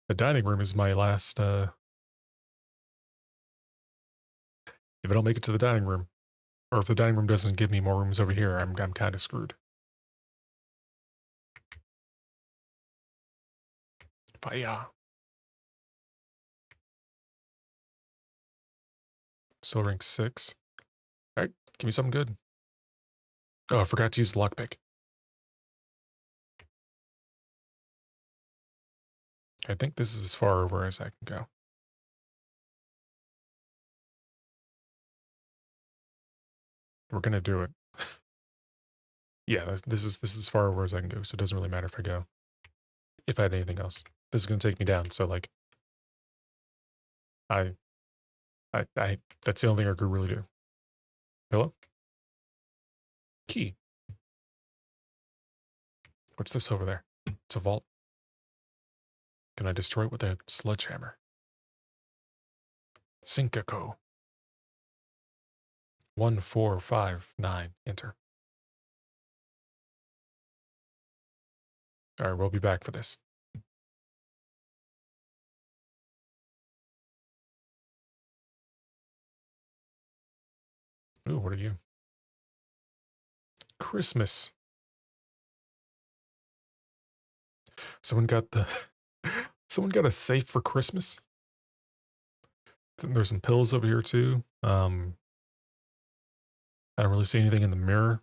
The dining room is my last, If I don't make it to the dining room, or if the dining room doesn't give me more rooms over here, I'm kind of screwed. Fire. Still rank 6. All right, give me something good. Oh, I forgot to use the lockpick. I think this is as far over as I can go. We're gonna do it. Yeah, this is as far over as I can go, so it doesn't really matter if I go. If I had anything else, this is gonna take me down. So like, that's the only thing I could really do. Hello? Key. What's this over there? It's a vault. Can I destroy it with a sledgehammer? Sinkako. 1459. Enter. Alright, we'll be back for this. Ooh, what are you? Christmas. Someone got the... Someone got a safe for Christmas? There's some pills over here too. I don't really see anything in the mirror.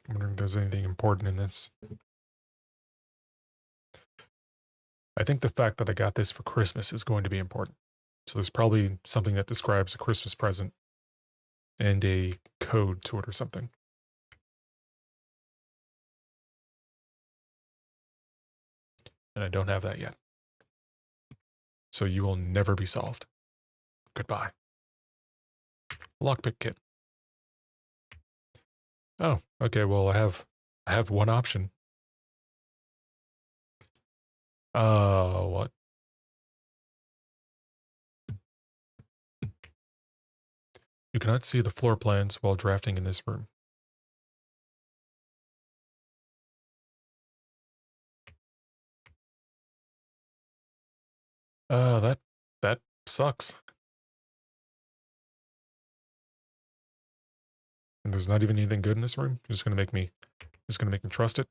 I'm wondering if there's anything important in this. I think the fact that I got this for Christmas is going to be important. So there's probably something that describes a Christmas present and a code to it or something. And I don't have that yet. So you will never be solved. Goodbye. Lockpick kit. Oh, okay, well I have one option. What? You cannot see the floor plans while drafting in this room. That sucks. And there's not even anything good in this room. You're just gonna make me trust it.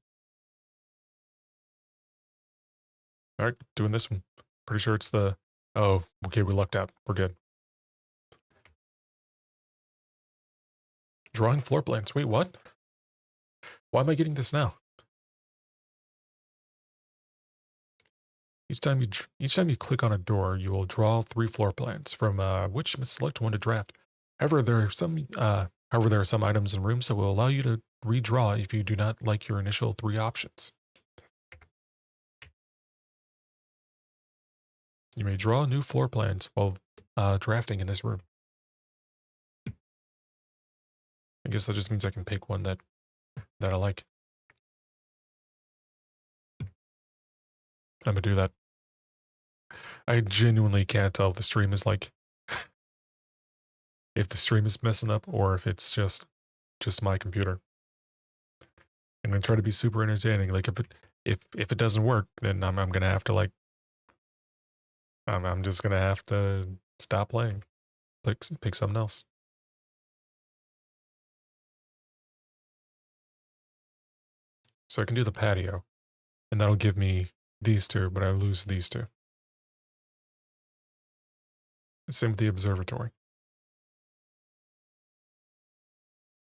All right, doing this one. Pretty sure it's the. Oh, okay, we lucked out. We're good. Drawing floor plans. Wait, what? Why am I getting this now? Each time you click on a door, you will draw 3 floor plans from which you must select one to draft. However, there are some items in rooms that will allow you to redraw if you do not like your initial 3 options. You may draw new floor plans while drafting in this room. I guess that just means I can pick one that I like. I'm gonna do that. I genuinely can't tell if the stream is like if the stream is messing up or if it's just my computer. I'm gonna try to be super entertaining. Like if it doesn't work, then I'm gonna have to like I'm just gonna have to stop playing. Pick something else. So I can do the patio, and that'll give me these 2, but I lose these 2. Same with the observatory.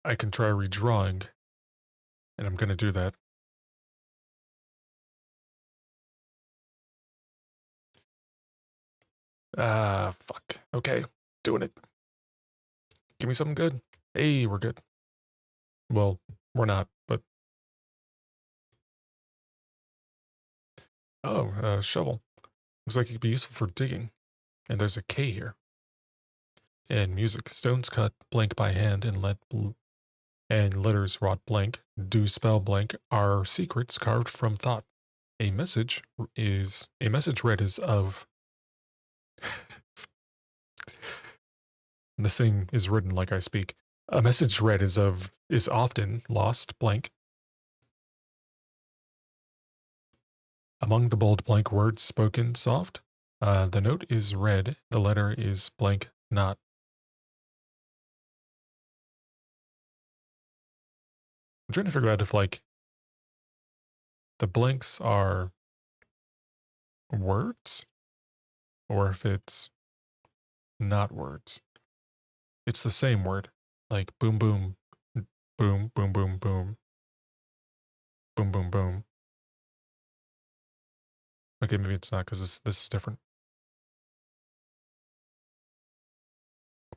I can try redrawing, and I'm gonna do that. Fuck. Okay, doing it. Give me something good. Hey, we're good. Well, we're not, but... Oh, shovel. Looks like it could be useful for digging. And there's a K here. And music. Stones cut blank by hand and letters wrought blank do spell blank are secrets carved from thought. A message read is of... This thing is written like I speak. A message read is often lost blank. Among the bold blank words spoken soft, the note is read, the letter is blank not. I'm trying to figure out if like the blanks are words or if it's not words. It's the same word, like boom, boom, boom, boom, boom, boom, boom, boom, boom. Okay, maybe it's not because this is different.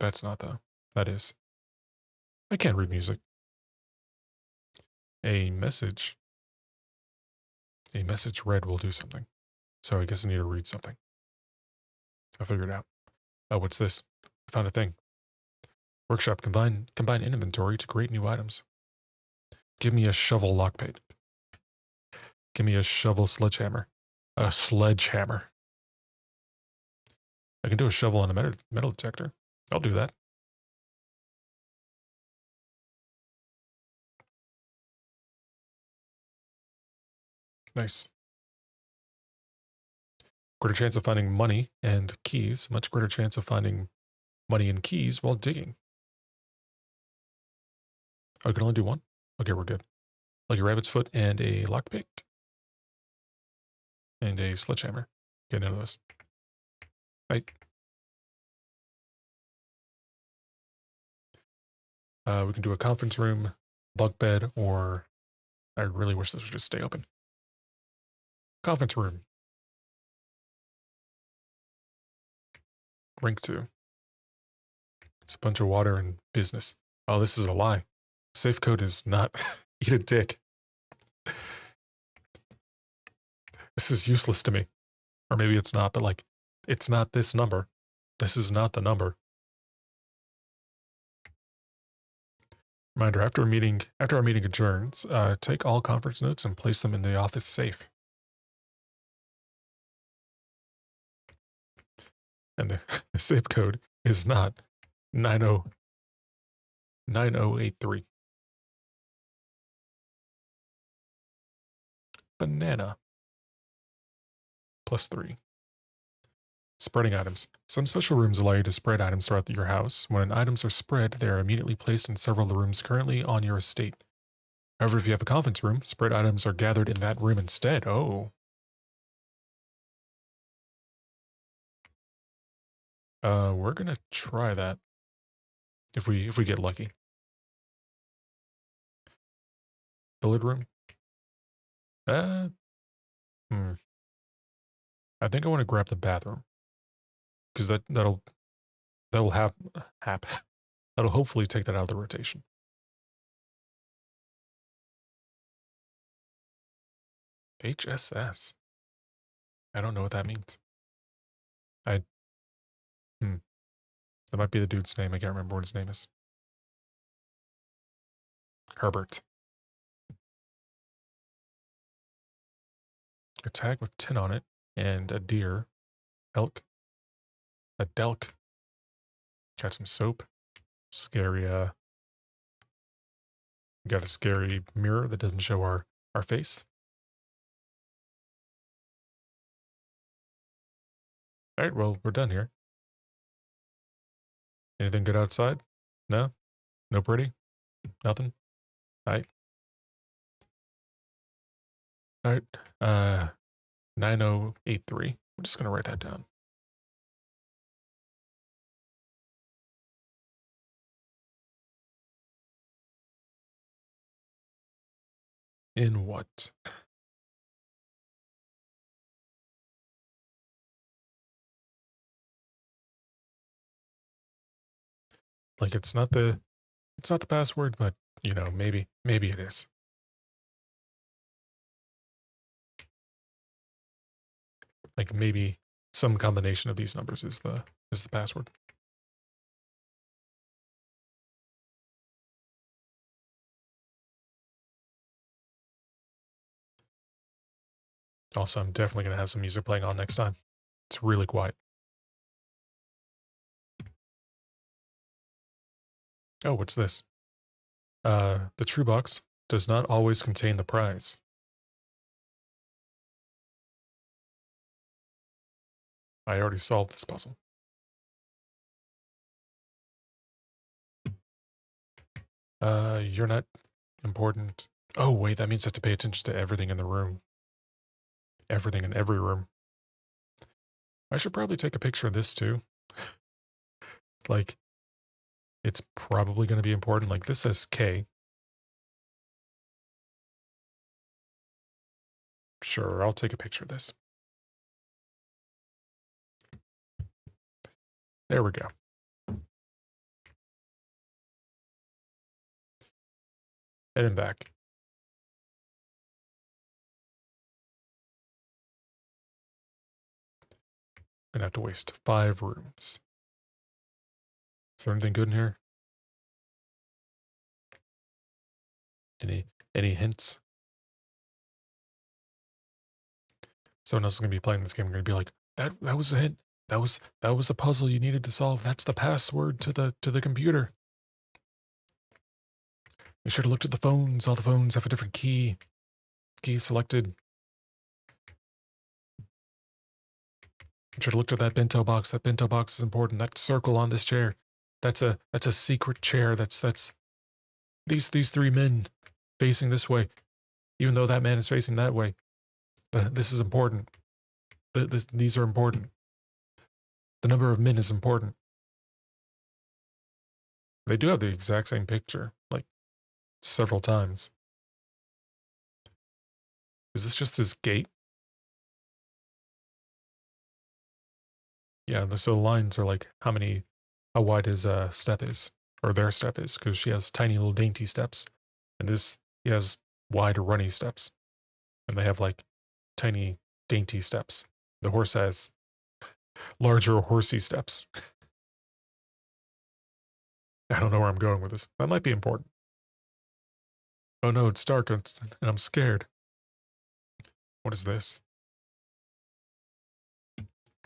That's not though. That is. I can't read music. A message read will do something. So I guess I need to read something. I figured it out. Oh, what's this? I found a thing. Workshop, combine inventory to create new items. Give me a shovel lockpick. Give me a shovel sledgehammer. A sledgehammer. I can do a shovel and a metal detector. I'll do that. Nice. Greater chance of finding money and keys. Much greater chance of finding money and keys while digging. Oh, I can only do one? Okay, we're good. Like a rabbit's foot and a lockpick. And a sledgehammer. Get none of those. Right. We can do a conference room, bunk bed, or I really wish this would just stay open. Conference room. Rank 2. It's a bunch of water and business. Oh, this is a lie. Safe code is not eat a dick. This is useless to me. Or maybe it's not, but like, it's not this number. This is not the number. Reminder, after our meeting adjourns, take all conference notes and place them in the office safe. And the safe code is not 9083. Banana. +3. Spreading items. Some special rooms allow you to spread items throughout your house. When items are spread, they are immediately placed in several of the rooms currently on your estate. However, if you have a conference room, spread items are gathered in that room instead. Oh. We're gonna try that. If we get lucky. Billiard room? Uh, I think I want to grab the bathroom. Because that'll that'll hopefully take that out of the rotation. HSS. I don't know what that means. That might be the dude's name. I can't remember what his name is. Herbert. A tag with 10 on it and a deer. Elk. A delk. Got some soap. Scary, got a scary mirror that doesn't show our face. Alright, well, we're done here. Anything good outside? No? No pretty? Nothing? Alright. Alright, 9083. We're just gonna write that down. In what? Like it's not the password, but you know, maybe it is. Like maybe some combination of these numbers is the password. Also, I'm definitely gonna have some music playing on next time. It's really quiet. Oh, what's this? The true box does not always contain the prize. I already solved this puzzle. You're not important. Oh, wait, that means I have to pay attention to everything in the room. Everything in every room. I should probably take a picture of this too. Like, it's probably going to be important. Like, this says K. Sure, I'll take a picture of this. There we go. And then back. Gonna have to waste 5 rooms. there anything good in here? Any hints? Someone else is gonna be playing this game. Gonna be like, that was a hint. That was a puzzle you needed to solve. That's the password to the computer. You should have looked at the phones. All the phones have a different key. Key selected. You should have looked at that bento box. That bento box is important. That circle on this chair. That's a secret chair. That's these three men facing this way. Even though that man is facing that way. This is important. These are important. The number of men is important. They do have the exact same picture, like, several times. Is this just his gate? Yeah, so the lines are like how wide his step is, or their step is, because she has tiny little dainty steps, and he has wide runny steps, and they have like tiny dainty steps. The horse has larger horsey steps. I don't know where I'm going with this. That might be important. Oh no, it's dark and I'm scared. What is this?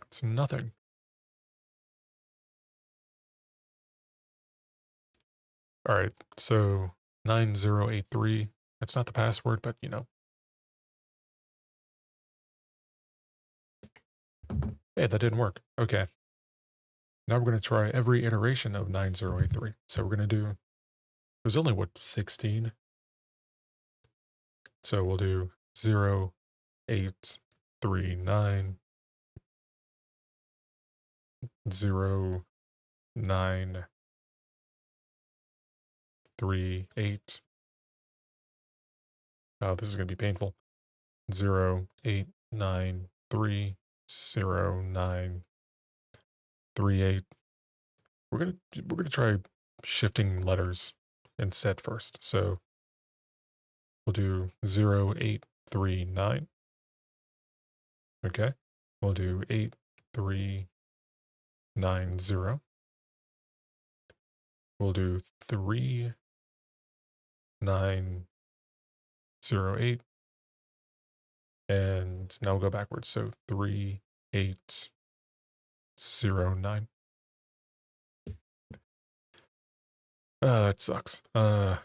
It's nothing. Alright, so 9083. That's not the password, but you know. Hey, that didn't work. Okay. Now we're going to try every iteration of 9083. So we're going to do, there's only, what, 16? So we'll do 0, 8, 3, 9, 0, 9, 3, 8. Oh, this is going to be painful. 0, 8, 9, 3, 0, 9, 3, 8. We're gonna try shifting letters instead first. So we'll do 0, 8, 3, 9. Okay. We'll do 8, 3, 9, 0. We'll do 3, 9, 0, 8. And now we'll go backwards. So 3, 8, 0, 9. That sucks. I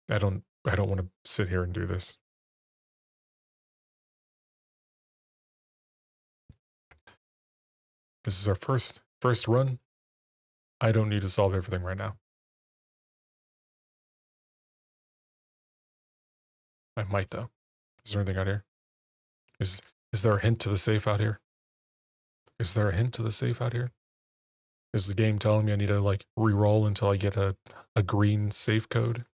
don't want to sit here and do this. This is our first run. I don't need to solve everything right now. I might though. Is there anything out here? Is there a hint to the safe out here? Is there a hint to the safe out here? Is the game telling me I need to like re-roll until I get a green safe code?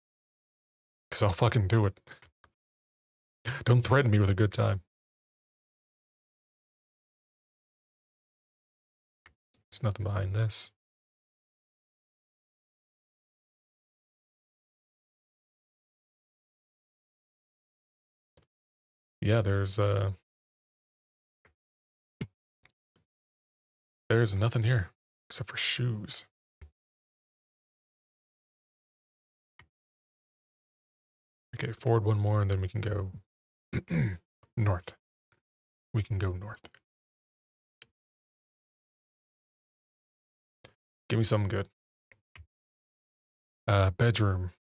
Because I'll fucking do it. Don't threaten me with a good time. There's nothing behind this. Yeah, there's nothing here except for shoes. Okay, forward one more and then we can go north. We can go north. Give me something good. Bedroom.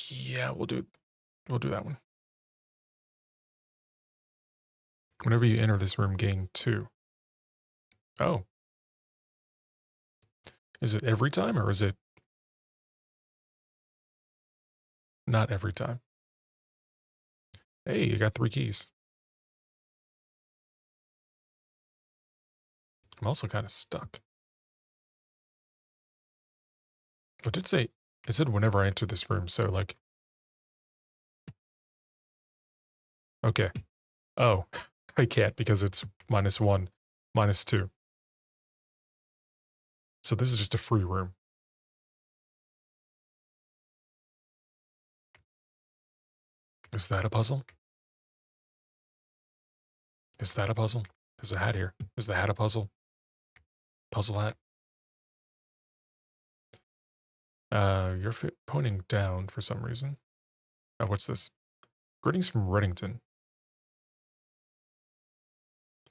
Yeah, we'll do that one. Whenever you enter this room, gain 2. Oh. Is it every time or is it not every time? Hey, you got 3 keys. I'm also kind of stuck. But it said whenever I enter this room, so like. Okay. Oh, I can't because it's -1, -2. So this is just a free room. Is that a puzzle? Is that a puzzle? There's a hat here. Is the hat a puzzle? Puzzle hat? You're pointing down for some reason. Oh, what's this? Greetings from Reddington.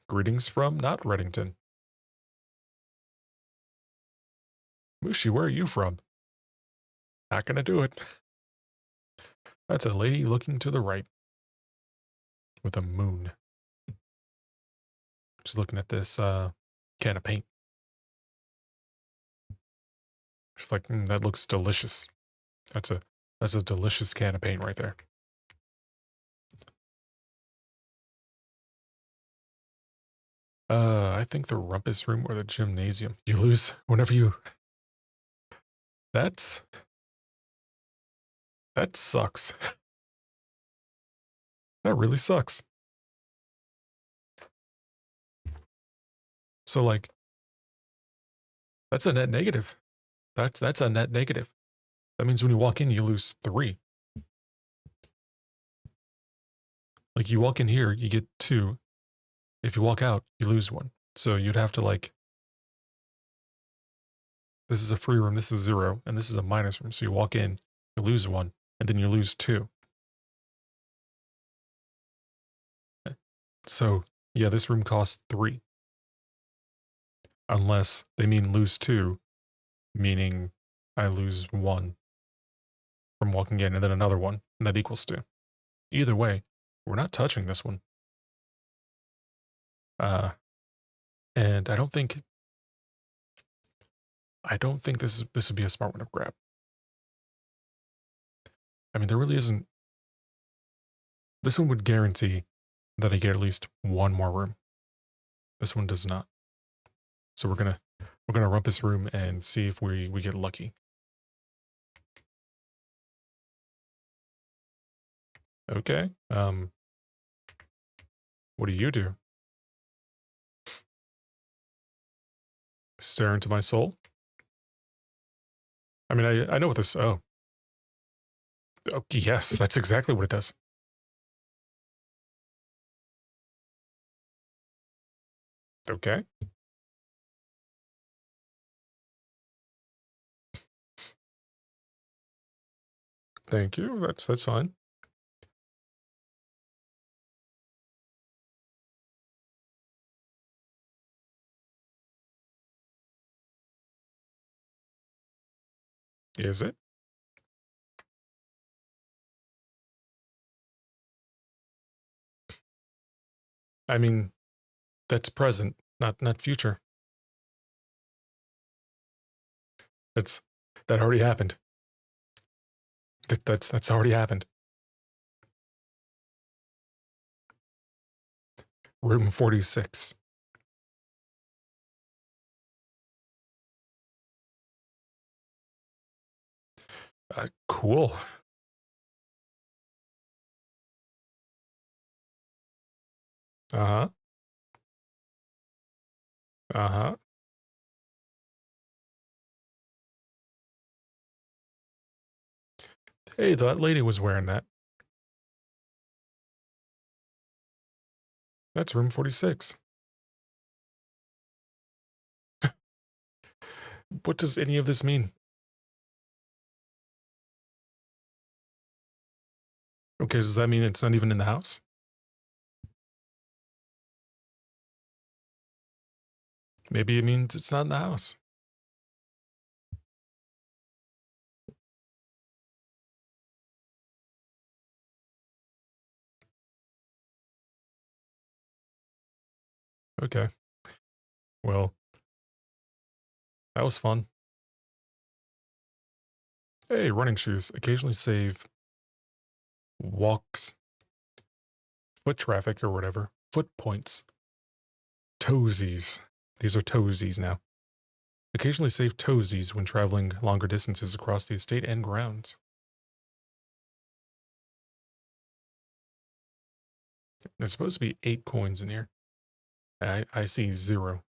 Greetings from not Reddington. Mushi, where are you from? Not gonna do it. That's a lady looking to the right. With a moon. Just looking at this can of paint. She's like, that looks delicious. That's a delicious can of paint right there. I think the rumpus room or the gymnasium. You lose whenever you... That sucks. That really sucks. So like, that's a net negative. That's a net negative. That means when you walk in, you lose 3. Like you walk in here, you get 2. If you walk out, you lose 1. So you'd have to like, this is a free room, this is 0, and this is a minus room. So you walk in, you lose 1, and then you lose 2. So yeah, this room costs 3. Unless they mean lose 2, meaning I lose 1 from walking in and then another 1, and that equals 2. Either way, we're not touching this one. And I don't think this would be a smart one to grab. I mean, there really isn't. This one would guarantee that I get at least 1 more room. This one does not. So we're gonna rump this room and see if we get lucky. Okay. What do you do? Stare into my soul? I mean, I know what this... Oh, yes, that's exactly what it does. Okay. Thank you. That's fine. Is it? I mean, that's present, not future. That already happened. That's already happened. Room 46. Cool. Uh-huh. Uh-huh. Hey, that lady was wearing that. That's room 46. What does any of this mean? Okay, does that mean it's not even in the house? Maybe it means it's not in the house. Okay. Well, that was fun. Hey, running shoes occasionally save walks, foot traffic or whatever, foot points. Toesies. These are toesies now. Occasionally save toesies when traveling longer distances across the estate and grounds. There's supposed to be 8 coins in here. I see 0.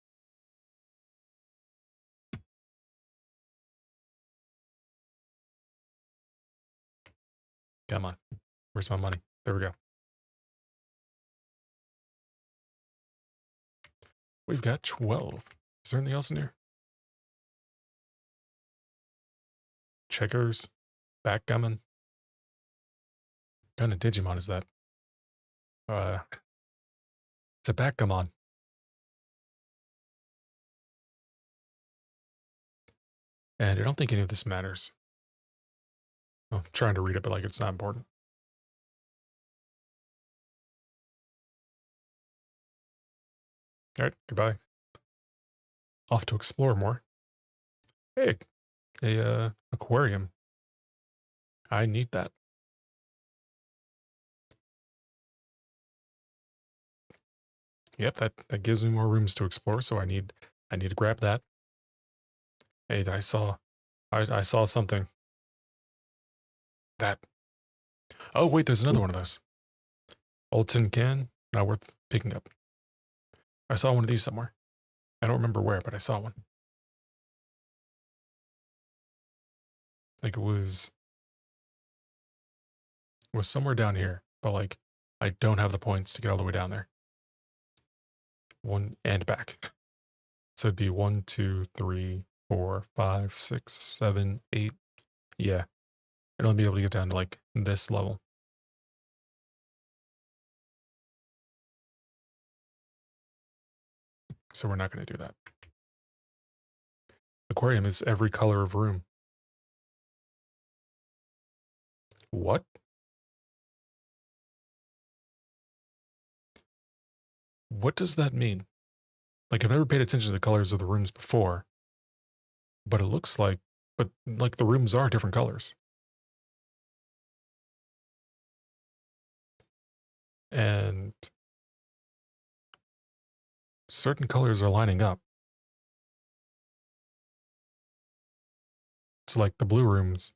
Come on. Where's my money? There we go. We've got 12. Is there anything else in here? Checkers. Backgammon. What kind of Digimon is that? It's a backgammon. And I don't think any of this matters. I'm trying to read it, but like it's not important. All right, goodbye. Off to explore more. Hey, a aquarium. I need that. Yep, that gives me more rooms to explore, so I need to grab that. Hey, I saw something. That. Oh wait, there's another one of those. Old tin can, not worth picking up. I saw one of these somewhere. I don't remember where, but I saw one. Like it was somewhere down here, but like I don't have the points to get all the way down there. One and back. So it'd be 1, 2, 3, 4, 5, 6, 7, 8. Yeah. I'd only be able to get down to like this level. So we're not going to do that. Aquarium is every color of room. What? What does that mean? Like, I've never paid attention to the colors of the rooms before, but it looks like, but like the rooms are different colors. And certain colors are lining up. So like the blue rooms,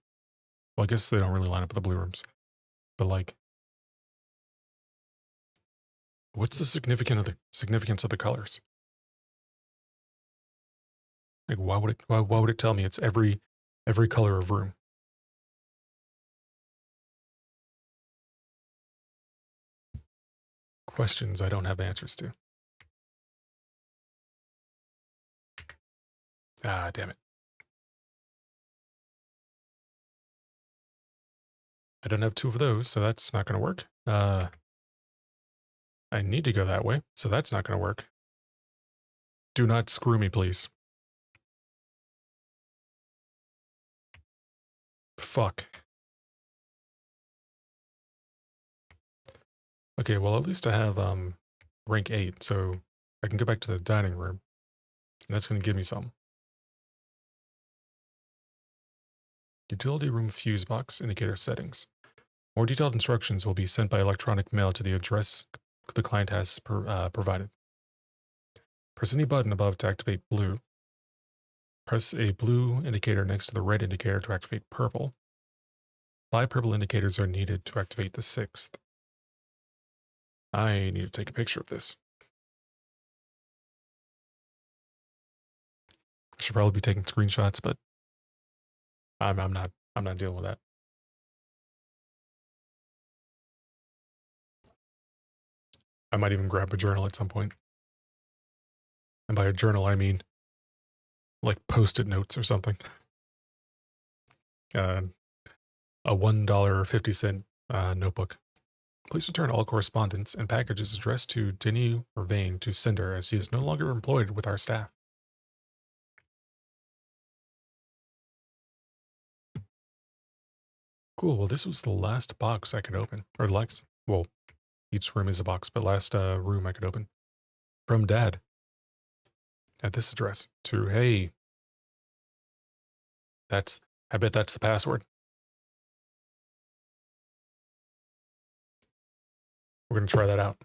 well, I guess they don't really line up with the blue rooms, but like, what's the significance of the colors? Like, why would it tell me it's every color of room? Questions I don't have answers to. Ah, damn it. I don't have 2 of those, so that's not going to work. I need to go that way, so that's not going to work. Do not screw me, please. Fuck. Okay, well, at least I have rank 8, so I can go back to the dining room. And that's going to give me some. Utility room fuse box indicator settings. More detailed instructions will be sent by electronic mail to the address the client has provided. Press any button above to activate blue. Press a blue indicator next to the red indicator to activate purple. 5 purple indicators are needed to activate the 6th. I need to take a picture of this. I should probably be taking screenshots, but I'm not dealing with that. I might even grab a journal at some point. And by a journal, I mean like post-it notes or something. A $1.50 notebook. Please return all correspondence and packages addressed to Denny Vervain to sender, as he is no longer employed with our staff. Cool, well this was the last box I could open. Or well, each room is a box, but last room I could open. From Dad. At this address. To, hey. I bet that's the password. We're going to try that out.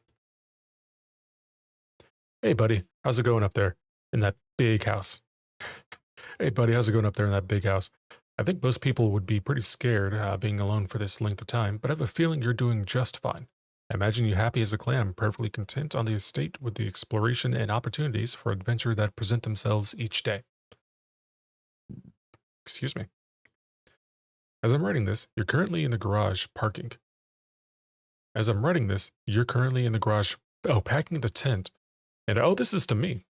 Hey, buddy, how's it going up there in that big house? Hey, buddy, how's it going up there in that big house? I think most people would be pretty scared being alone for this length of time, but I have a feeling you're doing just fine. I imagine you happy as a clam, perfectly content on the estate with the exploration and opportunities for adventure that present themselves each day. Excuse me. As I'm writing this, you're currently in the garage parking. As I'm writing this, you're currently in the garage, packing the tent. And oh, this is to me.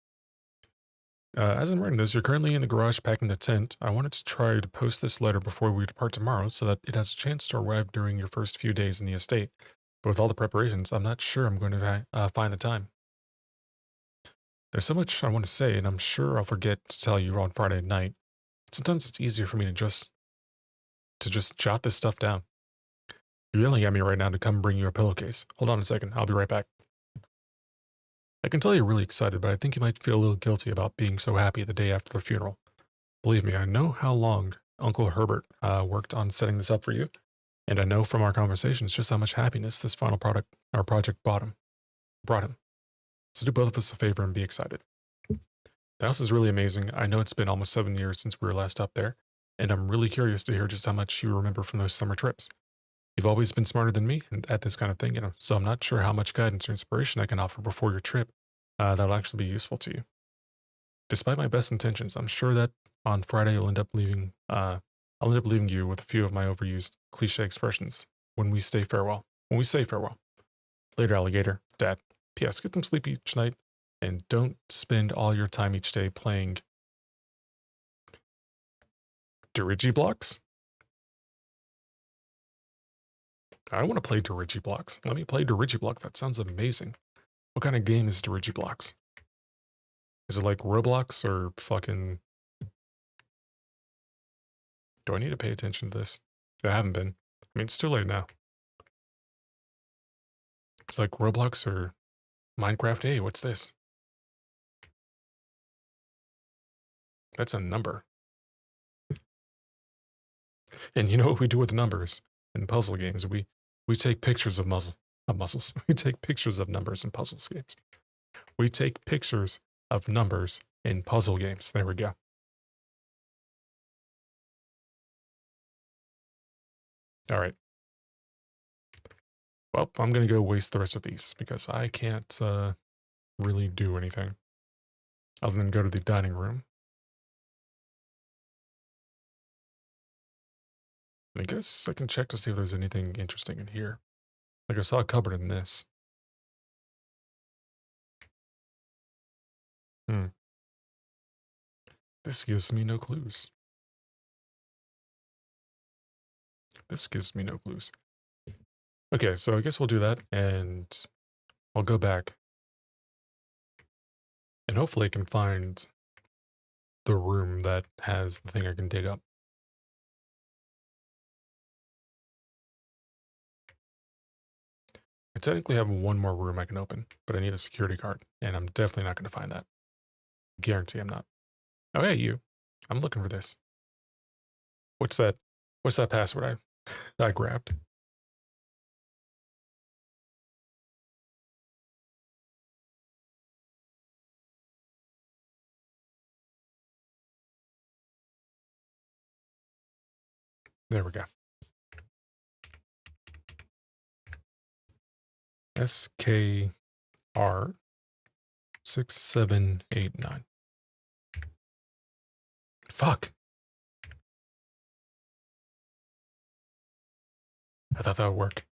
As I'm writing this, you're currently in the garage packing the tent. I wanted to try to post this letter before we depart tomorrow so that it has a chance to arrive during your first few days in the estate. But with all the preparations, I'm not sure I'm going to find the time. There's so much I want to say, and I'm sure I'll forget to tell you on Friday night. Sometimes it's easier for me to just jot this stuff down. You're yelling at me right now to come bring you a pillowcase. Hold on a second, I'll be right back. I can tell you're really excited, but I think you might feel a little guilty about being so happy the day after the funeral. Believe me, I know how long Uncle Herbert worked on setting this up for you, and I know from our conversations just how much happiness this final product, our project, brought him. So do both of us a favor and be excited. The house is really amazing. I know it's been almost 7 years since we were last up there, and I'm really curious to hear just how much you remember from those summer trips. You've always been smarter than me at this kind of thing, so I'm not sure how much guidance or inspiration I can offer before your trip that'll actually be useful to you. Despite my best intentions, I'm sure that on Friday I'll end up leaving you with a few of my overused cliche expressions when we say farewell. When we say farewell. Later, alligator. Dad. P.S. Get some sleep each night, and don't spend all your time each day playing Dirigi blocks. I want to play Dirigi blocks. Let me play Dirigi block. That sounds amazing. What kind of game is Dirigi blocks? Is it like Roblox or fucking... Do I need to pay attention to this? I haven't been. I mean, it's too late now. It's like Roblox or Minecraft. Hey, what's this? That's a number. And you know what we do with numbers in puzzle games? We take pictures of muscles. We take pictures of numbers in puzzle games. We take pictures of numbers in puzzle games. There we go. All right. Well, I'm going to go waste the rest of these because I can't really do anything other than go to the dining room. I guess I can check to see if there's anything interesting in here. Like I saw a cupboard in this. Hmm. This gives me no clues. This gives me no clues. Okay, so I guess we'll do that, and I'll go back. And hopefully I can find the room that has the thing I can dig up. I technically have one more room I can open, but I need a security card, and I'm definitely not going to find that. Guarantee I'm not. Oh, hey, you. I'm looking for this. What's that? What's that password I grabbed? There we go. SKR 6789. Fuck. I thought that would work.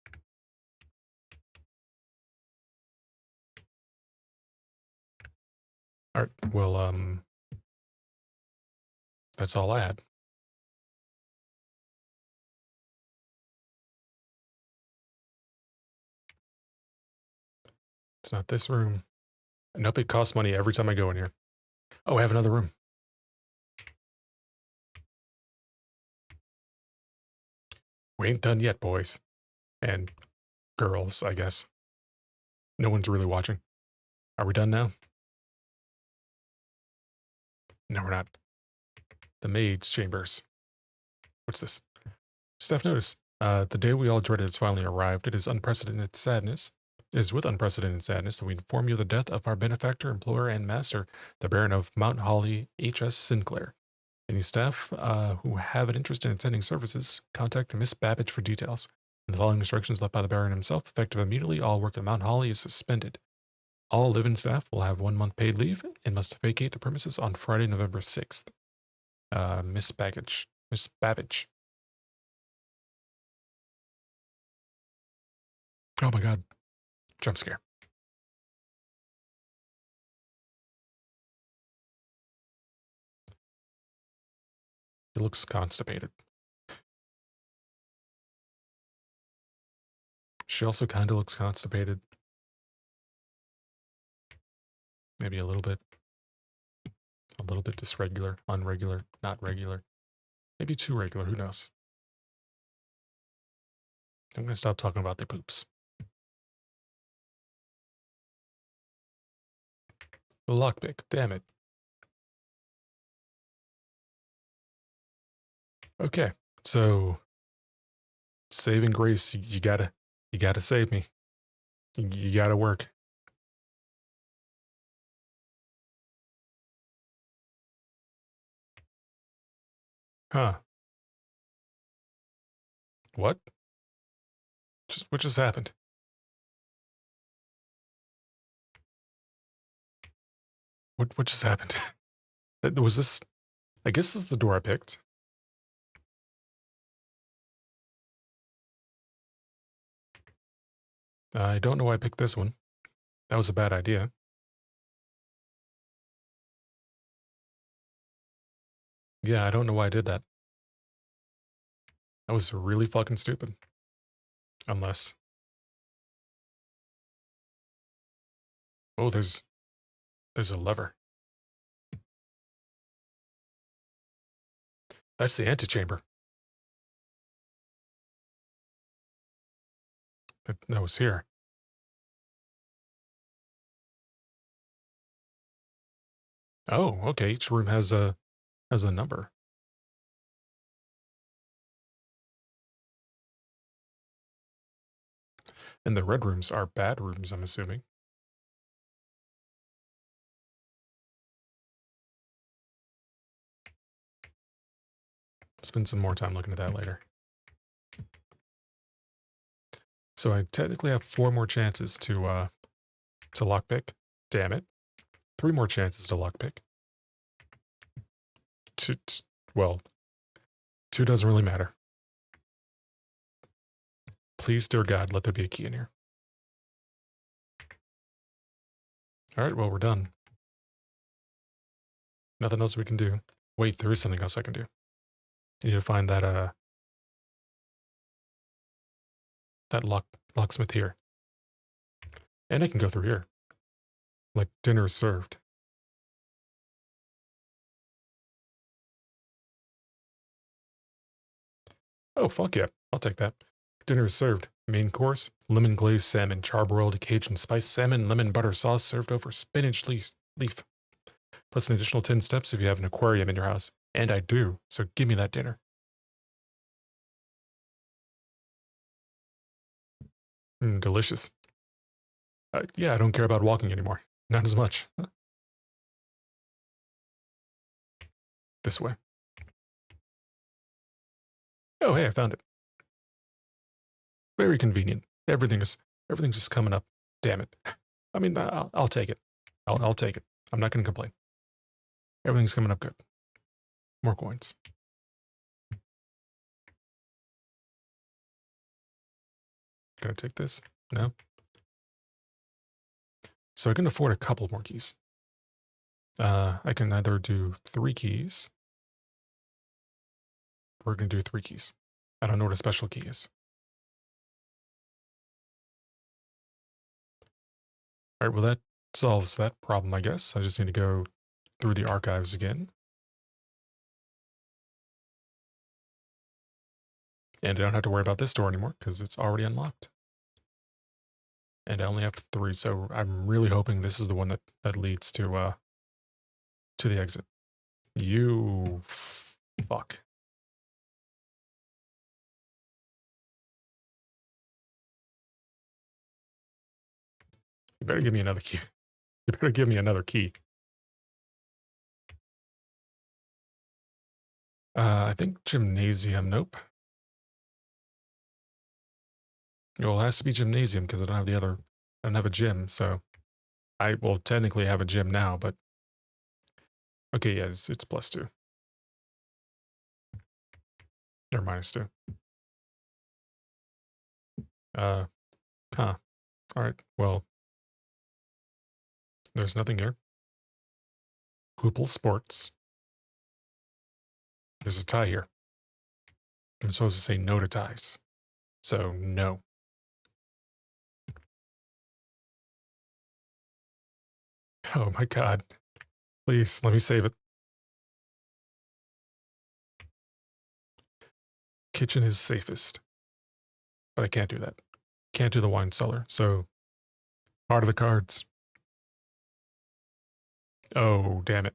All right. Well, that's all I had. It's not this room. Nope, it costs money every time I go in here. Oh, I have another room. We ain't done yet, boys. And girls, I guess. No one's really watching. Are we done now? No, we're not. The maid's chambers. What's this? Staff notice. The day we all dreaded has finally arrived. It is unprecedented sadness. It is with unprecedented sadness that we inform you of the death of our benefactor, employer, and master, the Baron of Mount Holly, H.S. Sinclair. Any staff who have an interest in attending services, contact Miss Babbage for details. And the following instructions left by the Baron himself, effective immediately, all work at Mount Holly is suspended. All live-in staff will have 1 month paid leave and must vacate the premises on Friday, November 6th. Miss Babbage. Oh my god. Jump scare. He looks constipated. She also kind of looks constipated. Maybe a little bit dysregular, unregular, not regular. Maybe too regular, who knows? I'm gonna stop talking about their poops. The lockpick, damn it. Okay, so saving grace, you gotta save me. You gotta work. Huh. What? What just happened? What just happened? Was this... I guess this is the door I picked. I don't know why I picked this one. That was a bad idea. Yeah, I don't know why I did that. That was really fucking stupid. Unless... Oh, there's a lever. That's the antechamber. That was here. Oh, okay. Each room has a number. And the red rooms are bad rooms, I'm assuming. Spend some more time looking at that later. So I technically have 4 more chances to lockpick. Damn it. 3 more chances to lockpick. Well, 2 doesn't really matter. Please, dear God, let there be a key in here. Alright, well, we're done. Nothing else we can do. Wait, there is something else I can do. I need to find that locksmith here. And I can go through here. Like, dinner is served. Oh, fuck yeah. I'll take that. Dinner is served. Main course, lemon glazed salmon, charbroiled Cajun spiced salmon, lemon butter sauce served over spinach leaf. Plus an additional 10 steps if you have an aquarium in your house. And I do, so give me that dinner. Delicious. Yeah, I don't care about walking anymore. Not as much. This way. Oh, hey, I found it. Very convenient. Everything's just coming up. Damn it. I mean, I'll take it. I'll take it. I'm not going to complain. Everything's coming up good. More coins. Can I take this? No? So I can afford a couple more keys. I can either do 3 keys. We're going to do 3 keys. I don't know what a special key is. Alright, well that solves that problem, I guess. I just need to go through the archives again. And I don't have to worry about this door anymore, because it's already unlocked. And I only have 3, so I'm really hoping this is the one that leads to the exit. You... fuck. You better give me another key. You better give me another key. I think gymnasium, nope. Well, it has to be gymnasium because I don't have a gym, so I will technically have a gym now, but okay, yeah, it's +2. Or -2. Huh. Alright, well, there's nothing here. Hoople Sports. there's a tie here. I'm supposed to say no to ties. So, no. Oh my god. Please, let me save it. Kitchen is safest. But I can't do that. Can't do the wine cellar. So, heart of the cards. Oh, damn it.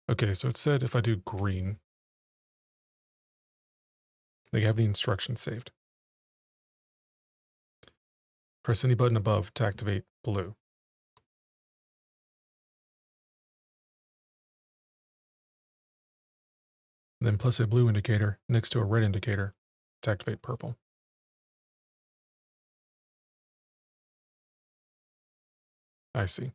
Okay, so it said if I do green, they have the instructions saved. Press any button above to activate blue. And then plus a blue indicator next to a red indicator to activate purple. I see.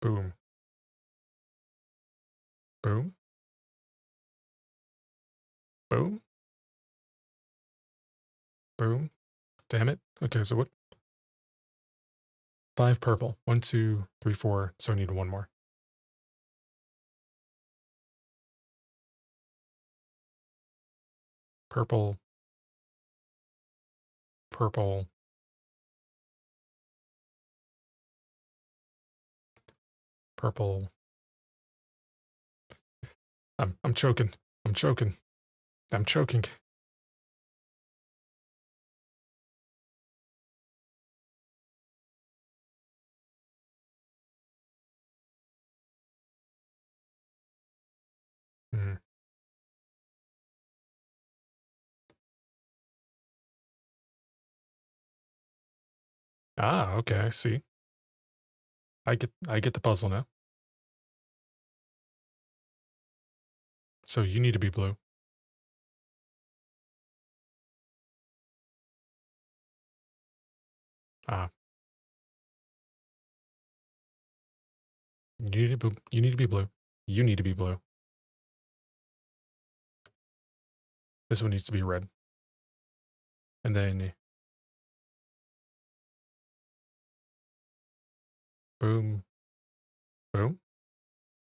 Boom. Boom. Boom. Boom. Damn it. Okay, so what? 5 purple. 1, 2, 3, 4. So I need one more. Purple. Purple. Purple. I'm choking. I'm choking. I'm choking. Hmm. Ah, okay, I see. I get the puzzle now. So you need to be blue. Ah. You need to be blue. You need to be blue. This one needs to be red. And then boom. Boom.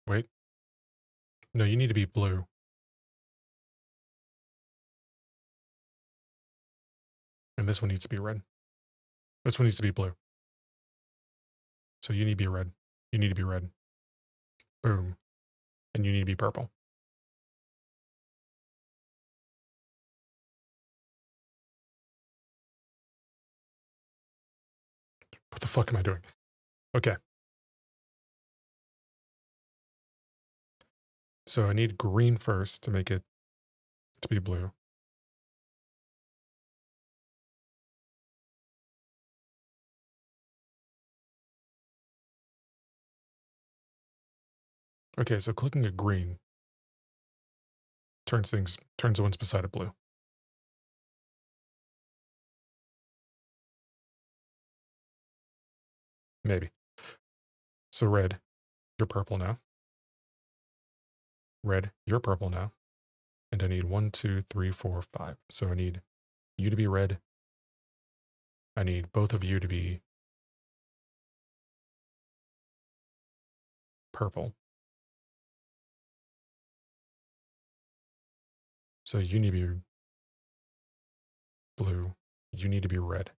Wait. No, you need to be blue. And this one needs to be red. This one needs to be blue. So you need to be red. You need to be red. Boom. And you need to be purple. What the fuck am I doing? Okay. So I need green first to make it to be blue. Okay, so clicking a green turns the ones beside it blue. Maybe. So red, you're purple now. Red, you're purple now. And I need 1, 2, 3, 4, 5. So I need you to be red. I need both of you to be purple. So you need to be blue. You need to be red.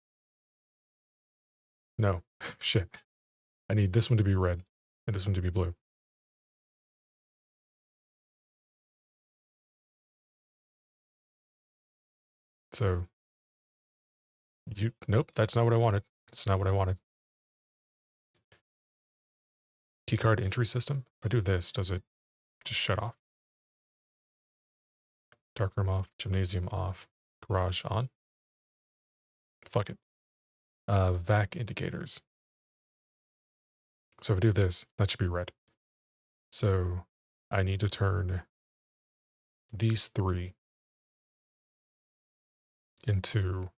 No, shit. I need this one to be red and this one to be blue. So nope, that's not what I wanted. That's not what I wanted. Keycard entry system. If I do this, does it just shut off? Darkroom off, gymnasium off, garage on. Fuck it. Vac indicators. So if I do this, that should be red. So I need to turn these 3 into,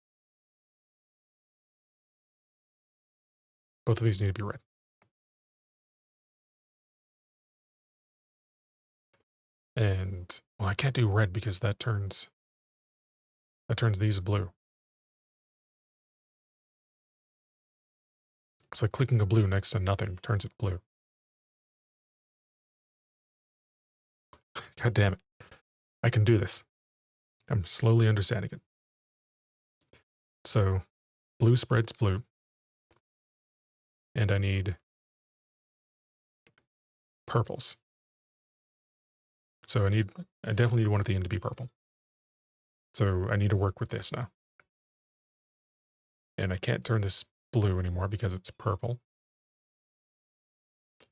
both of these need to be red. And, well, I can't do red because that turns That turns these blue. It's like clicking a blue next to nothing turns it blue. God damn it. I can do this. I'm slowly understanding it. So blue spreads blue. And I need purples. So I definitely need one at the end to be purple. So I need to work with this now. And I can't turn this blue anymore because it's purple.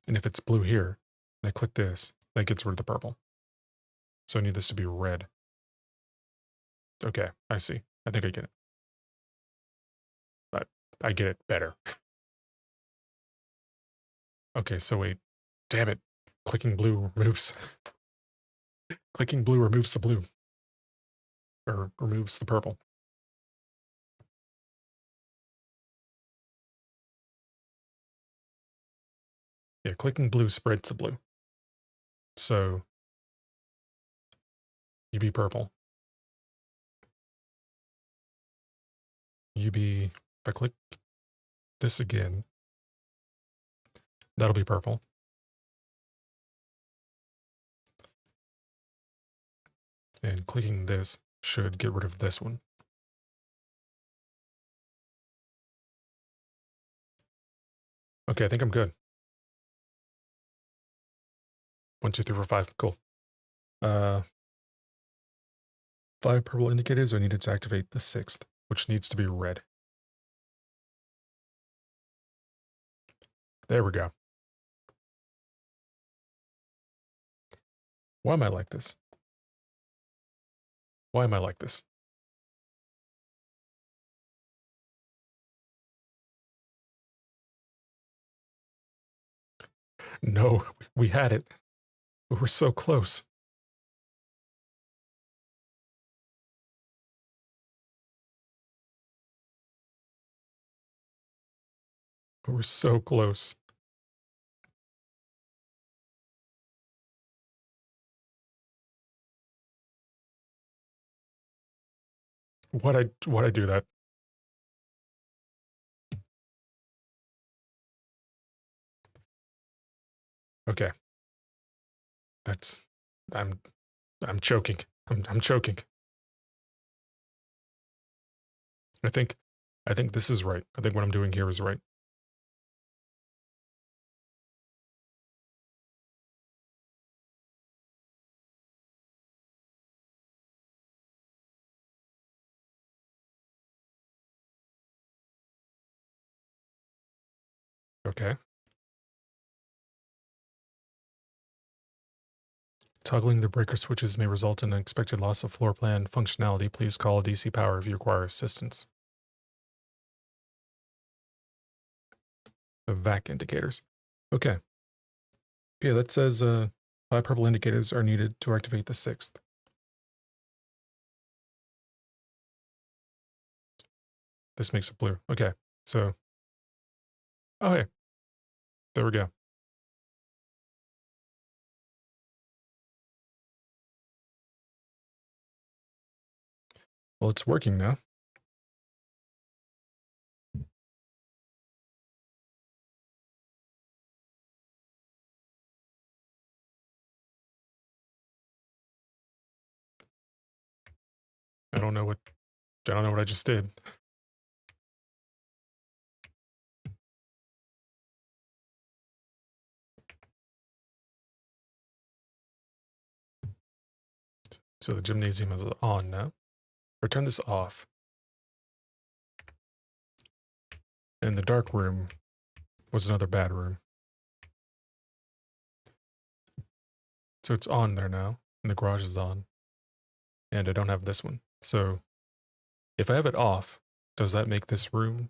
And if it's blue here, and I click this, that gets rid of the purple. So I need this to be red. Okay, I see. I think I get it. But I get it better. Okay, so wait. Damn it. Clicking blue removes... Clicking blue removes the blue. Or removes the purple. Yeah, clicking blue spreads the blue. So you be purple. You be... If I click this again, that'll be purple. And clicking this should get rid of this one. Okay, I think I'm good. 1, 2, 3, 4, 5. Cool. 5 purple indicators are needed to activate the 6th, which needs to be red. There we go. Why am I like this? Why am I like this? No, we had it. We were so close. We were so close. Why'd I do that? Okay. I'm choking. I'm choking. I think this is right. I think what I'm doing here is right. Okay. Toggling the breaker switches may result in an expected loss of floor plan functionality. Please call DC Power if you require assistance. The VAC indicators. Okay. Yeah, that says 5 purple indicators are needed to activate the 6th. This makes it blue. Okay, so... Oh, hey. There we go. Well, it's working now. I don't know what I just did. So the gymnasium is on now. Or turn this off. And the dark room was another bad room. So it's on there now, and the garage is on. And I don't have this one. So if I have it off, does that make this room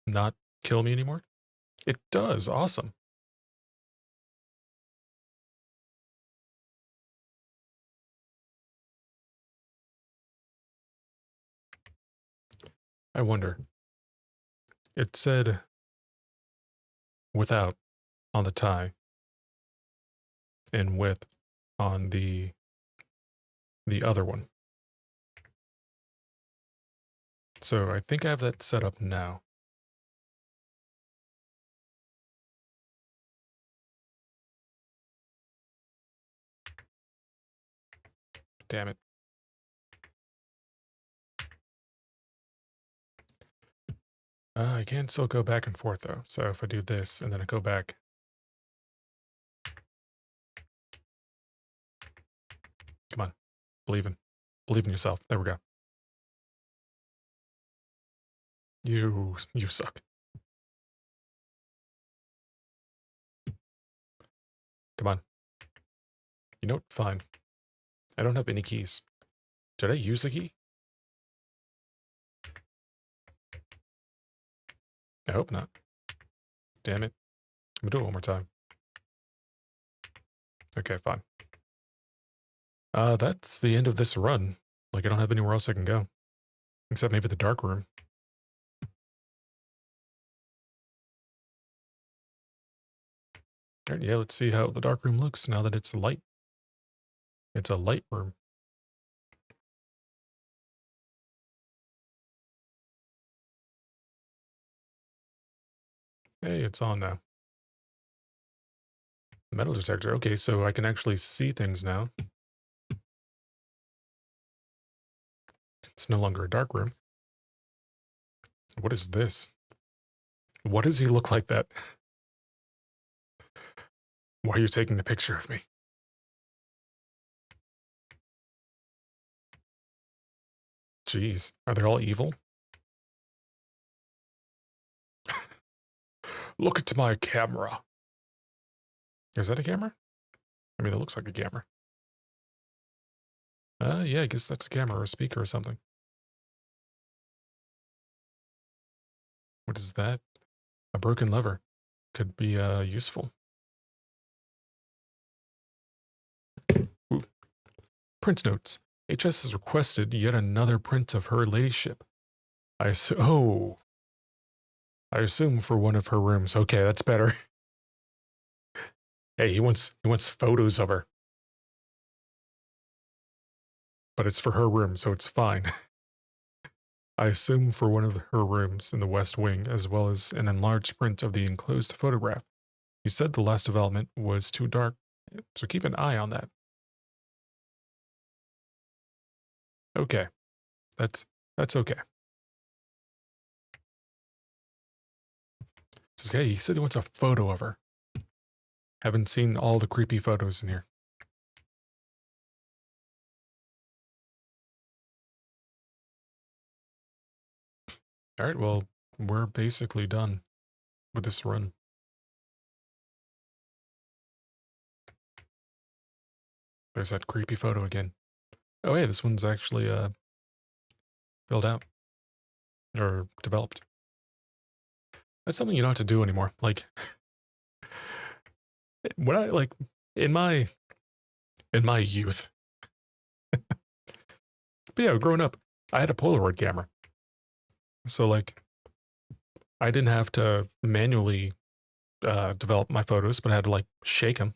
not kill me anymore? It does. Awesome. I wonder. It said without on the tie and with on the other one. So I think I have that set up now. Damn it. I can still go back and forth though. So if I do this and then I go back. Come on. Believe in yourself. There we go. You suck. Come on. You know what? Fine. I don't have any keys. Did I use a key? I hope not. Damn it. I'm gonna do it one more time. Okay, fine. That's the end of this run. Like, I don't have anywhere else I can go. Except maybe the dark room. Alright, yeah, let's see how the dark room looks now that it's light. It's a light room. Hey, it's on now. Metal detector. Okay, so I can actually see things now. It's no longer a dark room. What is this? What does he look like that? Why are you taking the picture of me? Jeez, are they all evil? Look at my camera. Is that a camera? I mean, it looks like a camera. Yeah, I guess that's a camera or a speaker or something. What is that? A broken lever. Could be, useful. Ooh. Print notes. HS has requested yet another print of her ladyship. I assume for one of her rooms. Okay, that's better. Hey, he wants photos of her. But it's for her room, so it's fine. I assume for one of her rooms in the West Wing, as well as an enlarged print of the enclosed photograph. He said the last development was too dark, so keep an eye on that. Okay. That's okay. It's okay, he said he wants a photo of her. Haven't seen all the creepy photos in here. Alright, well, we're basically done with this run. There's that creepy photo again. Oh hey, this one's actually, filled out. Or developed. That's something you don't have to do anymore. Like, when I, like, in my youth, but yeah, growing up, I had a Polaroid camera. So, like, I didn't have to manually develop my photos, but I had to, like, shake them.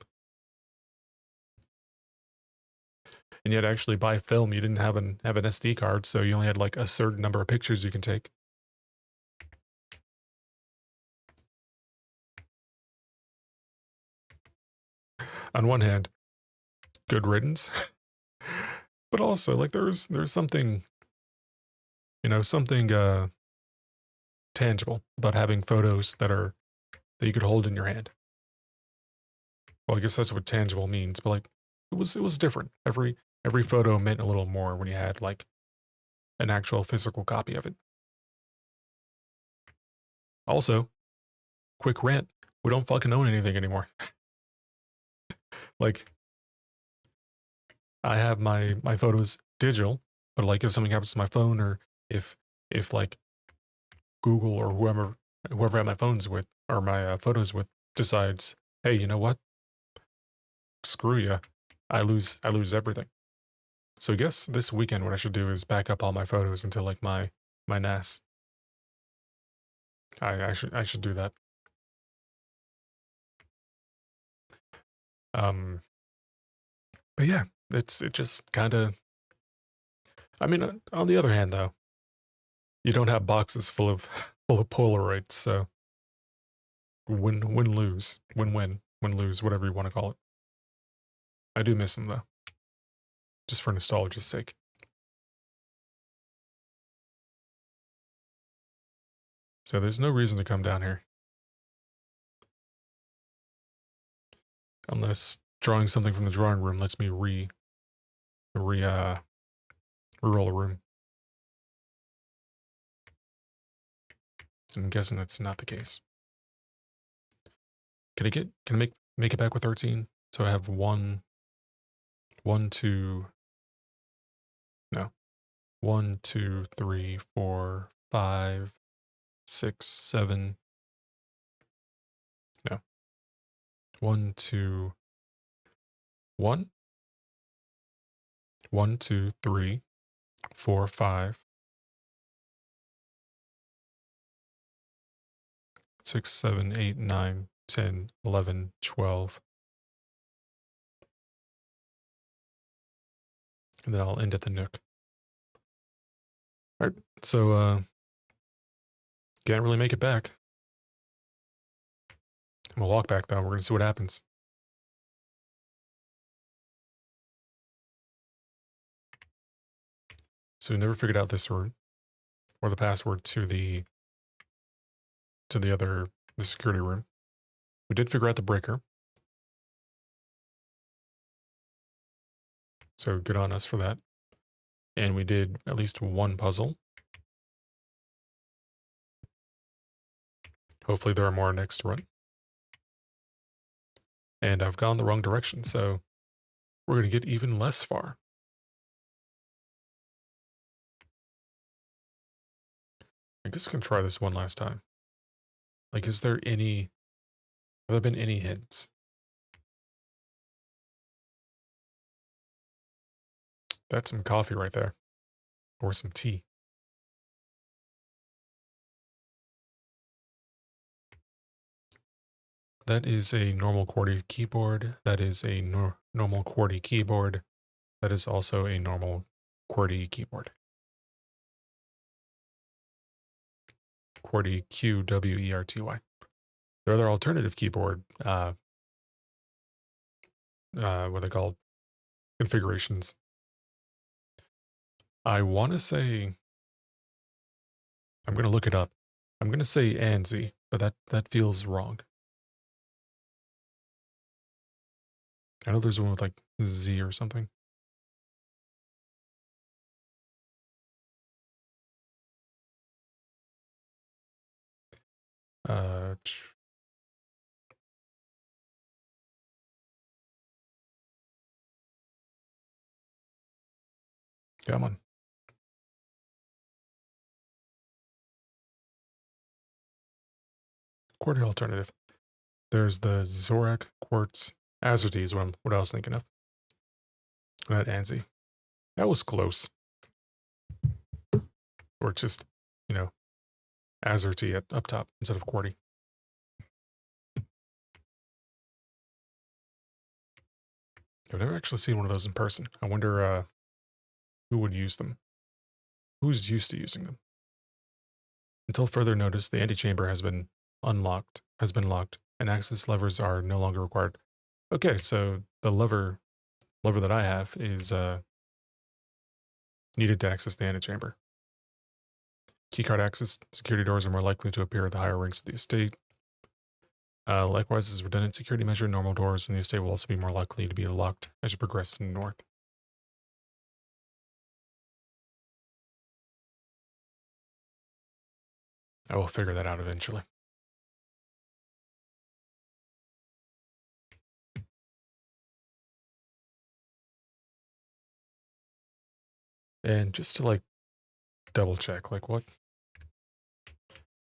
And you had to actually buy film. You didn't have an SD card, so you only had, like, a certain number of pictures you can take. On one hand, good riddance. But also, like, there's something, something tangible about having photos that you could hold in your hand. Well, I guess that's what tangible means, but like it was different. Every photo meant a little more when you had like an actual physical copy of it. Also, quick rant, we don't fucking own anything anymore. Like I have my photos digital, but like if something happens to my phone or if like Google or whoever I have my phones with or my photos with decides, hey, you know what? Screw you. I lose everything. So I guess this weekend what I should do is back up all my photos into like my NAS. I should do that. Um, but yeah, it just kind of. I mean, on the other hand, though, You don't have boxes full of full of Polaroids, so win lose, win lose, whatever you want to call it. I do miss them though, just for nostalgia's sake. So there's no reason to come down here. Unless drawing something from the drawing room lets me reroll a room. I'm guessing that's not the case. Can I make it back with 13? So I have 1, 2, 3, 4, 5, 6, 7. No. 1, 2, 1. 1, 2, 3, 4, 5, 6, 7, 8, 9, 10, 11, 12. And then I'll end at the nook. All right, so can't really make it back. I'm gonna walk back though. We're gonna see what happens. So we never figured out this room or the password to the security room. We did figure out the breaker. So good on us for that. And we did at least one puzzle. Hopefully there are more next run. And I've gone the wrong direction, so we're going to get even less far. I'm just going to try this one last time. Like, have there been any hints? That's some coffee right there. Or some tea. That is a normal QWERTY keyboard. That is a normal QWERTY keyboard. That is also a normal QWERTY keyboard. QWERTY, QWERTY. There are other alternative keyboard, what are they called? Configurations. I want to say, I'm going to look it up. I'm going to say ANSI, but that feels wrong. I know there's one with like Z or something. Come on. QWERTY alternative. There's the Zorak Quartz Azerty is what I was thinking of. That ANSI. That was close. Or just, Azerty up top instead of QWERTY. I've never actually seen one of those in person. I wonder who would use them. Who's used to using them? Until further notice, the antechamber has been locked, and access levers are no longer required. Okay, so the lever that I have is needed to access the antechamber. Keycard access security doors are more likely to appear at the higher ranks of the estate. Likewise, as a redundant security measure, normal doors in the estate will also be more likely to be locked as you progress to the north. I will figure that out eventually. And just to double check, what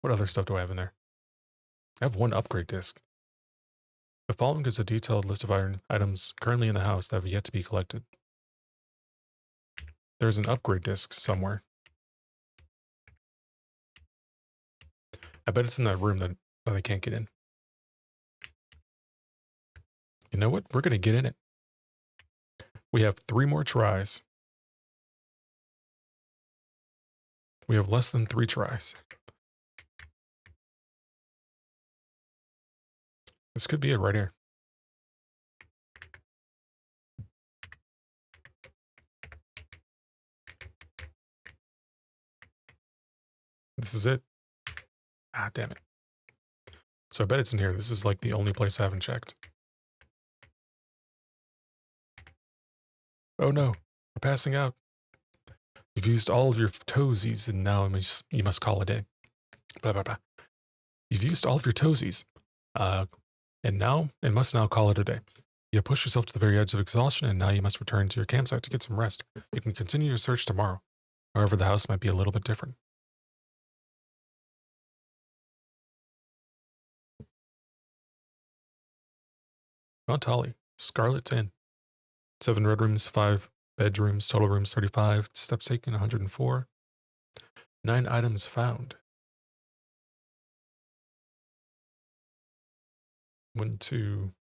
other stuff do I have in there? I have one upgrade disc. The following is a detailed list of items currently in the house that have yet to be collected. There's an upgrade disc somewhere. I bet it's in that room that I can't get in. You know what? We're going to get in it. We have 3 more tries. We have less than 3 tries. This could be it right here. This is it. Ah, damn it. So I bet it's in here. This is like the only place I haven't checked. Oh no, we're passing out. You've used all of your toesies and now you must call it a day. Blah, blah, blah. You've used all of your toesies. And must now call it a day. You have pushed yourself to the very edge of exhaustion and now you must return to your campsite to get some rest. You can continue your search tomorrow. However, the house might be a little bit different. Mount Holly, Scarlet's Inn. 7 red rooms, 5 bedrooms, total rooms 35, steps taken 104. 9 items found. 1, 2,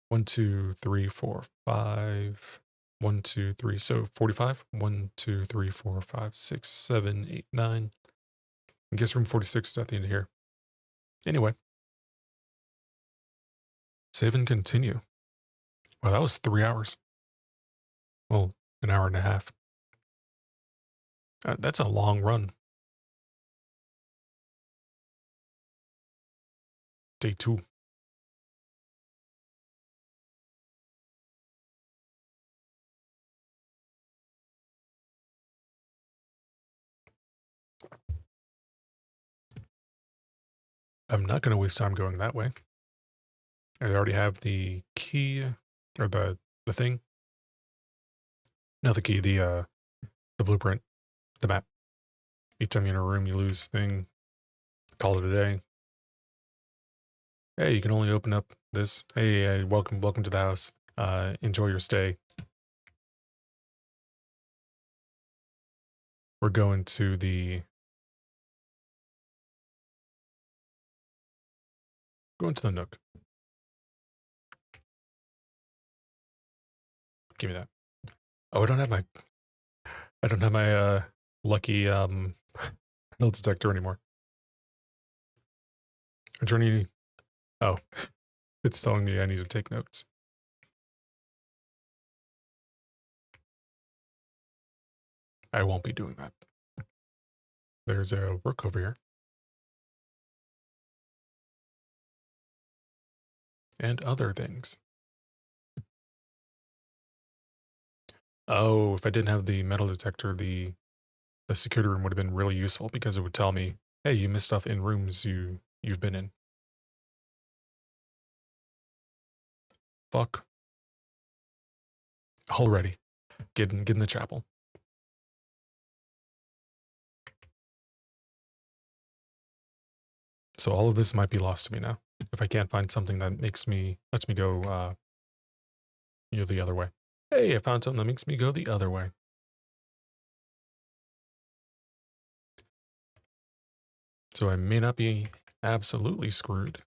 1, 2, 3, 4, 5. 1, 2, 3, so 45. 1, 2, 3, 4, 5, 6, 7, 8, 9. I guess room 46 is at the end of here. Anyway. Save and continue. Well, that was 3 hours. Well, an hour and a half. That's a long run. Day 2. I'm not going to waste time going that way. I already have the key, or the thing. Not the key, the blueprint, the map. Each time you're in a room, you lose thing. Call it a day. Hey, you can only open up this. Hey, welcome to the house. Enjoy your stay. We're going to the Nook. Give me that. Oh, I don't have my lucky metal detector anymore. A journey. Oh, it's telling me I need to take notes. I won't be doing that. There's a rook over here. And other things. Oh, if I didn't have the metal detector, the security room would have been really useful because it would tell me, hey, you missed stuff in rooms you've been in. Fuck. Already. Get in the chapel. So all of this might be lost to me now. If I can't find something that lets me go the other way. Hey, I found something that makes me go the other way. So I may not be absolutely screwed,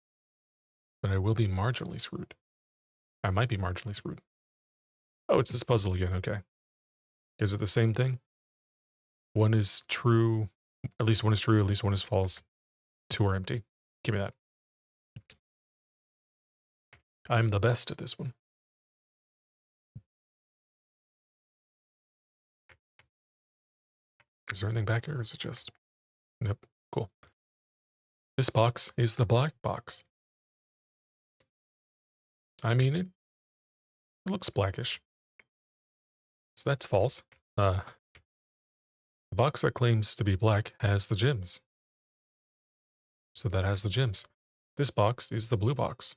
but I will be marginally screwed. I might be marginally screwed. Oh, it's this puzzle again, okay. Is it the same thing? One is true, at least one is true, at least one is false. 2 are empty. Give me that. I'm the best at this one. Is there anything back here, or is it just... Nope, cool. This box is the black box. I mean, it looks blackish. So that's false. The box that claims to be black has the gems. So that has the gems. This box is the blue box.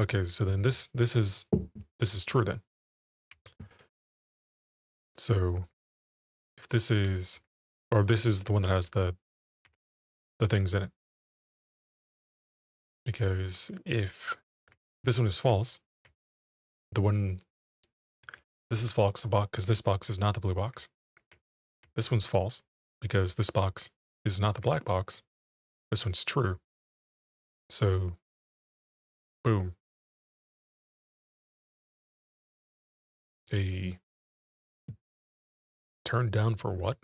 Okay, so then this is true then. So if this is, or this is the one that has the things in it. Because if this one is false, this is false, because this box is not the blue box. This one's false, because this box is not the black box. This one's true. So, boom. Turned down for what?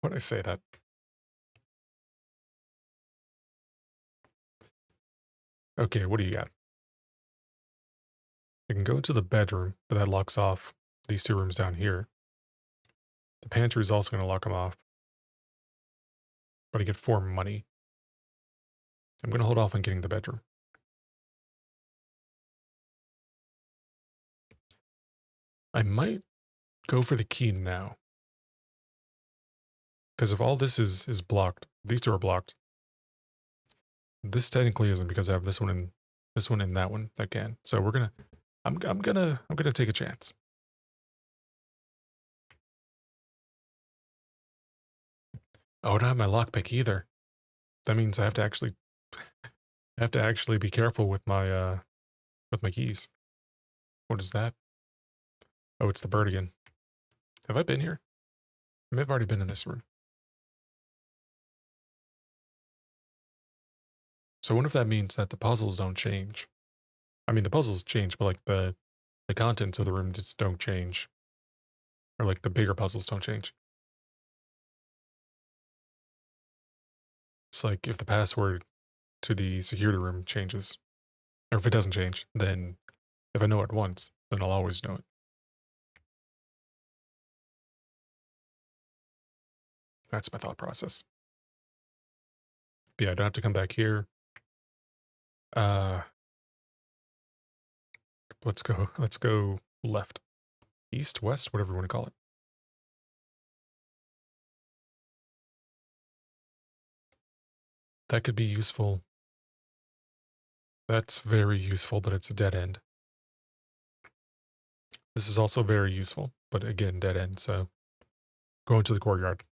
When I say that. Okay, what do you got? I can go to the bedroom, but that locks off these 2 rooms down here. The pantry is also going to lock them off. But I get 4 money. I'm going to hold off on getting the bedroom. I might go for the key now. Because if all this is blocked, these 2 are blocked. This technically isn't because I have this one and that one that can. So we're gonna I'm gonna take a chance. Oh, I don't have my lockpick either. That means I have to actually be careful with my keys. What is that? Oh, it's the bird again. Have I been here? I may have already been in this room. So I wonder if that means that the puzzles don't change. I mean, the puzzles change, but like the contents of the room just don't change. Or like the bigger puzzles don't change. It's like if the password to the security room changes, or if it doesn't change, then if I know it once, then I'll always know it. That's my thought process. But yeah, I don't have to come back here. Let's go left. East, west, whatever you want to call it. That could be useful. That's very useful, but it's a dead end. This is also very useful, but again, dead end, so go into the courtyard.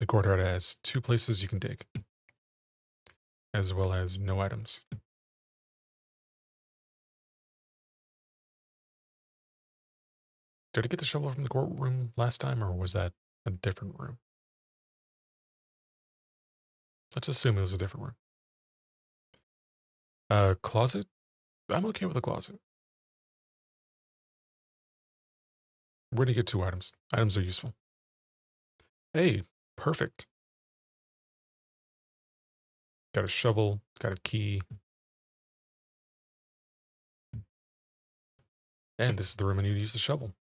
The courtyard has 2 places you can dig, as well as no items. Did I get the shovel from the courtroom last time, or was that a different room? Let's assume it was a different room. Closet? I'm okay with a closet. We're gonna get 2 items. Items are useful. Hey, perfect. Got a shovel, got a key. And this is the room I need to use the shovel.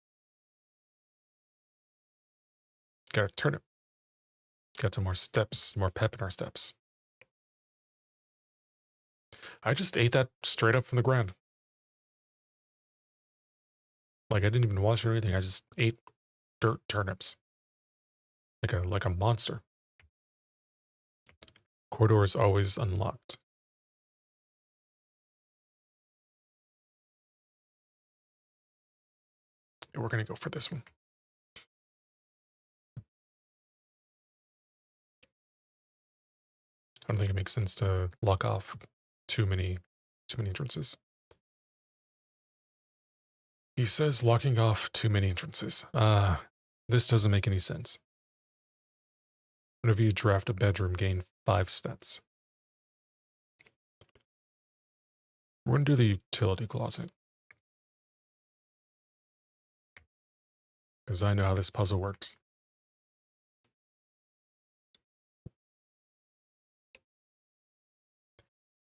Got a turnip. Got some more steps, more pep in our steps. I just ate that straight up from the ground. Like I didn't even wash or anything. I just ate dirt turnips. Like a monster. Corridor is always unlocked. We're gonna go for this one. I don't think it makes sense to lock off too many entrances. He says locking off too many entrances. This doesn't make any sense. Whenever you draft a bedroom, gain 5 steps. We're gonna do the utility closet. Because I know how this puzzle works.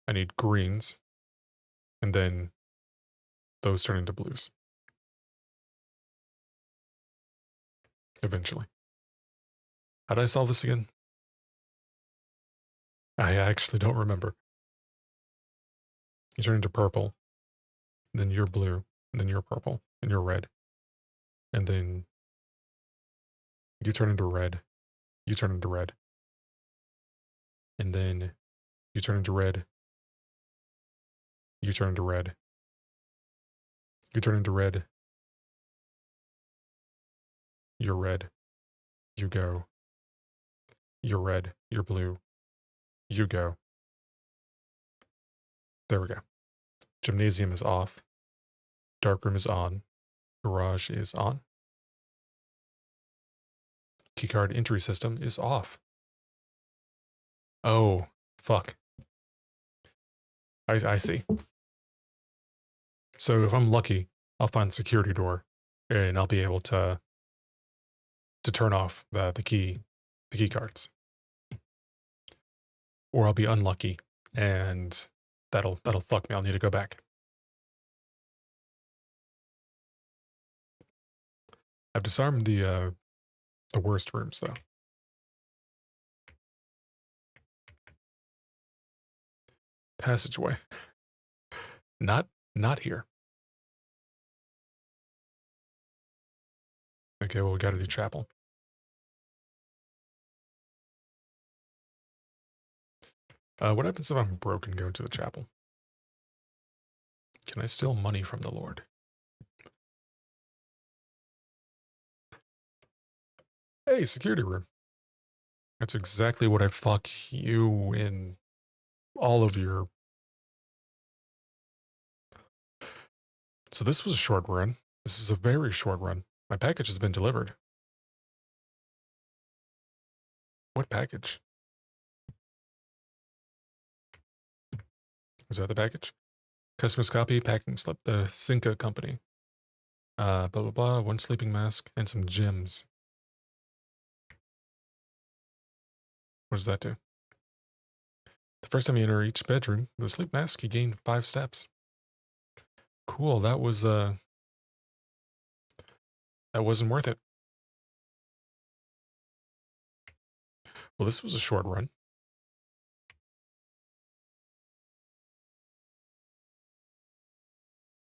I need greens, and then those turn into blues. Eventually. How did I solve this again? I actually don't remember. You turn into purple, then you're blue, and then you're purple, and you're red. And then you turn into red, you turn into red. And then you turn into red, you turn into red, you turn into red, you're red, you go, you're red, you're blue, you go. There we go. Gymnasium is off, darkroom is on, garage is on, keycard entry system is off. Oh, fuck. I see. So if I'm lucky, I'll find the security door and I'll be able to turn off the key cards, or I'll be unlucky, and that'll fuck me. I'll need to go back. I've disarmed the worst rooms though. Passageway. Not here. Okay, well, we gotta do chapel. What happens if I'm broke and go into the chapel? Can I steal money from the Lord? Hey, security room. That's exactly what I fuck you in all of your... So this was a short run. This is a very short run. My package has been delivered. What package? Is that the package? Customer's copy, packing slip, the Cinca company. Blah, blah, blah, one sleeping mask, and some gems. What does that do? The first time you enter each bedroom, the sleep mask, you gain 5 steps. Cool, that wasn't worth it. Well, this was a short run.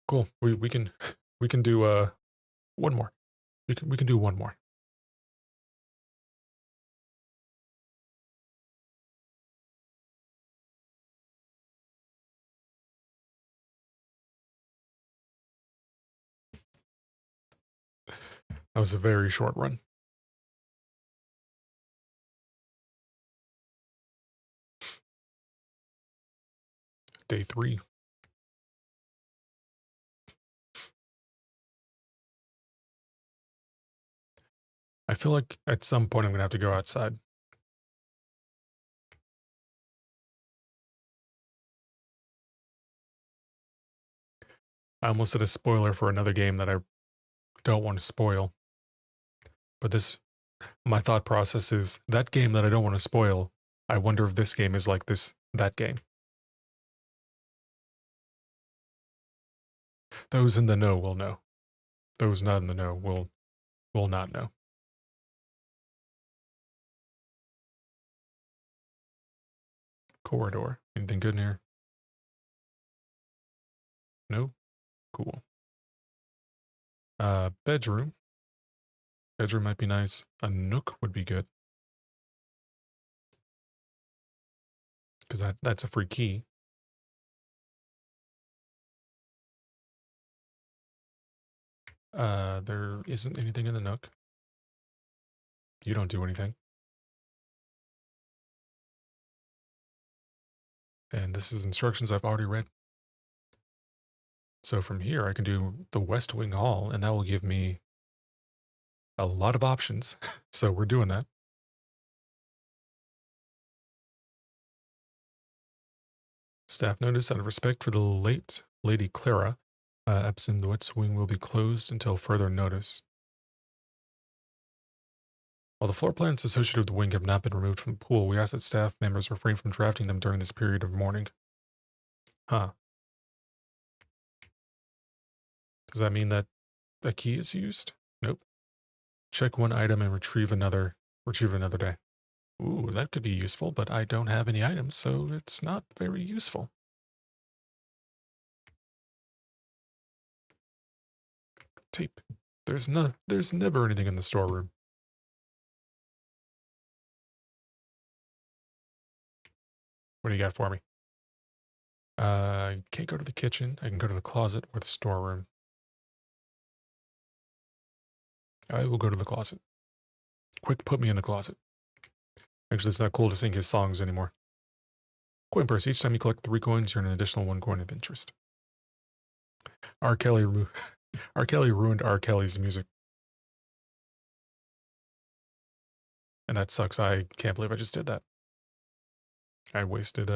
Cool. We can do one more. We can do one more. That was a very short run. Day 3. I feel like at some point I'm gonna have to go outside. I almost did a spoiler for another game that I don't want to spoil. But my thought process is that game that I don't want to spoil, I wonder if this game is like that game. Those in the know will know. Those not in the know will not know. Corridor. Anything good in here? No? Cool. Bedroom. Bedroom might be nice. A nook would be good. Because that's a free key. There isn't anything in the nook. You don't do anything. And this is instructions I've already read. So from here, I can do the West Wing Hall, and that will give me a lot of options. So we're doing that. Staff notice, out of respect for the late Lady Clara, Epsom, the West Wing will be closed until further notice. While the floor plans associated with the wing have not been removed from the pool, we ask that staff members refrain from drafting them during this period of mourning. Huh. Does that mean that a key is used? Nope. Check one item and retrieve another day. Ooh, that could be useful, but I don't have any items, so it's not very useful. Tape. There's never anything in the storeroom. What do you got for me? I can't go to the kitchen. I can go to the closet or the storeroom. I will go to the closet. Quick, put me in the closet. Actually, it's not cool to sing his songs anymore. Coin purse. Each time you collect 3 coins, you earn an additional 1 coin of interest. R. Kelly ruined R. Kelly's music. And that sucks. I can't believe I just did that. I wasted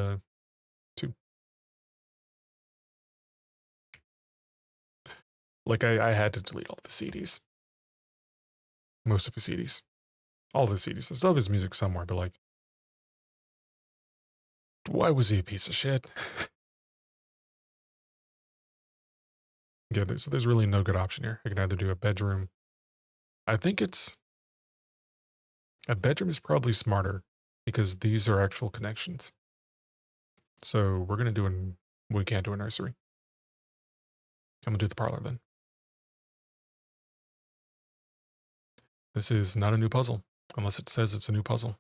2. Like I had to delete all of his CDs. Most of his CDs. All of his CDs. I still have his music somewhere, but like, why was he a piece of shit? Yeah, so there's really no good option here. I can either do a bedroom. I think a bedroom is probably smarter because these are actual connections. So we're gonna do we can't do a nursery. I'm gonna do the parlor then. This is not a new puzzle, unless it says it's a new puzzle.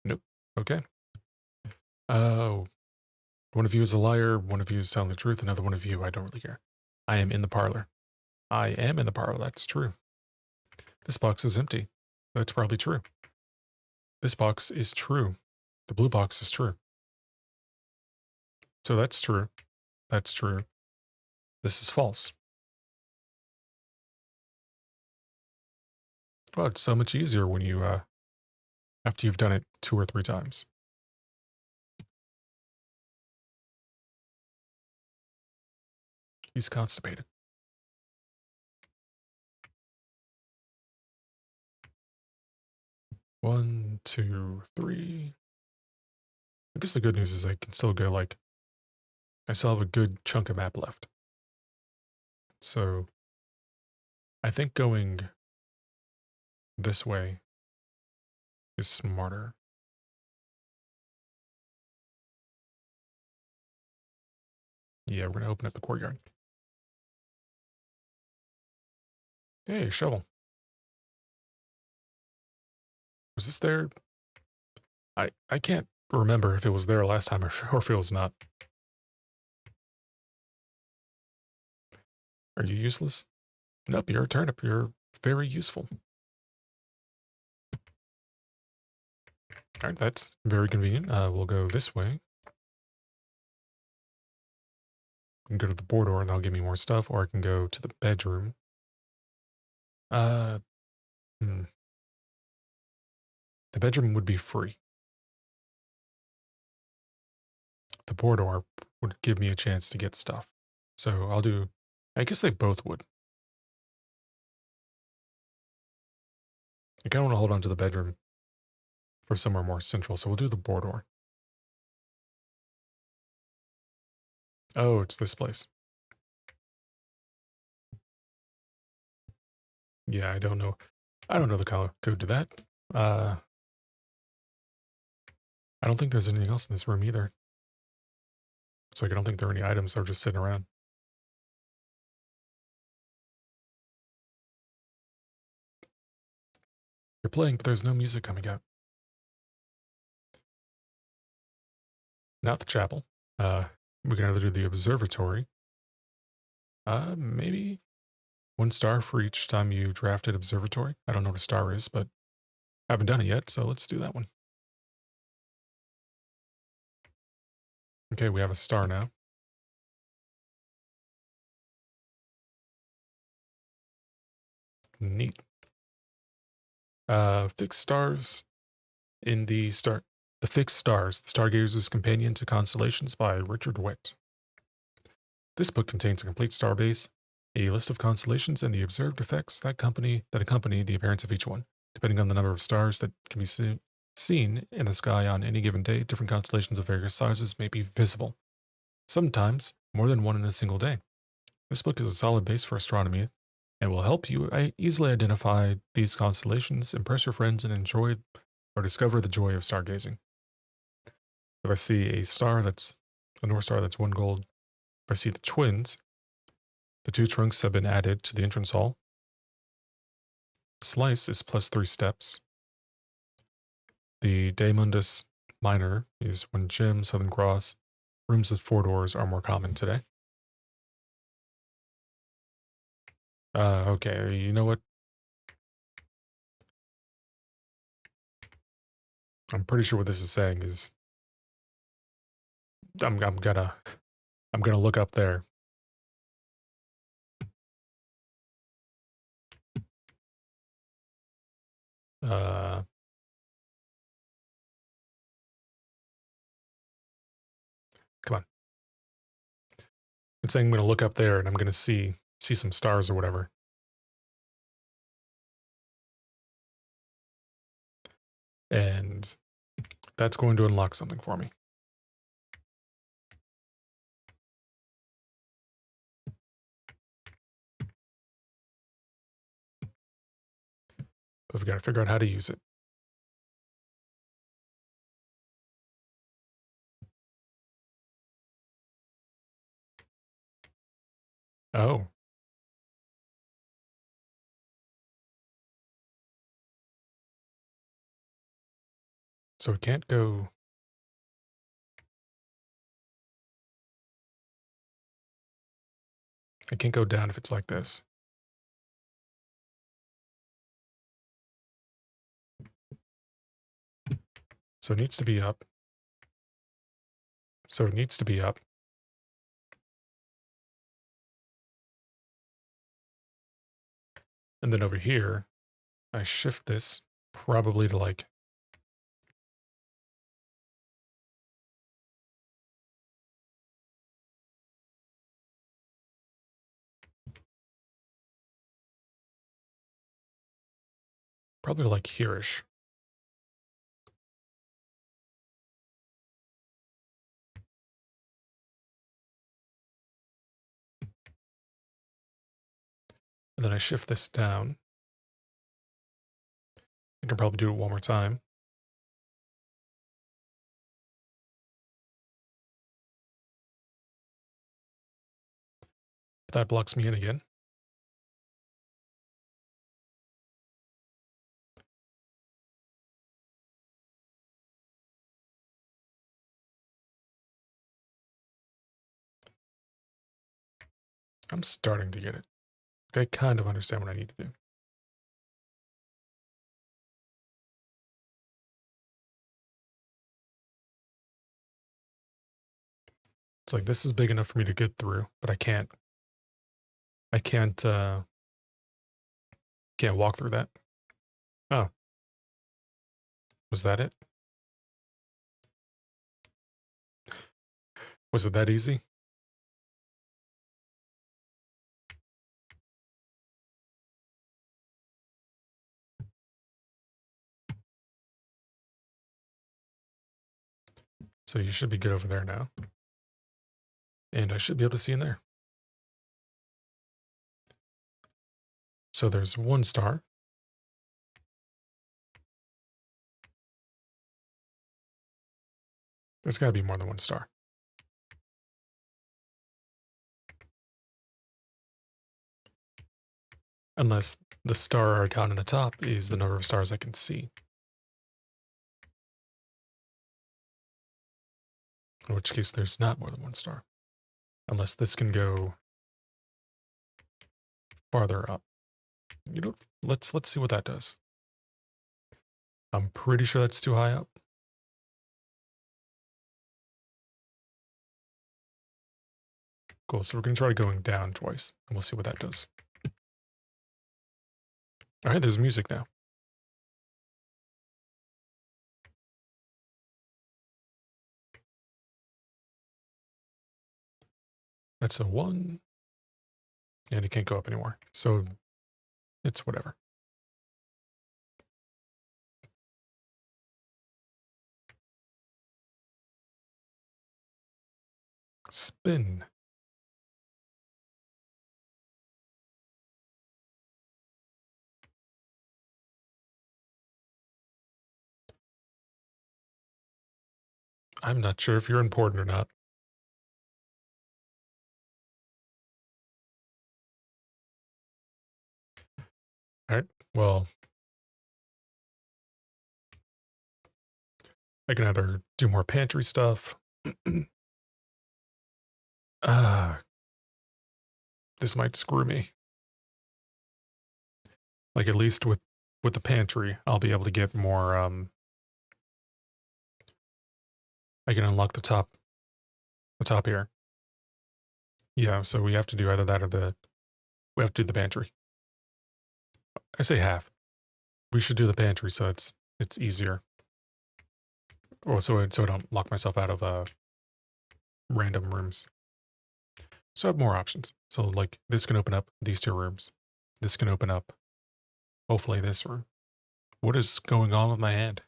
Nope. Okay. Oh, one of you is a liar, one of you is telling the truth, another one of you, I don't really care. I am in the parlor. I am in the parlor, that's true. This box is empty. That's probably true. This box is true. The blue box is true. So that's true. That's true. This is false. Well, it's so much easier when you, after you've done it 2 or 3 times. He's constipated. One, two, three. I guess the good news is I can still go like, I still have a good chunk of map left. So I think going this way is smarter. Yeah, we're gonna open up the courtyard. Hey, shovel. Was this there? I can't remember if it was there last time or if it was not. Are you useless? Nope, you're a turnip. You're very useful. All right, that's very convenient. We'll go this way. I can go to the border and that'll give me more stuff, or I can go to the bedroom. Uh, hmm. The bedroom would be free. The border would give me a chance to get stuff. So I'll do, I guess they both would. I kind of want to hold on to the bedroom for somewhere more central, so we'll do the border. Oh, it's this place. Yeah, I don't know. I don't know the code to that. I don't think there's anything else in this room either. It's like I don't think there are any items that are just sitting around. You're playing, but there's no music coming out. Not the chapel. We can either do the observatory. Maybe 1 star for each time you drafted observatory. I don't know what a star is, but I haven't done it yet, so let's do that one. Okay, we have a star now. Neat. Fixed stars in the Fixed Stars, The Stargazer's Companion to Constellations by Richard Witt. This book contains a complete star base, a list of constellations, and the observed effects that accompany the appearance of each one. Depending on the number of stars that can be seen in the sky on any given day, different constellations of various sizes may be visible. Sometimes, more than one in a single day. This book is a solid base for astronomy and will help you easily identify these constellations, impress your friends, and enjoy or discover the joy of stargazing. If I see a North Star that's 1 gold, if I see the twins, the 2 trunks have been added to the entrance hall. Slice is +3 steps. The Daemundus Minor is 1 gem, Southern Cross. Rooms with 4 doors are more common today. Okay, you know what? I'm pretty sure what this is saying is I'm gonna look up there. Uh, Come on. It's saying I'm going to look up there and I'm going to see some stars or whatever. And that's going to unlock something for me. But we've got to figure out how to use it. Oh. So it can't go... It can't go down if it's like this. So it needs to be up. So it needs to be up. And then over here, I shift this probably to like... Probably like here-ish. And then I shift this down. I can probably do it one more time. But that blocks me in again. I'm starting to get it. I kind of understand what I need to do. It's like this is big enough for me to get through, but I can't walk through that. Oh. Was that it? Was it that easy? So you should be good over there now. And I should be able to see in there. So there's one star. There's got to be more than one star. Unless the star icon in the top is the number of stars I can see. In which case there's not more than one star. Unless this can go farther up. You know, let's see what that does. I'm pretty sure that's too high up. Cool, so we're gonna try going down twice, and we'll see what that does. All right, there's music now. That's a 1. And it can't go up anymore. So it's whatever. Spin. I'm not sure if you're important or not. All right, well, I can either do more pantry stuff. This might screw me. Like, at least with the pantry, I'll be able to get more, I can unlock the top here. Yeah, so we have to do either that or we have to do the pantry. I say half. We should do the pantry so it's easier. Or so I don't lock myself out of random rooms. So I have more options. So like this can open up these two rooms. This can open up, hopefully, this room. What is going on with my hand?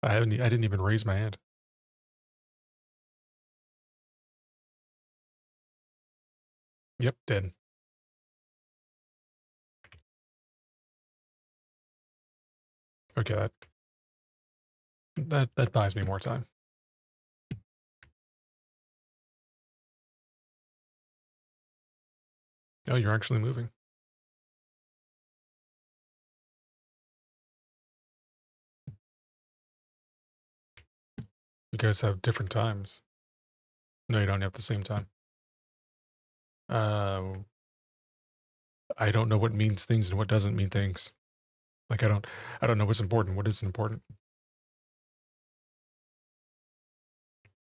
I didn't even raise my hand. Yep, dead. Okay, that buys me more time. Oh, you're actually moving. You guys have different times. No, you don't have the same time. I don't know what means things and what doesn't mean things. Like I don't know what's important. What isn't important?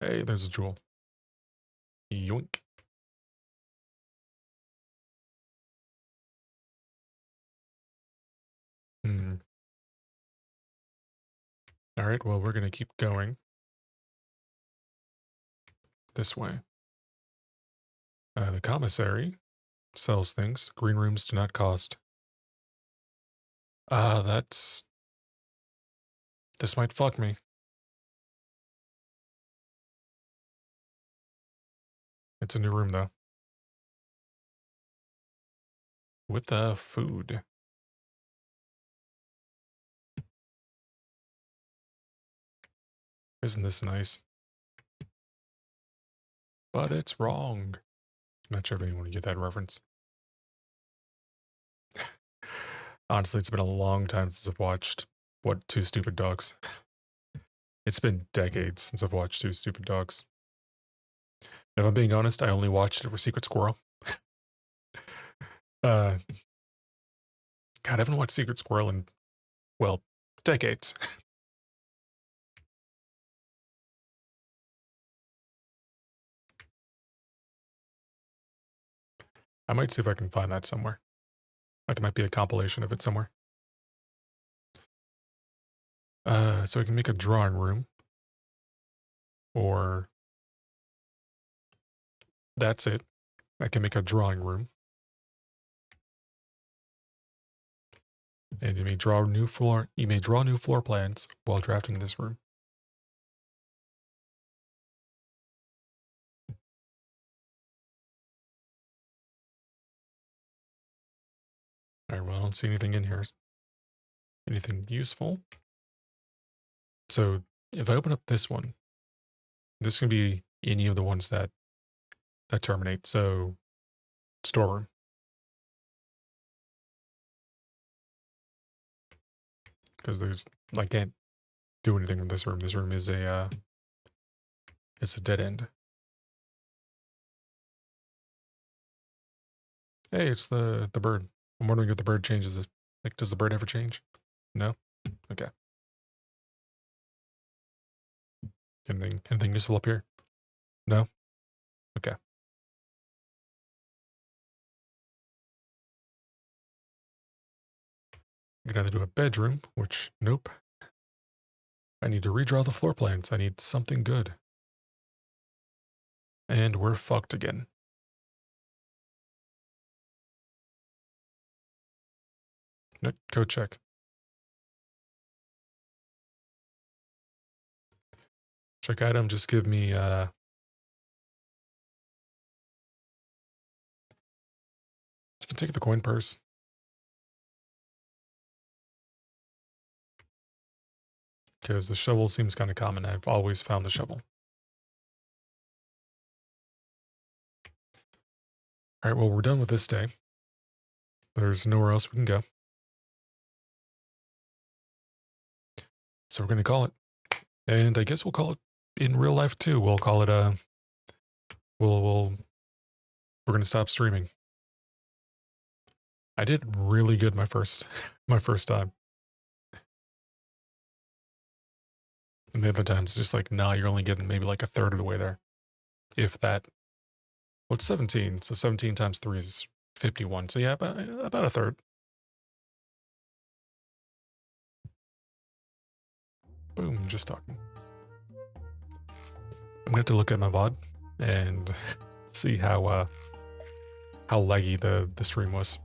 Hey, there's a jewel. Yoink. Hmm. All right. Well, we're gonna keep going this way. The commissary sells things. Green rooms do not cost. That's... This might fuck me. It's a new room, though. With the food. Isn't this nice? But it's wrong. Not sure if anyone would get that reference. Honestly, it's been a long time since I've watched, what, Two Stupid Dogs? It's been decades since I've watched Two Stupid Dogs. If I'm being honest, I only watched it for Secret Squirrel. God, I haven't watched Secret Squirrel in, well, decades. I might see if I can find that somewhere. Like there might be a compilation of it somewhere. So I can make a drawing room. Or... That's it. I can make a drawing room. And you may draw new floor plans while drafting this room. Alright, well, I don't see anything in here. Anything useful? So if I open up this one, this can be any of the ones that terminate. So storeroom. Because there's, I can't do anything in this room. This room is it's a dead end. Hey, it's the bird. I'm wondering if the bird changes it. Like, does the bird ever change? No? Okay. Anything useful up here? No? Okay. I could either do a bedroom, which, nope. I need to redraw the floor plans. I need something good. And we're fucked again. No, code check. Check item, just give me, you can take the coin purse. Because the shovel seems kind of common. I've always found the shovel. Alright, well, we're done with this day. There's nowhere else we can go. So we're going to call it. And I guess we'll call it in real life too. We'll call it we're going to stop streaming. I did really good my first time. And the other times it's just like, nah, you're only getting maybe like a third of the way there. If that. Well, it's 17, so 17 times 3 is 51. So yeah, about a third. Boom, just talking. I'm going to have to look at my VOD and see how laggy the stream was.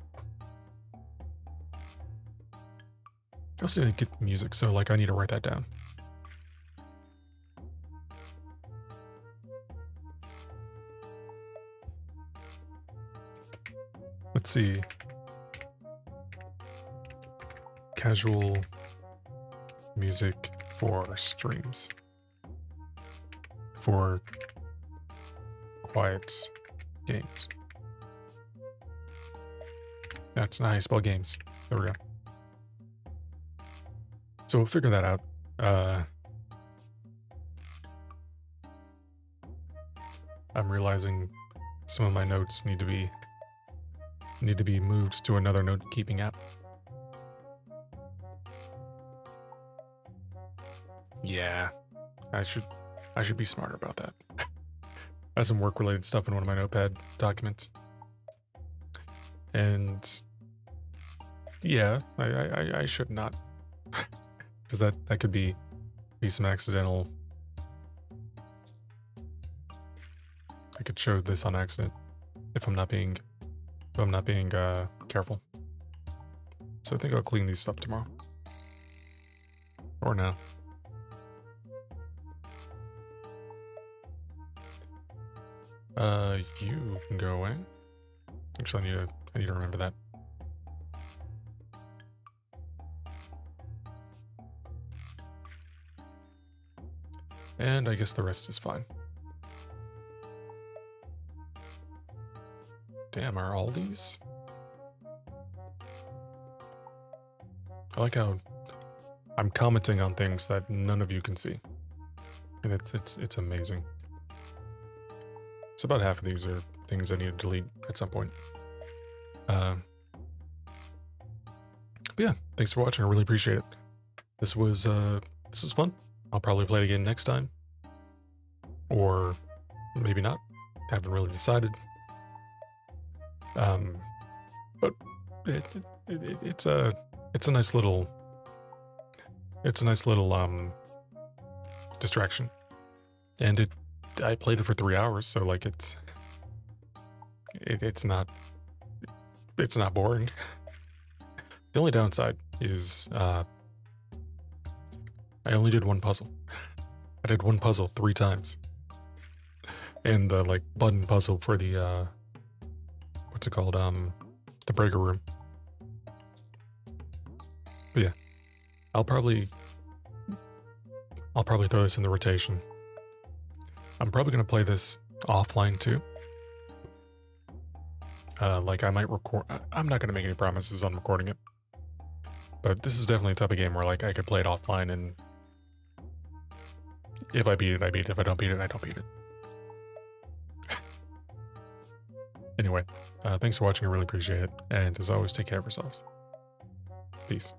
I also need to get music, so like I need to write that down. Let's see. Casual music for streams. For quiet games. That's nice. Spell games. There we go. So we'll figure that out. I'm realizing some of my notes need to be moved to another note-keeping app. Yeah, I should be smarter about that. I have some work-related stuff in one of my notepad documents, and yeah, I should not, because that could be some accidental. I could show this on accident if I'm not being careful. So I think I'll clean these up tomorrow, or now. You can go away. Actually, I need to remember that. And I guess the rest is fine. Damn, are all these? I like how I'm commenting on things that none of you can see. And it's amazing. So about half of these are things I need to delete at some point. But yeah, thanks for watching. I really appreciate it. This was fun. I'll probably play it again next time, or maybe not. Haven't really decided. But it's a nice little distraction, and I played it for 3 hours, so like it's not boring. The only downside is I only did one puzzle. I did one puzzle 3 times, and the like button puzzle for the what's it called, the breaker room. But yeah, I'll probably throw this in the rotation. I'm probably gonna play this offline too. Like I might record. I'm not gonna make any promises on recording it, but this is definitely a type of game where like I could play it offline, and if I beat it, I beat it. If I don't beat it, I don't beat it. Anyway, thanks for watching. I really appreciate it, and as always, take care of yourselves. Peace.